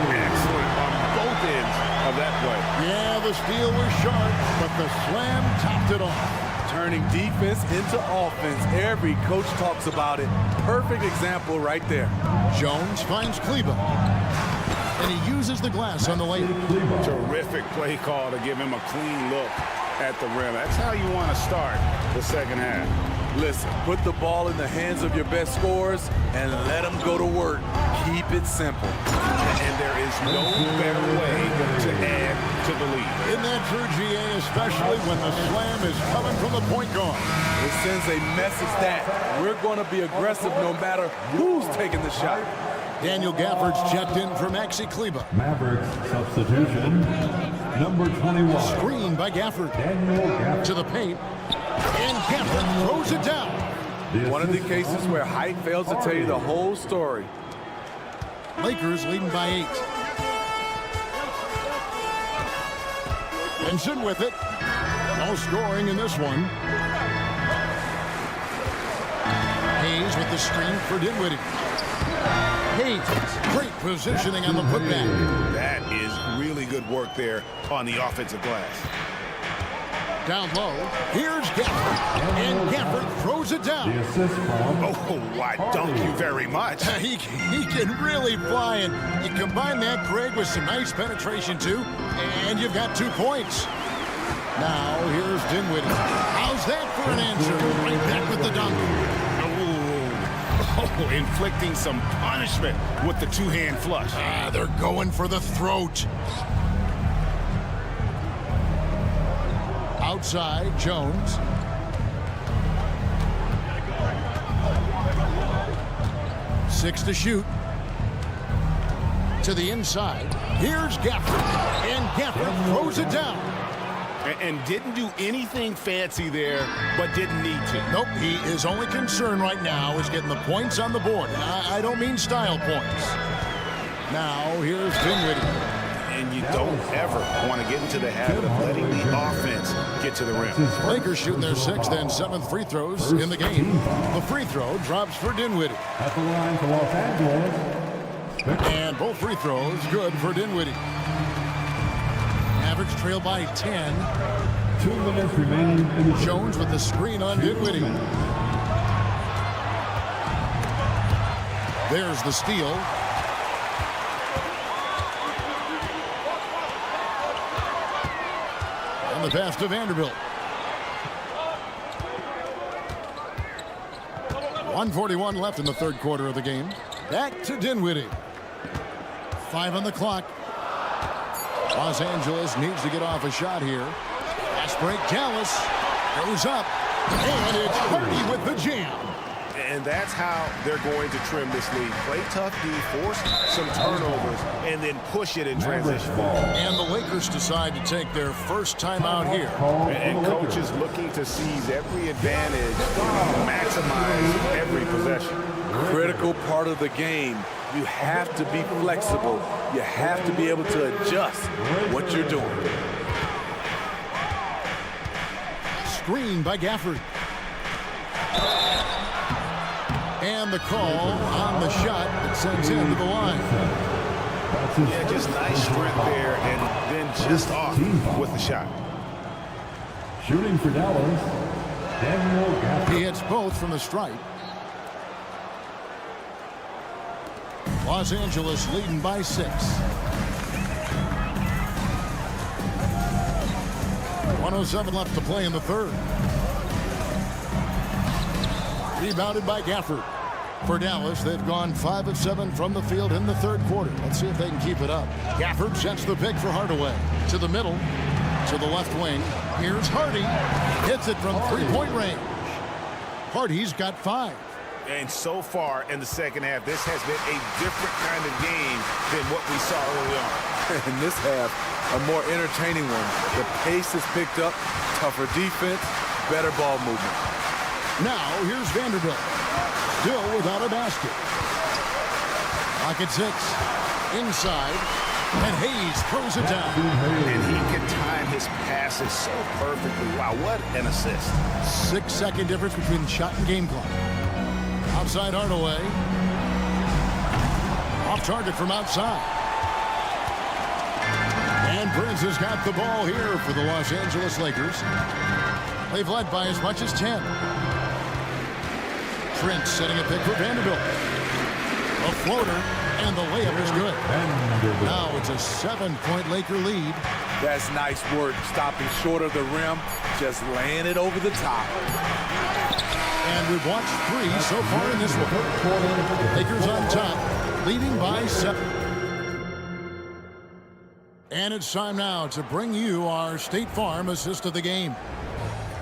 Excellent on both ends of that play. Yeah, the steal was sharp, but the slam topped it off. Turning defense into offense. Every coach talks about it. Perfect example right there. Jones finds Kleber. And he uses the glass on the lane. Terrific play call to give him a clean look at the rim. That's how you want to start the second half. Listen, put the ball in the hands of your best scorers and let them go to work. Keep it simple. And there is no better way to add to the lead. Isn't that true, GA, especially when the slam is coming from the point guard? It sends a message that we're going to be aggressive no matter who's taking the shot. Daniel Gafford's checked in for Maxi Kleber. Mavericks substitution, number 21. Screen by Gafford. Daniel Gafford. To the paint. And Gafford throws it down. One of the cases where height fails to tell you the whole story. Lakers leading by 8. Vincent with it. No scoring in this one. Hayes with the screen for Dinwiddie. Hayes, great positioning on the putback. That is really good work there on the offensive glass. Down low, here's Gafford, and Gafford throws it down. Oh, why, thank you very much. He can really fly, and you combine that, Greg, with some nice penetration, too, and you've got 2 points. Now, here's Dinwiddie. How's that for an answer? Right back with the dunk. Oh, inflicting some punishment with the two-hand flush. They're going for the throat. Outside, Jones. Six to shoot. To the inside. Here's Gafford. And Gafford throws it down. And didn't do anything fancy there, but didn't need to. Nope, his only concern right now is getting the points on the board. I don't mean style points. Now, here's Dinwiddie. And you don't ever want to get into the habit of letting the offense get to the rim. Lakers shooting their 6th and 7th free throws in the game. The free throw drops for Dinwiddie. At the line for Los Angeles. And both free throws good for Dinwiddie. Mavericks trail by 10. 2 minutes remaining in the Jones with the screen on Dinwiddie. There's the steal. And the pass to Vanderbilt. 1:41 left in the 3rd quarter of the game. Back to Dinwiddie. 5 on the clock. Los Angeles needs to get off a shot here. Fast break, Dallas goes up. And it's Hardy with the jam. And that's how they're going to trim this lead. Play tough D, force some turnovers, and then push it in transition. And the Lakers decide to take their first timeout here. And coach is looking to seize every advantage, maximize every possession. Critical part of the game. You have to be flexible. You have to be able to adjust what you're doing. Screen by Gafford. And the call on the shot that sends him to the line. Yeah, just nice strength there, and then just off with the shot. Shooting for Dallas, Daniel Gafford. He hits both from the stripe. Los Angeles leading by 6. 1:07 left to play in the 3rd. Rebounded by Gafford. For Dallas, they've gone 5 of 7 from the field in the 3rd quarter. Let's see if they can keep it up. Gafford sets the pick for Hardaway. To the middle, to the left wing. Here's Hardy. Hits it from 3-point range. Hardy's got 5. And so far in the second half, this has been a different kind of game than what we saw early on. In this half, a more entertaining one. The pace is picked up, tougher defense, better ball movement. Now, here's Vanderbilt. Still without a basket. Clock at 6. Inside. And Hayes throws it down. And he can time his passes so perfectly. Wow, what an assist. 6-second difference between shot and game clock. Outside Hardaway. Off target from outside. And Prince has got the ball here for the Los Angeles Lakers. They've led by as much as 10. Prince setting a pick for Vanderbilt. A floater, and the layup is good. Now it's a 7-point Laker lead. That's nice work, stopping short of the rim, just laying it over the top. And we've watched 3 so far in this one. Lakers on top, leading by 7. And it's time now to bring you our State Farm assist of the game.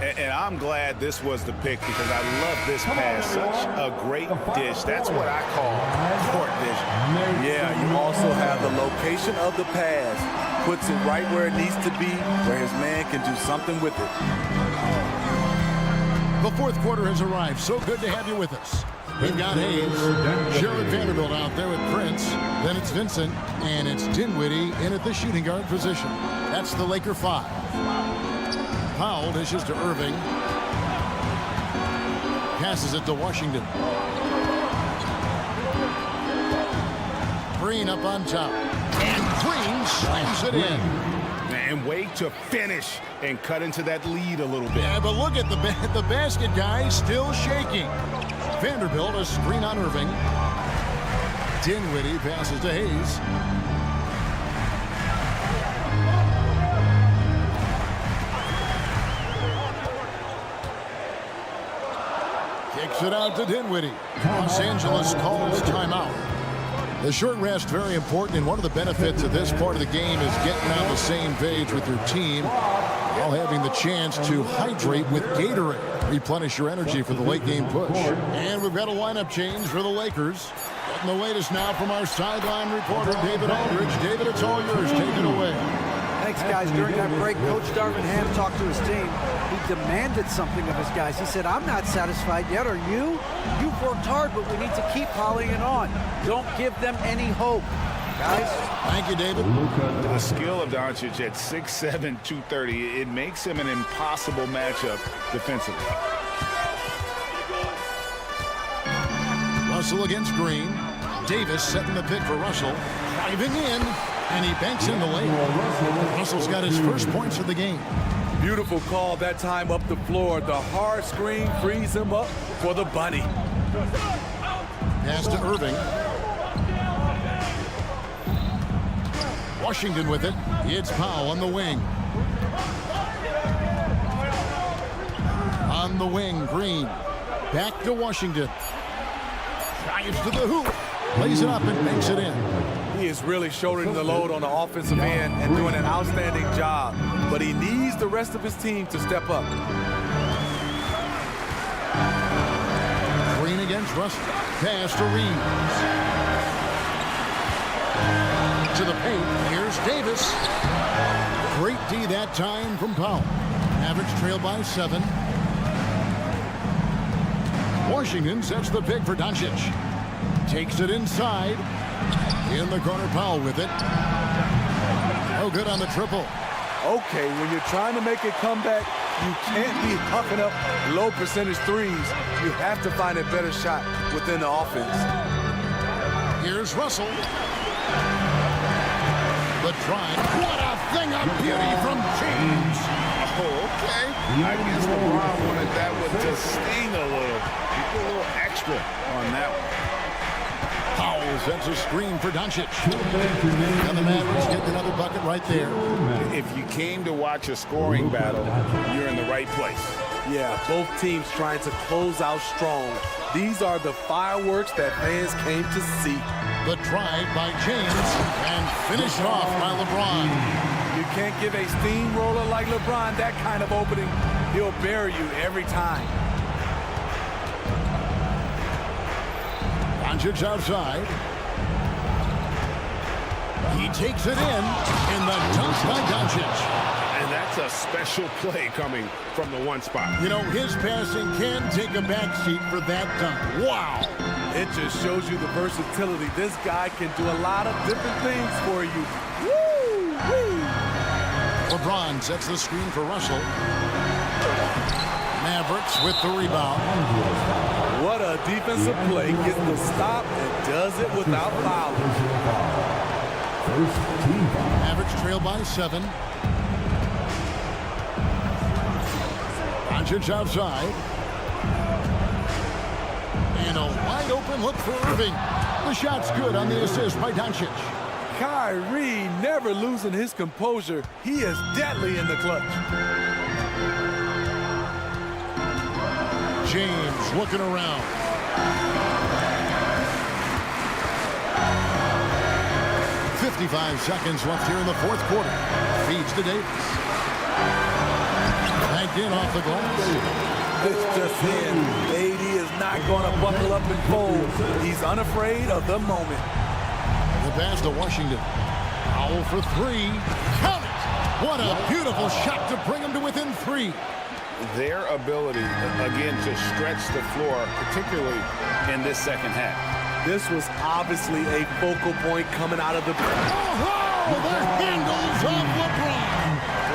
And I'm glad this was the pick because I love this pass. Such a great dish. That's what I call court vision. Yeah, you also have the location of the pass. Puts it right where it needs to be, where his man can do something with it. The 4th quarter has arrived. So good to have you with us. We've got Hayes, Sherrod Vanderbilt out there with Prince. Then it's Vincent, and it's Dinwiddie in at the shooting guard position. That's the Laker 5. Powell dishes to Irving. Passes it to Washington. Green up on top. And Green slams it in. And way to finish and cut into that lead a little bit. Yeah, but look at the basket guy still shaking. Vanderbilt a screen on Irving. Dinwiddie passes to Hayes. Kicks it out to Dinwiddie. Los Angeles calls timeout. The short rest very important, and one of the benefits of this part of the game is getting on the same page with your team while having the chance to hydrate with Gatorade. Replenish your energy for the late game push. And we've got a lineup change for the Lakers. Getting the latest now from our sideline reporter, David Aldridge. David, it's all yours. Take it away. Thanks, guys. During that break, Coach Darvin Ham talked to his team. He demanded something of his guys. He said, I'm not satisfied yet. Are you? You've worked hard, but we need to keep piling it on. Don't give them any hope. Guys. Thank you, David. The skill of Doncic at 6'7", 230, it makes him an impossible matchup defensively. Russell against Green. Davis setting the pick for Russell. Driving in, and he banks in the lane. Russell's got his first points of the game. Beautiful call that time up the floor. The hard screen frees him up for the bunny. Pass to Irving. Washington with it. It's Powell on the wing. On the wing, Green. Back to Washington. Drives to the hoop. Lays it up and makes it in. He is really shouldering the load on the offensive end and doing an outstanding job. But he needs the rest of his team to step up. Green against Russell. Pass to Reeves. To the paint. Here's Davis. Great D that time from Powell. Mavericks trail by 7. Washington sets the pick for Doncic. Takes it inside. In the corner, Powell with it. No good on the triple. Okay, when you're trying to make a comeback, you can't be hucking up low percentage threes. You have to find a better shot within the offense. Here's Russell. The drive. What a thing of beauty from James. Oh, okay. I guess LeBron wanted that one to sting a little. He put a little extra on that one. Powell sets a screen for Doncic. And the Mavericks get another bucket right there. If you came to watch a scoring battle, you're in the right place. Yeah, both teams trying to close out strong. These are the fireworks that fans came to see. The drive by James and finished off by LeBron. You can't give a steamroller like LeBron that kind of opening. He'll bury you every time. Doncic outside. He takes it in the dunk by Doncic. And that's a special play coming from the one spot. You know, his passing can take a backseat for that dunk. Wow. It just shows you the versatility. This guy can do a lot of different things for you. Woo! Woo! LeBron sets the screen for Russell. Mavericks with the rebound. What a defensive play. Gets the stop and does it without fouling. Mavericks trail by 7. Doncic outside. And a wide open look for Irving. The shot's good on the assist by Doncic. Kyrie never losing his composure. He is deadly in the clutch. James looking around. .55 seconds left here in the fourth quarter. Feeds to Davis. Back in off the glass. It's just in. AD is not going to buckle up and fold. He's unafraid of the moment. The pass to Washington. Powell for 3. Count it! What a beautiful shot to bring him to within 3. Their ability, again, to stretch the floor, particularly in this second half. This was obviously a focal point coming out of the... Oh, the handles of LeBron.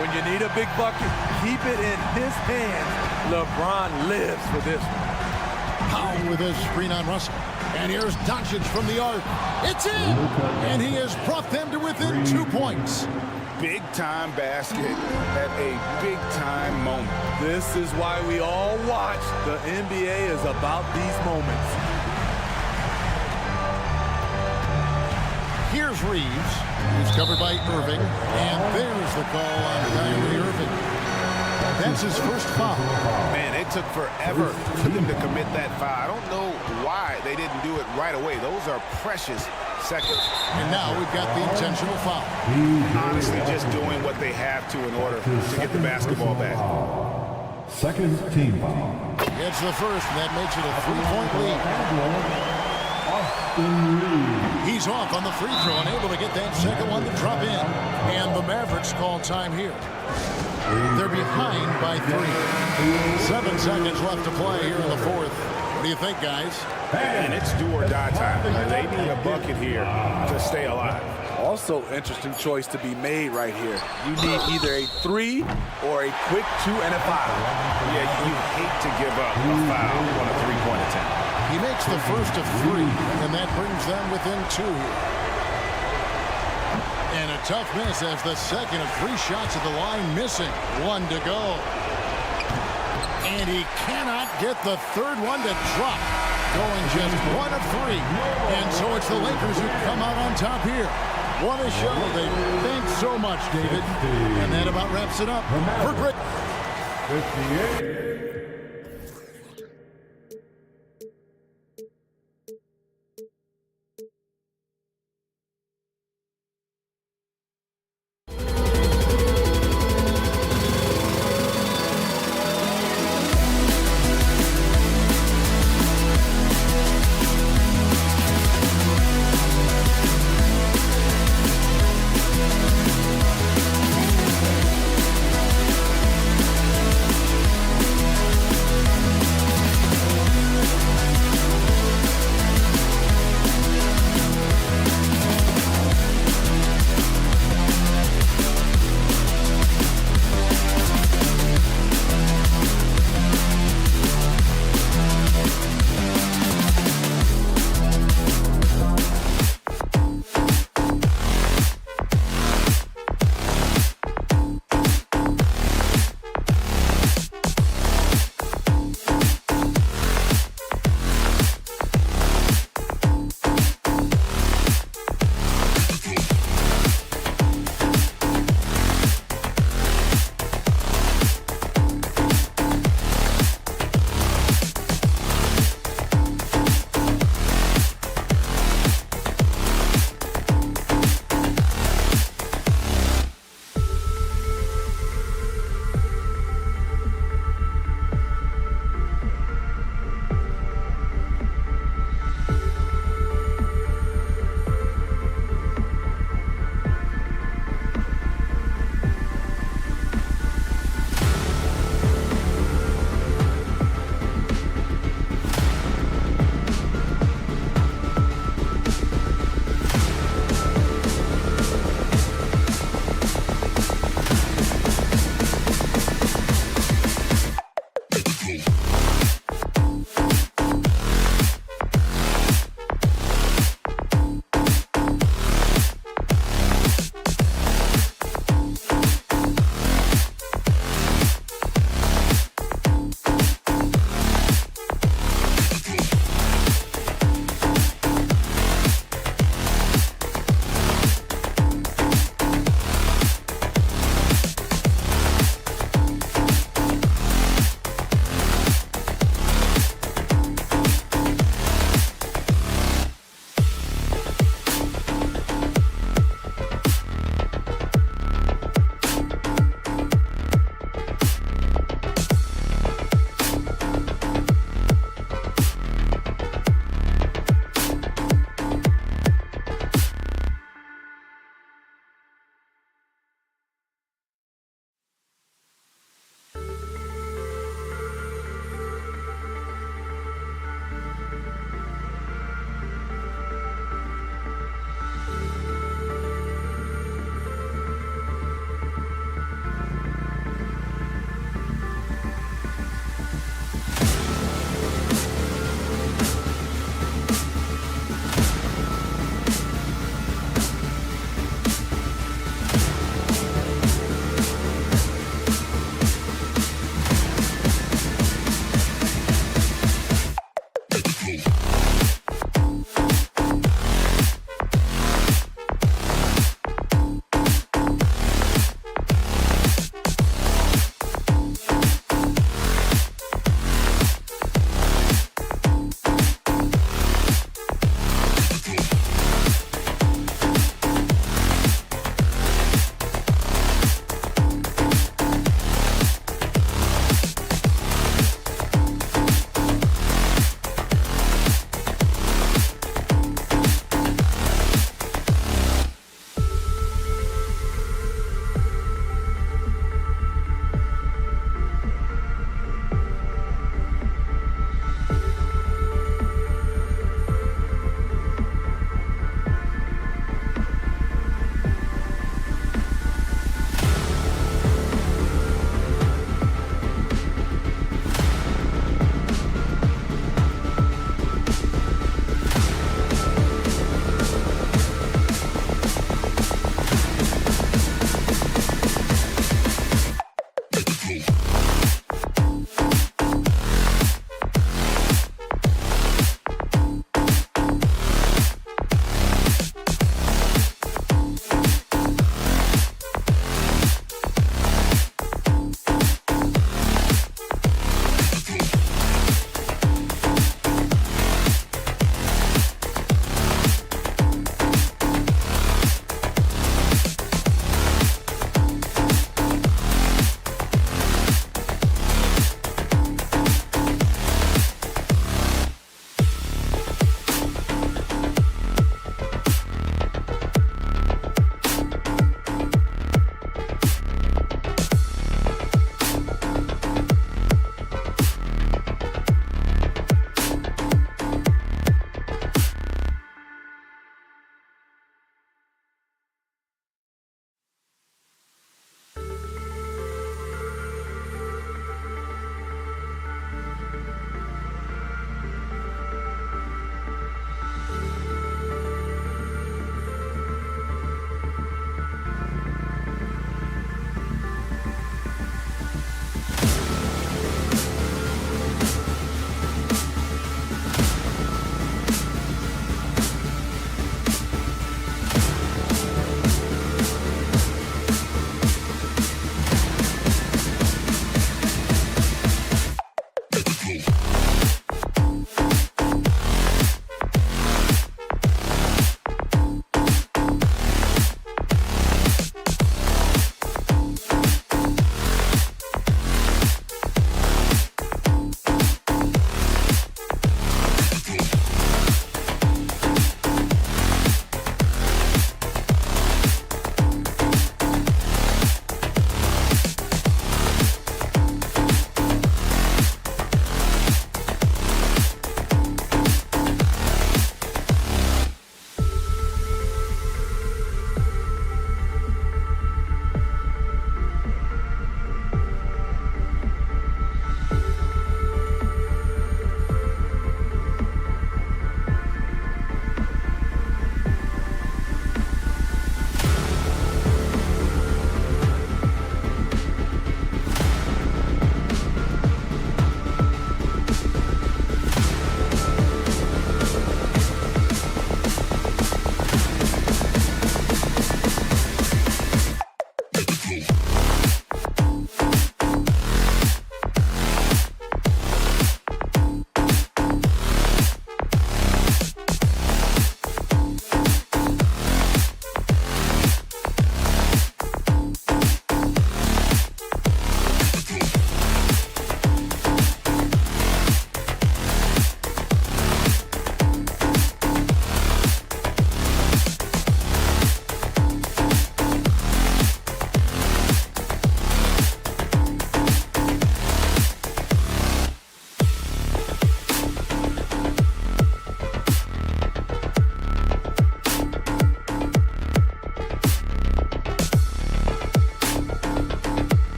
When you need a big bucket, keep it in his hands. LeBron lives for this one. Powell with his screen on Russell. And here's Doncic from the arc. It's in! And he has brought them to within 2 points. Big-time basket at a big-time moment. This is why we all watch. The NBA is about these moments. Here's Reeves, who's covered by Irving. And there's the call on Kyrie Irving. That's his first foul. Man, it took forever for them to commit that foul. I don't know why they didn't do it right away. Those are precious seconds. And now we've got the intentional foul. Honestly, just doing what they have to in order to get the basketball back. Second team foul. It's the first, and that makes it a 3-point lead. He's off on the free throw, unable to get that second one to drop in. And the Mavericks call time here. They're behind by 3. 7 seconds left to play here in the fourth. What do you think, guys? And it's do or die time. They need a bucket here to stay alive. Also, interesting choice to be made right here. You need either a 3 or a quick 2 and a foul. Yeah, you hate to give up a foul on a 3-point attempt. He makes the first of 3, and that brings them within 2 here. And a tough miss as the second of 3 shots at the line missing. 1 to go. And he cannot get the third one to drop. Going just 1 of 3. And so it's the Lakers who come out on top here. What a show. Thanks so much, David. And that about wraps it up for Grit. 58.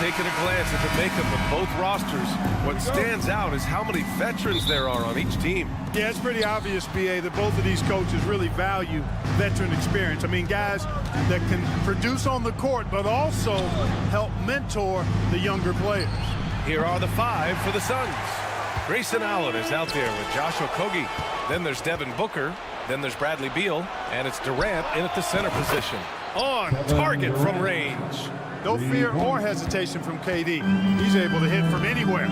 taking a glance at the makeup of both rosters, what stands out is how many veterans there are on each team. Yeah, it's pretty obvious, B.A., that both of these coaches really value veteran experience. I mean, guys that can produce on the court, but also help mentor the younger players. Here are the 5 for the Suns. Grayson Allen is out there with Josh Okogie. Then there's Devin Booker. Then there's Bradley Beal. And it's Durant in at the center position. On target from range. No fear or hesitation from KD. He's able to hit from anywhere.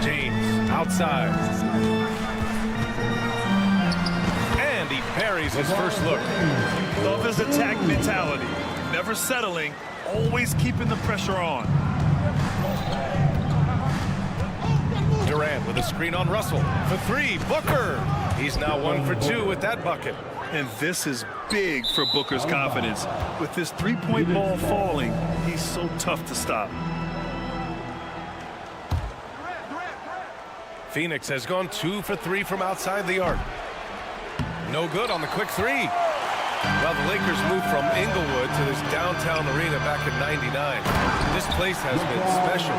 James outside. And he parries his first look. Love his attack mentality. Never settling, always keeping the pressure on. Durant with a screen on Russell. For 3, Booker. He's now 1 for 2 with that bucket. And this is big for Booker's confidence. With this three-point ball falling, he's so tough to stop. Phoenix has gone 2 for 3 from outside the arc. No good on the quick 3. Well, the Lakers moved from Inglewood to this downtown arena back in '99. This place has been special.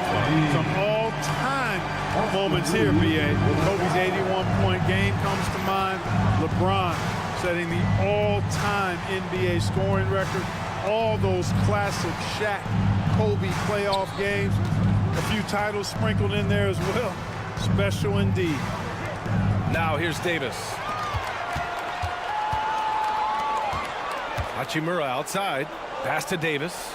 Some all-time moments here, B.A. Kobe's 81-point game comes to mind. LeBron setting the all-time NBA scoring record. All those classic Shaq, Kobe playoff games. A few titles sprinkled in there as well. Special indeed. Now here's Davis. Hachimura outside. Pass to Davis.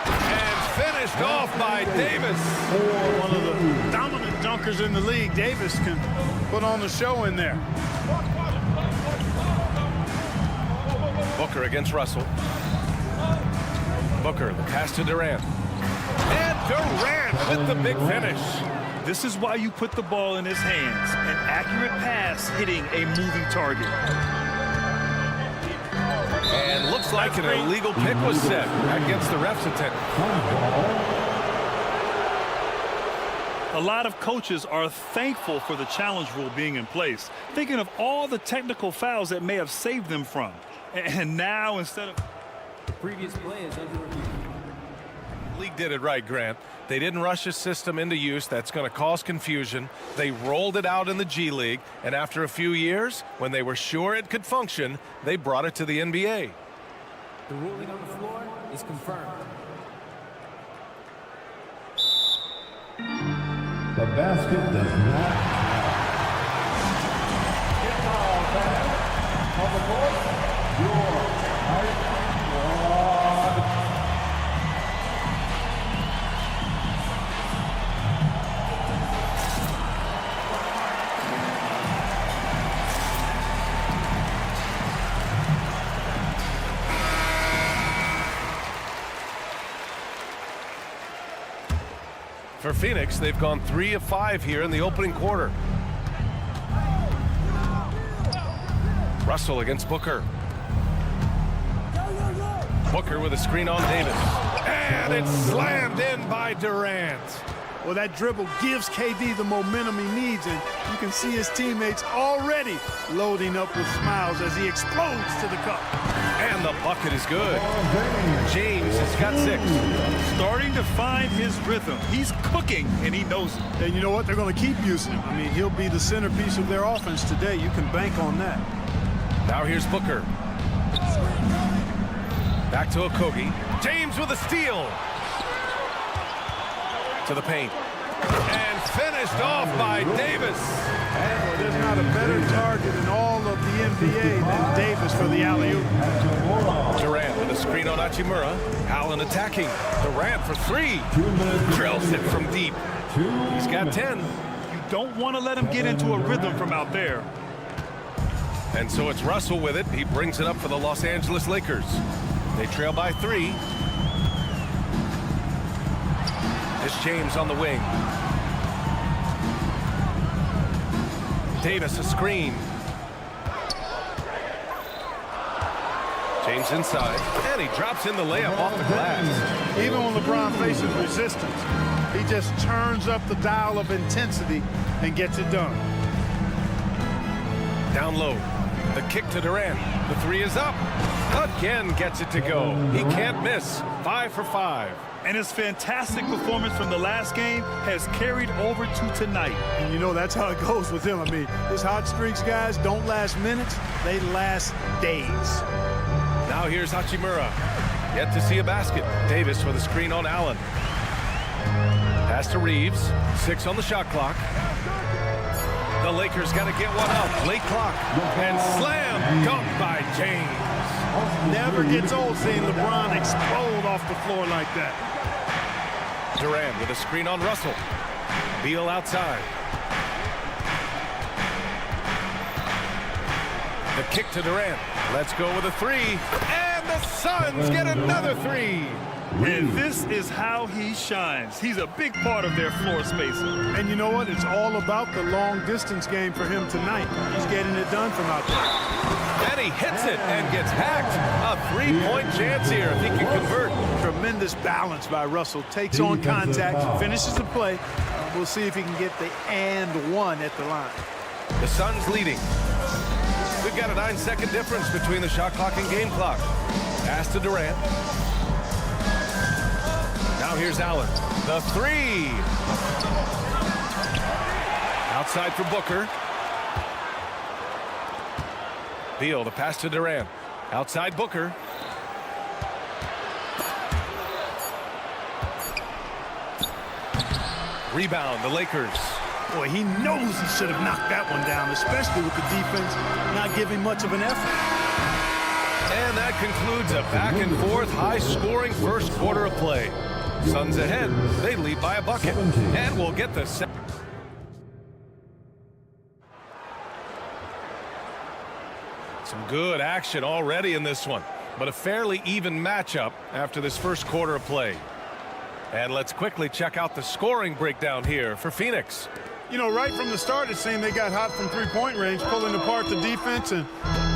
And finished off by Davis. One of the dominant dunkers in the league. Davis can put on the show in there. Booker against Russell. Booker, the pass to Durant. And Durant with the big finish. This is why you put the ball in his hands. An accurate pass hitting a moving target. And looks like an illegal pick was set against the ref's attempt. A lot of coaches are thankful for the challenge rule being in place, thinking of all the technical fouls that may have saved them from. And now instead of... The previous play is under review. League did it right, Grant. They didn't rush a system into use that's going to cause confusion. They rolled it out in the G League, and after a few years, when they were sure it could function, they brought it to the NBA. The ruling on the floor is confirmed. The basket does not count. Get all back on the court. Your height squad. For Phoenix, they've gone 3 of 5 here in the opening quarter. Russell against Booker. Booker with a screen on Davis. And it's slammed in by Durant. Well, that dribble gives KD the momentum he needs, and you can see his teammates already loading up with smiles as he explodes to the cup. And the bucket is good. James has got 6. Starting to find his rhythm. He's cooking, and he knows it. And you know what? They're going to keep using him. I mean, he'll be the centerpiece of their offense today. You can bank on that. Now here's Booker. Back to Okogie. James with a steal. To the paint. And finished off by Davis. And there's not a better target in all of the NBA than Davis for the alley-oop. Durant with a screen on Hachimura. Allen attacking. Durant for 3. Drills it from deep. He's got 10. You don't want to let him get into a rhythm from out there. And so it's Russell with it. He brings it up for the Los Angeles Lakers. They trail by 3. It's James on the wing. Davis a screen. James inside, and he drops in the layup off the glass. Even when LeBron faces resistance, he just turns up the dial of intensity and gets it done. Down low, The kick to Durant. The three is up. Again gets it to go. He can't miss. 5 for 5. And his fantastic performance from the last game has carried over to tonight. And you know, that's how it goes with him. I mean, his hot streaks, guys, don't last minutes. They last days. Now here's Hachimura. Yet to see a basket. Davis with a screen on Allen. Pass to Reeves. 6 on the shot clock. The Lakers got to get one up. Late clock. And slam dunk by James. Never gets old seeing LeBron explode off the floor like that. Durant with a screen on Russell. Beal outside. The kick to Durant. Let's go with a three. And the Suns get another three. And this is how he shines. He's a big part of their floor spacing. And you know what? It's all about the long distance game for him tonight. He's getting it done from out there. And he hits it and gets hacked. A three-point chance here if he can convert. Tremendous balance by Russell. Takes on contact, finishes the play. We'll see if he can get the and one at the line. The Suns leading. We've got a 9-second difference between the shot clock and game clock. Pass to Durant. Now here's Allen. The three. Outside for Booker. Beal, the pass to Durant. Outside Booker. Rebound, the Lakers. Boy, he knows he should have knocked that one down, especially with the defense not giving much of an effort. And that concludes a back-and-forth, high-scoring first quarter of play. Suns ahead. They lead by a bucket. And we'll get the second. Some good action already in this one, but a fairly even matchup after this first quarter of play. And let's quickly check out the scoring breakdown here for Phoenix. You know, right from the start, it seemed they got hot from three-point range, pulling apart the defense and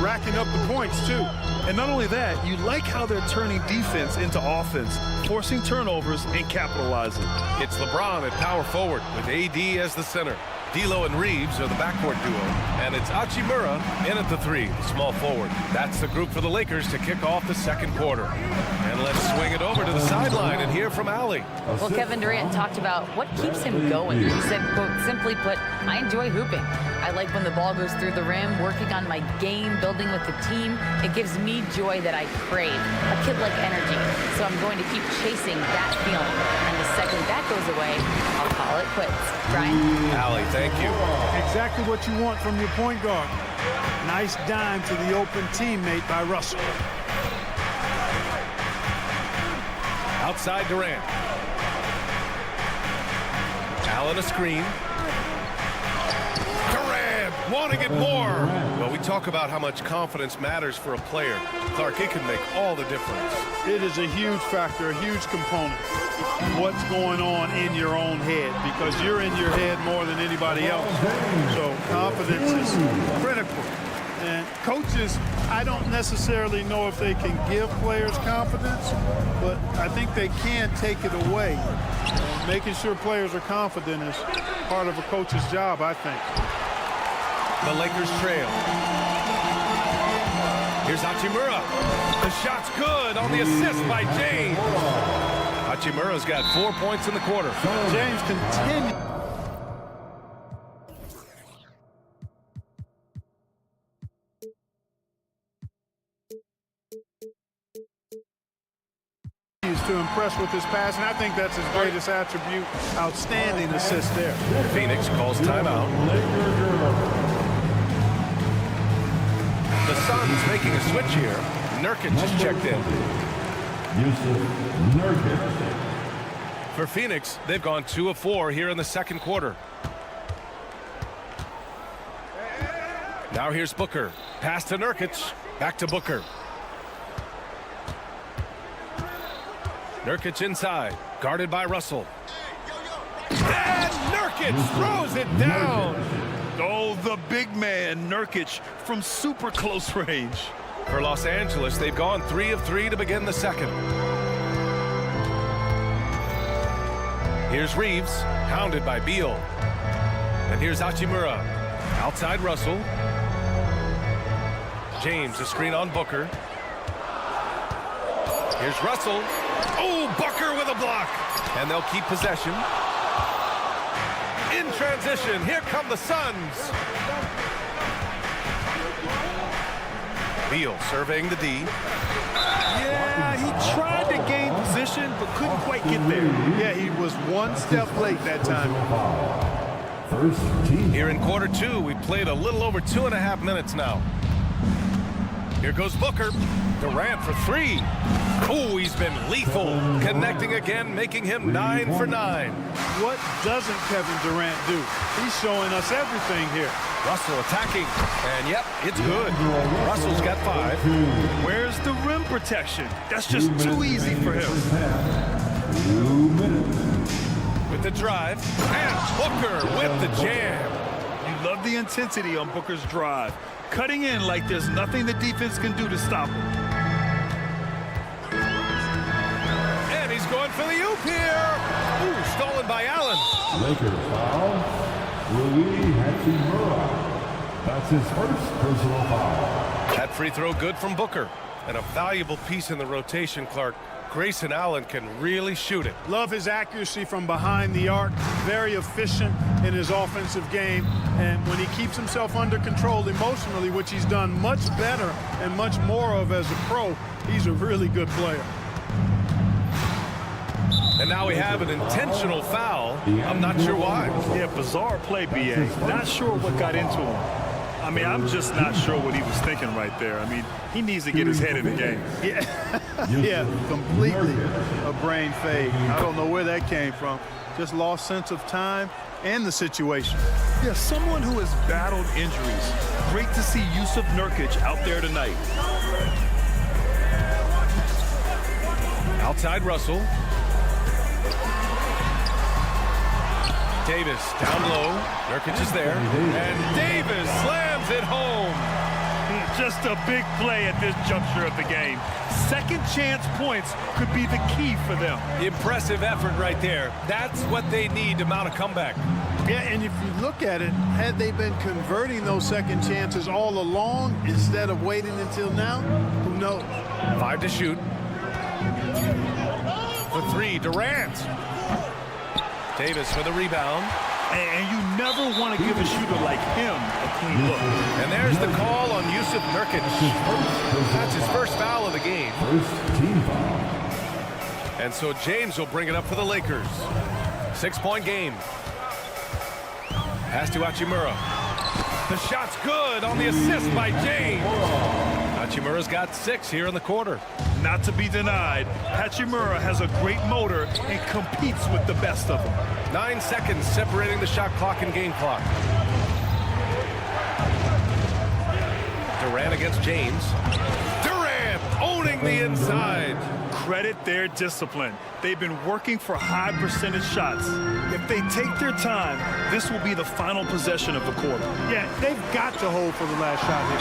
racking up the points, too. And not only that, you like how they're turning defense into offense, forcing turnovers and capitalizing. It's LeBron at power forward with AD as the center. D'Lo and Reeves are the backcourt duo, and it's Hachimura in at the three, the small forward. That's the group for the Lakers to kick off the second quarter. And let's swing it over to the sideline and hear from Allie. Well, Kevin Durant talked about what keeps him going. He said, quote, simply put, I enjoy hooping. I like when the ball goes through the rim, working on my game, building with the team. It gives me joy that I crave, a kid-like energy. So I'm going to keep chasing that feeling. And the second that goes away, I'll call it quits. Brian? Allie, thank you. Exactly what you want from your point guard. Nice dime to the open teammate by Russell. Outside Durant. Allen a screen. Durant wanting it more. Well, we talk about how much confidence matters for a player. Clark, it can make all the difference. It is a huge factor, a huge component. What's going on in your own head, because you're in your head more than anybody else. So confidence is critical. And coaches, I don't necessarily know if they can give players confidence, but I think they can take it away. Making sure players are confident is part of a coach's job, I think. The Lakers trail. Here's Hachimura. The shot's good on the assist by James. Hachimura's got 4 points in the quarter. James continues to impress with his pass, and I think that's his greatest attribute. Outstanding assist there. Phoenix calls timeout. The Suns making a switch here. Nurkic just checked in. For Phoenix, they've gone 2 of 4 here in the second quarter. Now here's Booker. Pass to Nurkic. Back to Booker. Nurkic inside, guarded by Russell. And Nurkic throws it down. Oh, the big man, Nurkic, from super close range. For Los Angeles, they've gone 3 of 3 to begin the second. Here's Reeves, hounded by Beal. And here's Hachimura. Outside Russell. James, a screen on Booker. Here's Russell. Oh, Booker with a block. And they'll keep possession. In transition, here come the Suns. Beal surveying the D. Yeah, he tried to gain position, but couldn't quite get there. Yeah, he was one step late that time. Here in quarter two, we played a little over 2.5 minutes now. Here goes Booker. Durant for three. Oh, he's been lethal. Connecting again, making him 9 for 9. What doesn't Kevin Durant do? He's showing us everything here. Russell attacking. And yep, it's good. Russell's got 5. Where's the rim protection? That's just too easy for him. With the drive. And Booker with the jam. You love the intensity on Booker's drive. Cutting in like there's nothing the defense can do to stop him. And he's going for the oop here. Ooh, stolen by Allen. Lakers foul. Hachimura. That's his first personal foul. That free throw good from Booker. And a valuable piece in the rotation, Clark. Grayson Allen can really shoot it. Love his accuracy from behind the arc. Very efficient in his offensive game. And when he keeps himself under control emotionally, which he's done much better and much more of as a pro, he's a really good player. And now we have an intentional foul. I'm not sure why. Yeah, bizarre play, B.A. Not sure what got into him. I mean, I'm just not sure what he was thinking right there. I mean, he needs to get his head in the game. Yeah, completely a brain fade. I don't know where that came from. Just lost sense of time and the situation. Yeah, someone who has battled injuries. Great to see Yusuf Nurkic out there tonight. Outside Russell. Davis down low. Nurkic is there. And Davis slams it home. Just a big play at this juncture of the game. Second chance points could be the key for them. Impressive effort right there. That's what they need to mount a comeback. Yeah, and if you look at it, had they been converting those second chances all along instead of waiting until now, who knows? 5 to shoot. For 3, Durant. Davis for the rebound. And you never want to give a shooter like him a clean look. And there's the call on Yusuf Nurkic. That's his first foul of the game. First team foul. And so James will bring it up for the Lakers. 6-point game. Pass to Hachimura. The shot's good on the assist by James. Hachimura's got 6 here in the quarter. Not to be denied, Hachimura has a great motor and competes with the best of them. 9 seconds separating the shot clock and game clock. Durant against James. Durant owning the inside. Credit their discipline. They've been working for high percentage shots. If they take their time, this will be the final possession of the quarter. Yeah, they've got to hold for the last shot here.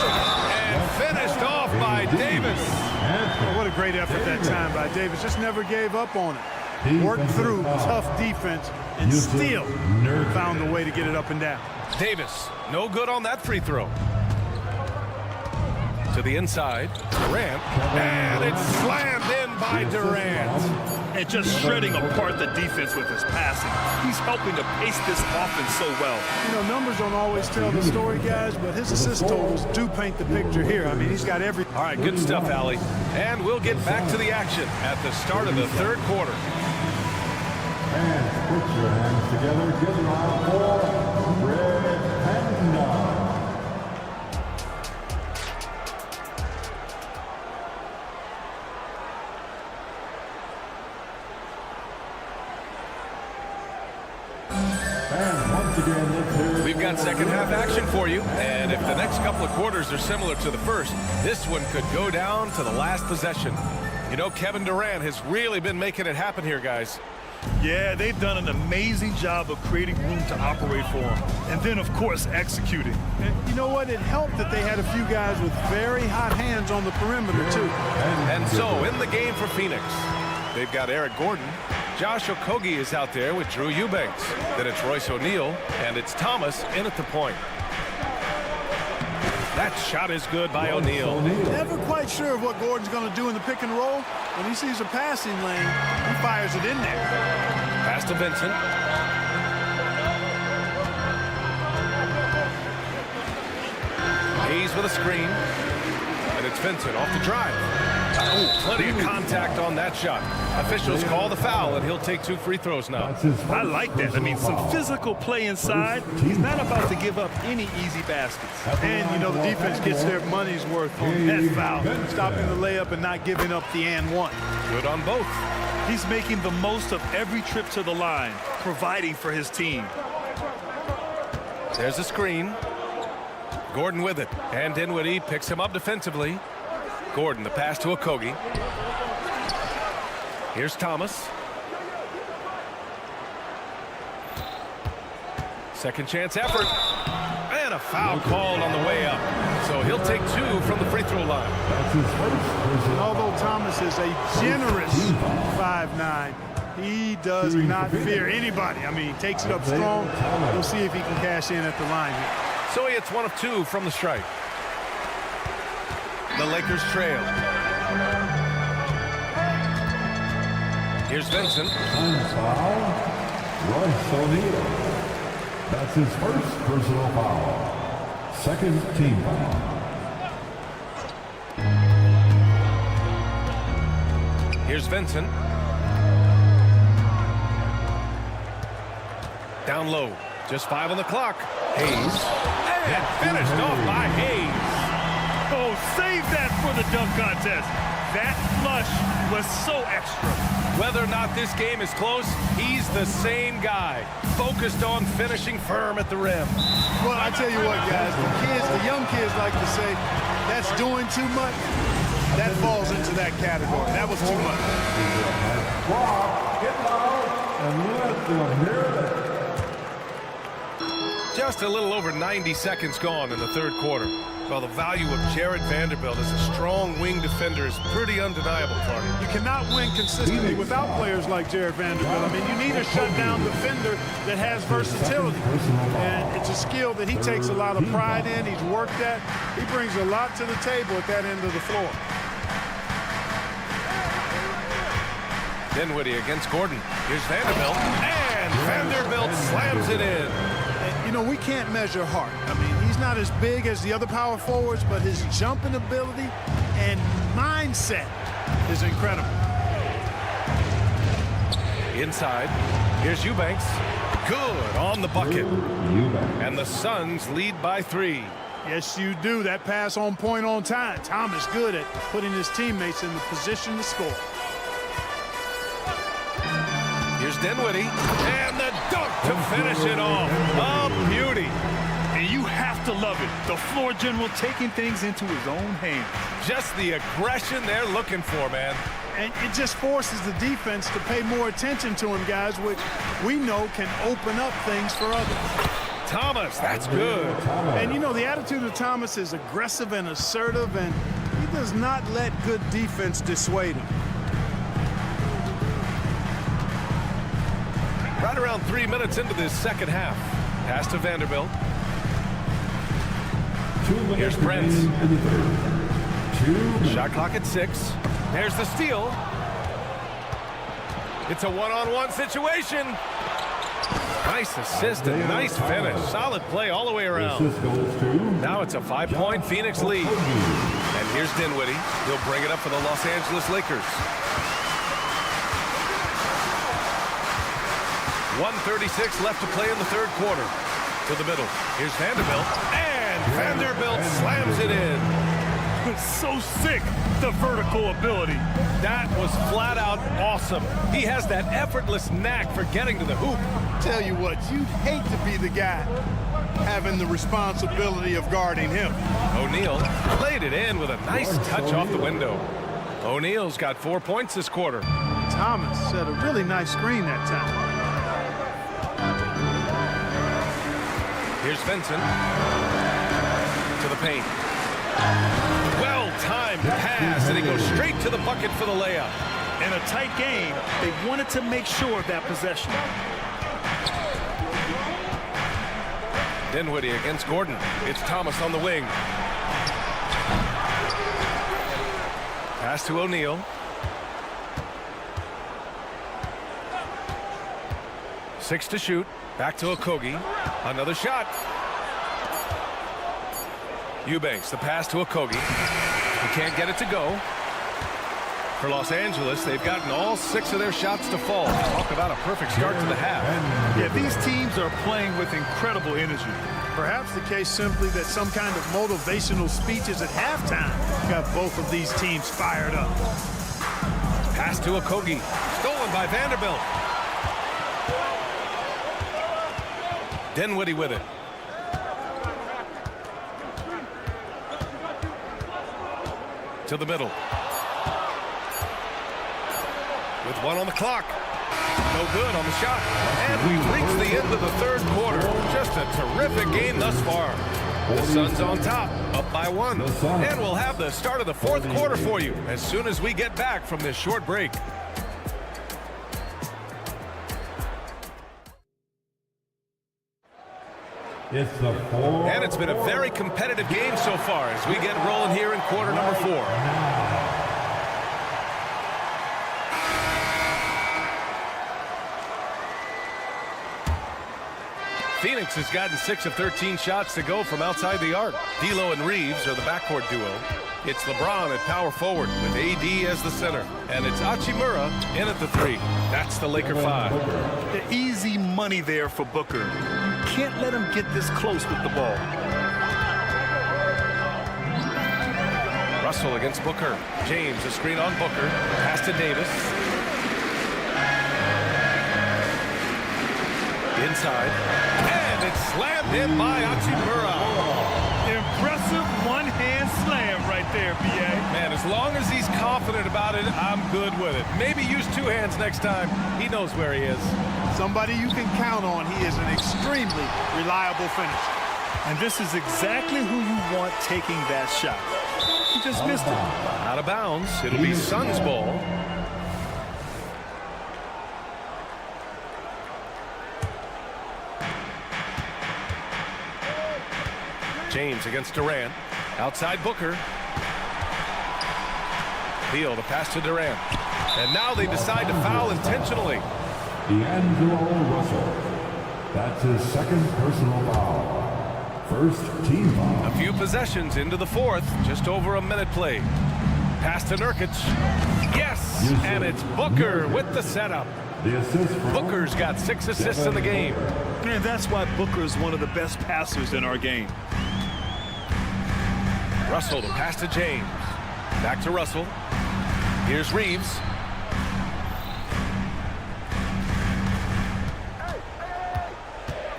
And finished off by Davis. Oh, what a great effort that time by Davis. Just never gave up on it. Worked through tough defense and still found a way to get it up and down. Davis, no good on that free throw. To the inside, Durant, and it's slammed in by Durant. And just shredding apart the defense with his passing. He's helping to pace this offense so well. You know, numbers don't always tell the story, guys, but his assist totals do paint the picture here. I mean, he's got everything. All right, good stuff, Allie. And we'll get back to the action at the start of the third quarter. And put your hands together. Get round for Red Panda. We've got second half action for you, and if the next couple of quarters are similar to the first, this one could go down to the last possession. You know, Kevin Durant has really been making it happen here, guys. Yeah, they've done an amazing job of creating room to operate for him. And then, of course, executing. And you know what? It helped that they had a few guys with very hot hands on the perimeter, too. And so, in the game for Phoenix, they've got Eric Gordon. Josh Okogie is out there with Drew Eubanks. Then it's Royce O'Neal, and it's Thomas in at the point. That shot is good by O'Neal. Never quite sure of what Gordon's going to do in the pick and roll. When he sees a passing lane, he fires it in there. Pass to Vincent. Hayes with a screen. And it's Vincent off the drive. Oh, plenty of contact on that shot. Officials call the foul, and he'll take 2 free throws now. I like that. I mean, some physical play inside. He's not about to give up any easy baskets. And, you know, the defense gets their money's worth on that foul. Stopping the layup and not giving up the and one. Good on both. He's making the most of every trip to the line, providing for his team. There's a screen. Gordon with it. And Dinwiddie picks him up defensively. Gordon, the pass to Okogie. Here's Thomas. Second chance effort. And a foul called on the way up. So he'll take 2 from the free throw line. And although Thomas is a generous 5'9", he does not fear anybody. I mean, he takes it up strong. We'll see if he can cash in at the line here. So he hits 1 of 2 from the strike. The Lakers trail. Here's Vincent. Foul, Royce O'Neal. That's his first personal foul. Second team foul. Here's Vincent. Down low. Just 5 on the clock. Hayes. And finished off by Hayes. Oh, save that for the dunk contest. That flush was so extra. Whether or not this game is close, he's the same guy, focused on finishing firm at the rim. Well, I tell you what, guys, the young kids like to say, that's doing too much. That falls into that category. That was too much. Just a little over 90 seconds gone in the third quarter. Well, the value of Jared Vanderbilt as a strong wing defender is pretty undeniable, Clark. You cannot win consistently without players like Jared Vanderbilt. I mean, you need a shutdown defender that has versatility. And it's a skill that he takes a lot of pride in. He's worked at. He brings a lot to the table at that end of the floor. Dinwiddie against Gordon. Here's Vanderbilt. And Vanderbilt slams it in. You know, we can't measure heart. I mean, he's not as big as the other power forwards, but his jumping ability and mindset is incredible. Inside, here's Eubanks. Good on the bucket. And the Suns lead by 3. Yes, you do. That pass on point on time. Thomas good at putting his teammates in the position to score. Here's Dinwiddie, and the dunk to finish it off. A beauty. And you have to love it. The floor general taking things into his own hands. Just the aggression they're looking for, man. And it just forces the defense to pay more attention to him, guys, which we know can open up things for others. Thomas, that's good. And, you know, the attitude of Thomas is aggressive and assertive, and he does not let good defense dissuade him. Right around 3 minutes into this second half. Pass to Vanderbilt. Here's Prince. Shot clock at 6. There's the steal. It's a one-on-one situation. Nice assist and nice finish. Solid play all the way around. Now it's a 5-point Phoenix lead. And here's Dinwiddie. He'll bring it up for the Los Angeles Lakers. 1:36 left to play in the third quarter. To the middle. Here's Vanderbilt. And Vanderbilt slams it in. So sick, the vertical ability. That was flat out awesome. He has that effortless knack for getting to the hoop. Tell you what, you'd hate to be the guy having the responsibility of guarding him. O'Neal laid it in with a nice touch off the window. O'Neal's got 4 points this quarter. Thomas set a really nice screen that time. Here's Vincent to the paint. Well-timed pass, and he goes straight to the bucket for the layup. In a tight game, they wanted to make sure of that possession. Dinwiddie against Gordon. It's Thomas on the wing. Pass to O'Neal. Six to shoot. Back to Okogie. Another shot. Eubanks, the pass to Okogie. He can't get it to go. For Los Angeles, they've gotten all 6 of their shots to fall. Talk about a perfect start to the half. Yeah, these teams are playing with incredible energy. Perhaps the case simply that some kind of motivational speeches at halftime got both of these teams fired up. Pass to Okogie. Stolen by Vanderbilt. Dinwiddie with it. To the middle. With 1 on the clock. No good on the shot. And we've reached the end of the third quarter. Just a terrific game thus far. The Suns on top, up by 1. And we'll have the start of the fourth quarter for you as soon as we get back from this short break. And it's been a very competitive game so far as we get rolling here in quarter number 4. Phoenix has gotten 6 of 13 shots to go from outside the arc. D'Lo and Reeves are the backcourt duo. It's LeBron at power forward with AD as the center. And it's Hachimura in at the 3. That's the Laker 5. The easy money there for Booker. Can't let him get this close with the ball. Russell against Booker. James, a screen on Booker. Pass to Davis. Inside. And it's slammed in by Hachimura. Impressive one-hand slam right there, B.A. Man, as long as he's confident about it, I'm good with it. Maybe use 2 hands next time. He knows where he is. Somebody you can count on. He is an extremely reliable finisher. And this is exactly who you want taking that shot. He just missed it. Out of bounds. It'll be Suns ball. James against Durant. Outside Booker. Beal, the pass to Durant. And now they decide to foul intentionally. D'Angelo Russell. That's his second personal foul. First team foul. A few possessions into the fourth. Just over a minute played. Pass to Nurkic. Yes! And it's Booker with the setup. The assist from Booker's got 6 assists in the game. And that's why Booker is one of the best passers in our game. Russell, the pass to James. Back to Russell. Here's Reeves.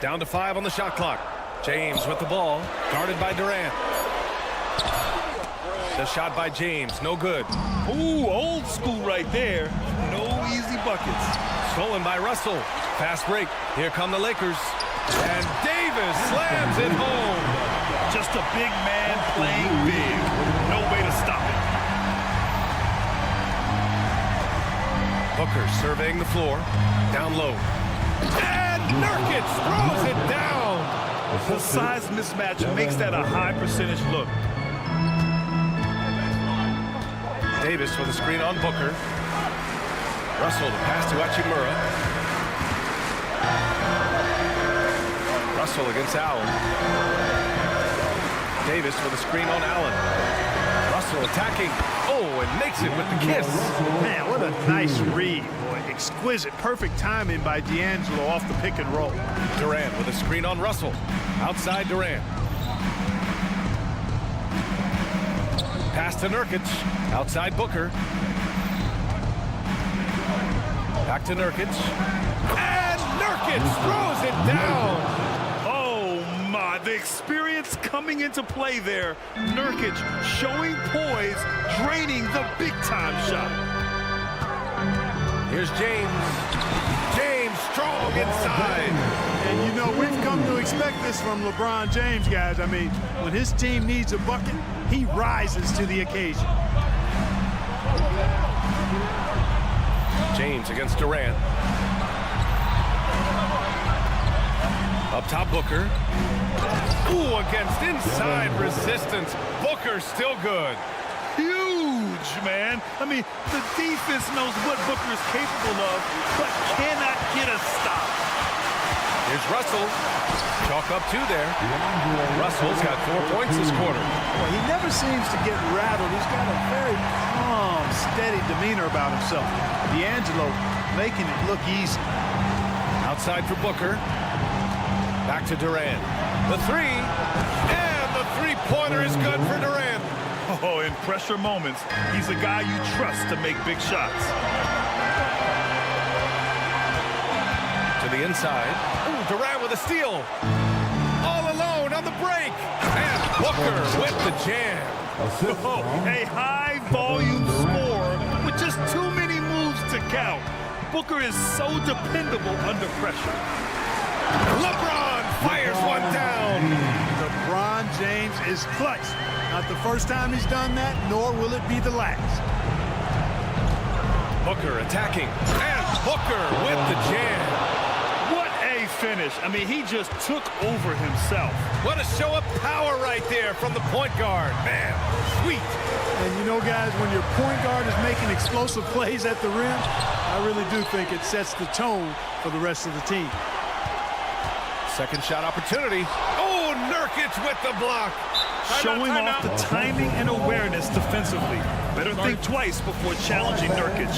Down to 5 on the shot clock. James with the ball. Guarded by Durant. The shot by James. No good. Ooh, old school right there. No easy buckets. Stolen by Russell. Fast break. Here come the Lakers. And Davis slams it home. Just a big man playing big. No way to stop it. Booker surveying the floor. Down low. And Nurkic throws it down. The size mismatch makes that a high percentage look. Davis with a screen on Booker. Russell, the pass to Hachimura. Russell against Allen. Davis with a screen on Allen. Russell attacking. Oh, and makes it with the kiss. Man, what a nice read. Boy, exquisite. Perfect timing by D'Angelo off the pick and roll. Durant with a screen on Russell. Outside Durant. Pass to Nurkic. Outside Booker. Back to Nurkic. And Nurkic throws it down. The experience coming into play there. Nurkic showing poise, draining the big-time shot. Here's James. James strong inside. And you know, we've come to expect this from LeBron James, guys. I mean, when his team needs a bucket, he rises to the occasion. James against Durant. Up top, Booker. Ooh, against inside resistance. Booker still good. Huge edge, man. I mean, the defense knows what Booker is capable of, but cannot get a stop. Here's Russell. Chalk up 2 there. Russell's got 4 points this quarter. Well, he never seems to get rattled. He's got a very calm, steady demeanor about himself. D'Angelo making it look easy. Outside for Booker. Back to Durant. The 3. And the three-pointer is good for Durant. Oh, in pressure moments, he's a guy you trust to make big shots. To the inside. Ooh, Durant with a steal. All alone on the break. And Booker with the jam. Oh, a high-volume score with just too many moves to count. Booker is so dependable under pressure. LeBron fires one down. LeBron James is clutch. Not the first time he's done that, nor will it be the last. Booker attacking. And Booker with the jam. What a finish. I mean, he just took over himself. What a show of power right there from the point guard. Man, sweet. And you know, guys, when your point guard is making explosive plays at the rim, I really do think it sets the tone for the rest of the team. Second shot opportunity. Oh, Nurkic with the block. Showing off the timing and awareness defensively. Better think twice before challenging Nurkic.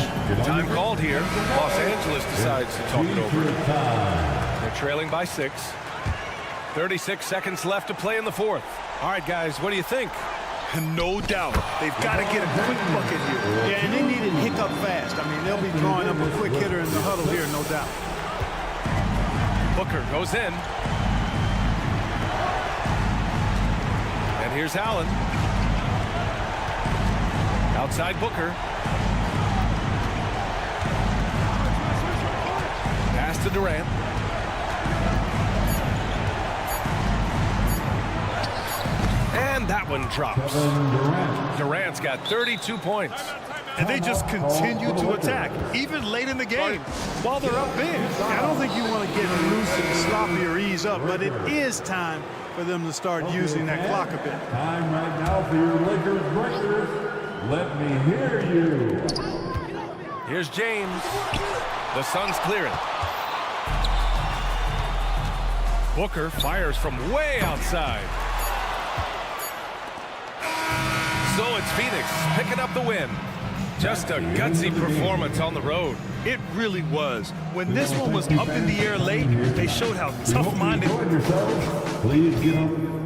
Time called here. Los Angeles decides to talk it over. They're trailing by 6. 36 seconds left to play in the 4th. All right, guys, what do you think? No doubt. They've got to get a quick bucket here. Yeah, and they need it hiccup fast. I mean, they'll be drawing up a quick hitter in the huddle here, no doubt. Booker goes in. And here's Allen. Outside Booker. Pass to Durant. And that one drops. Durant's got 32 points. And they just continue to attack, even late in the game, while they're up big. I don't think you want to get loose and sloppy or ease up, but it is time for them to start using that clock a bit. Time right now for your Lakers breakfast. Let me hear you. Here's James. The Suns clear it. Booker fires from way outside. So it's Phoenix picking up the win. Just a gutsy performance on the road. It really was. When this one was up in the air late, they showed how tough-minded. Please give them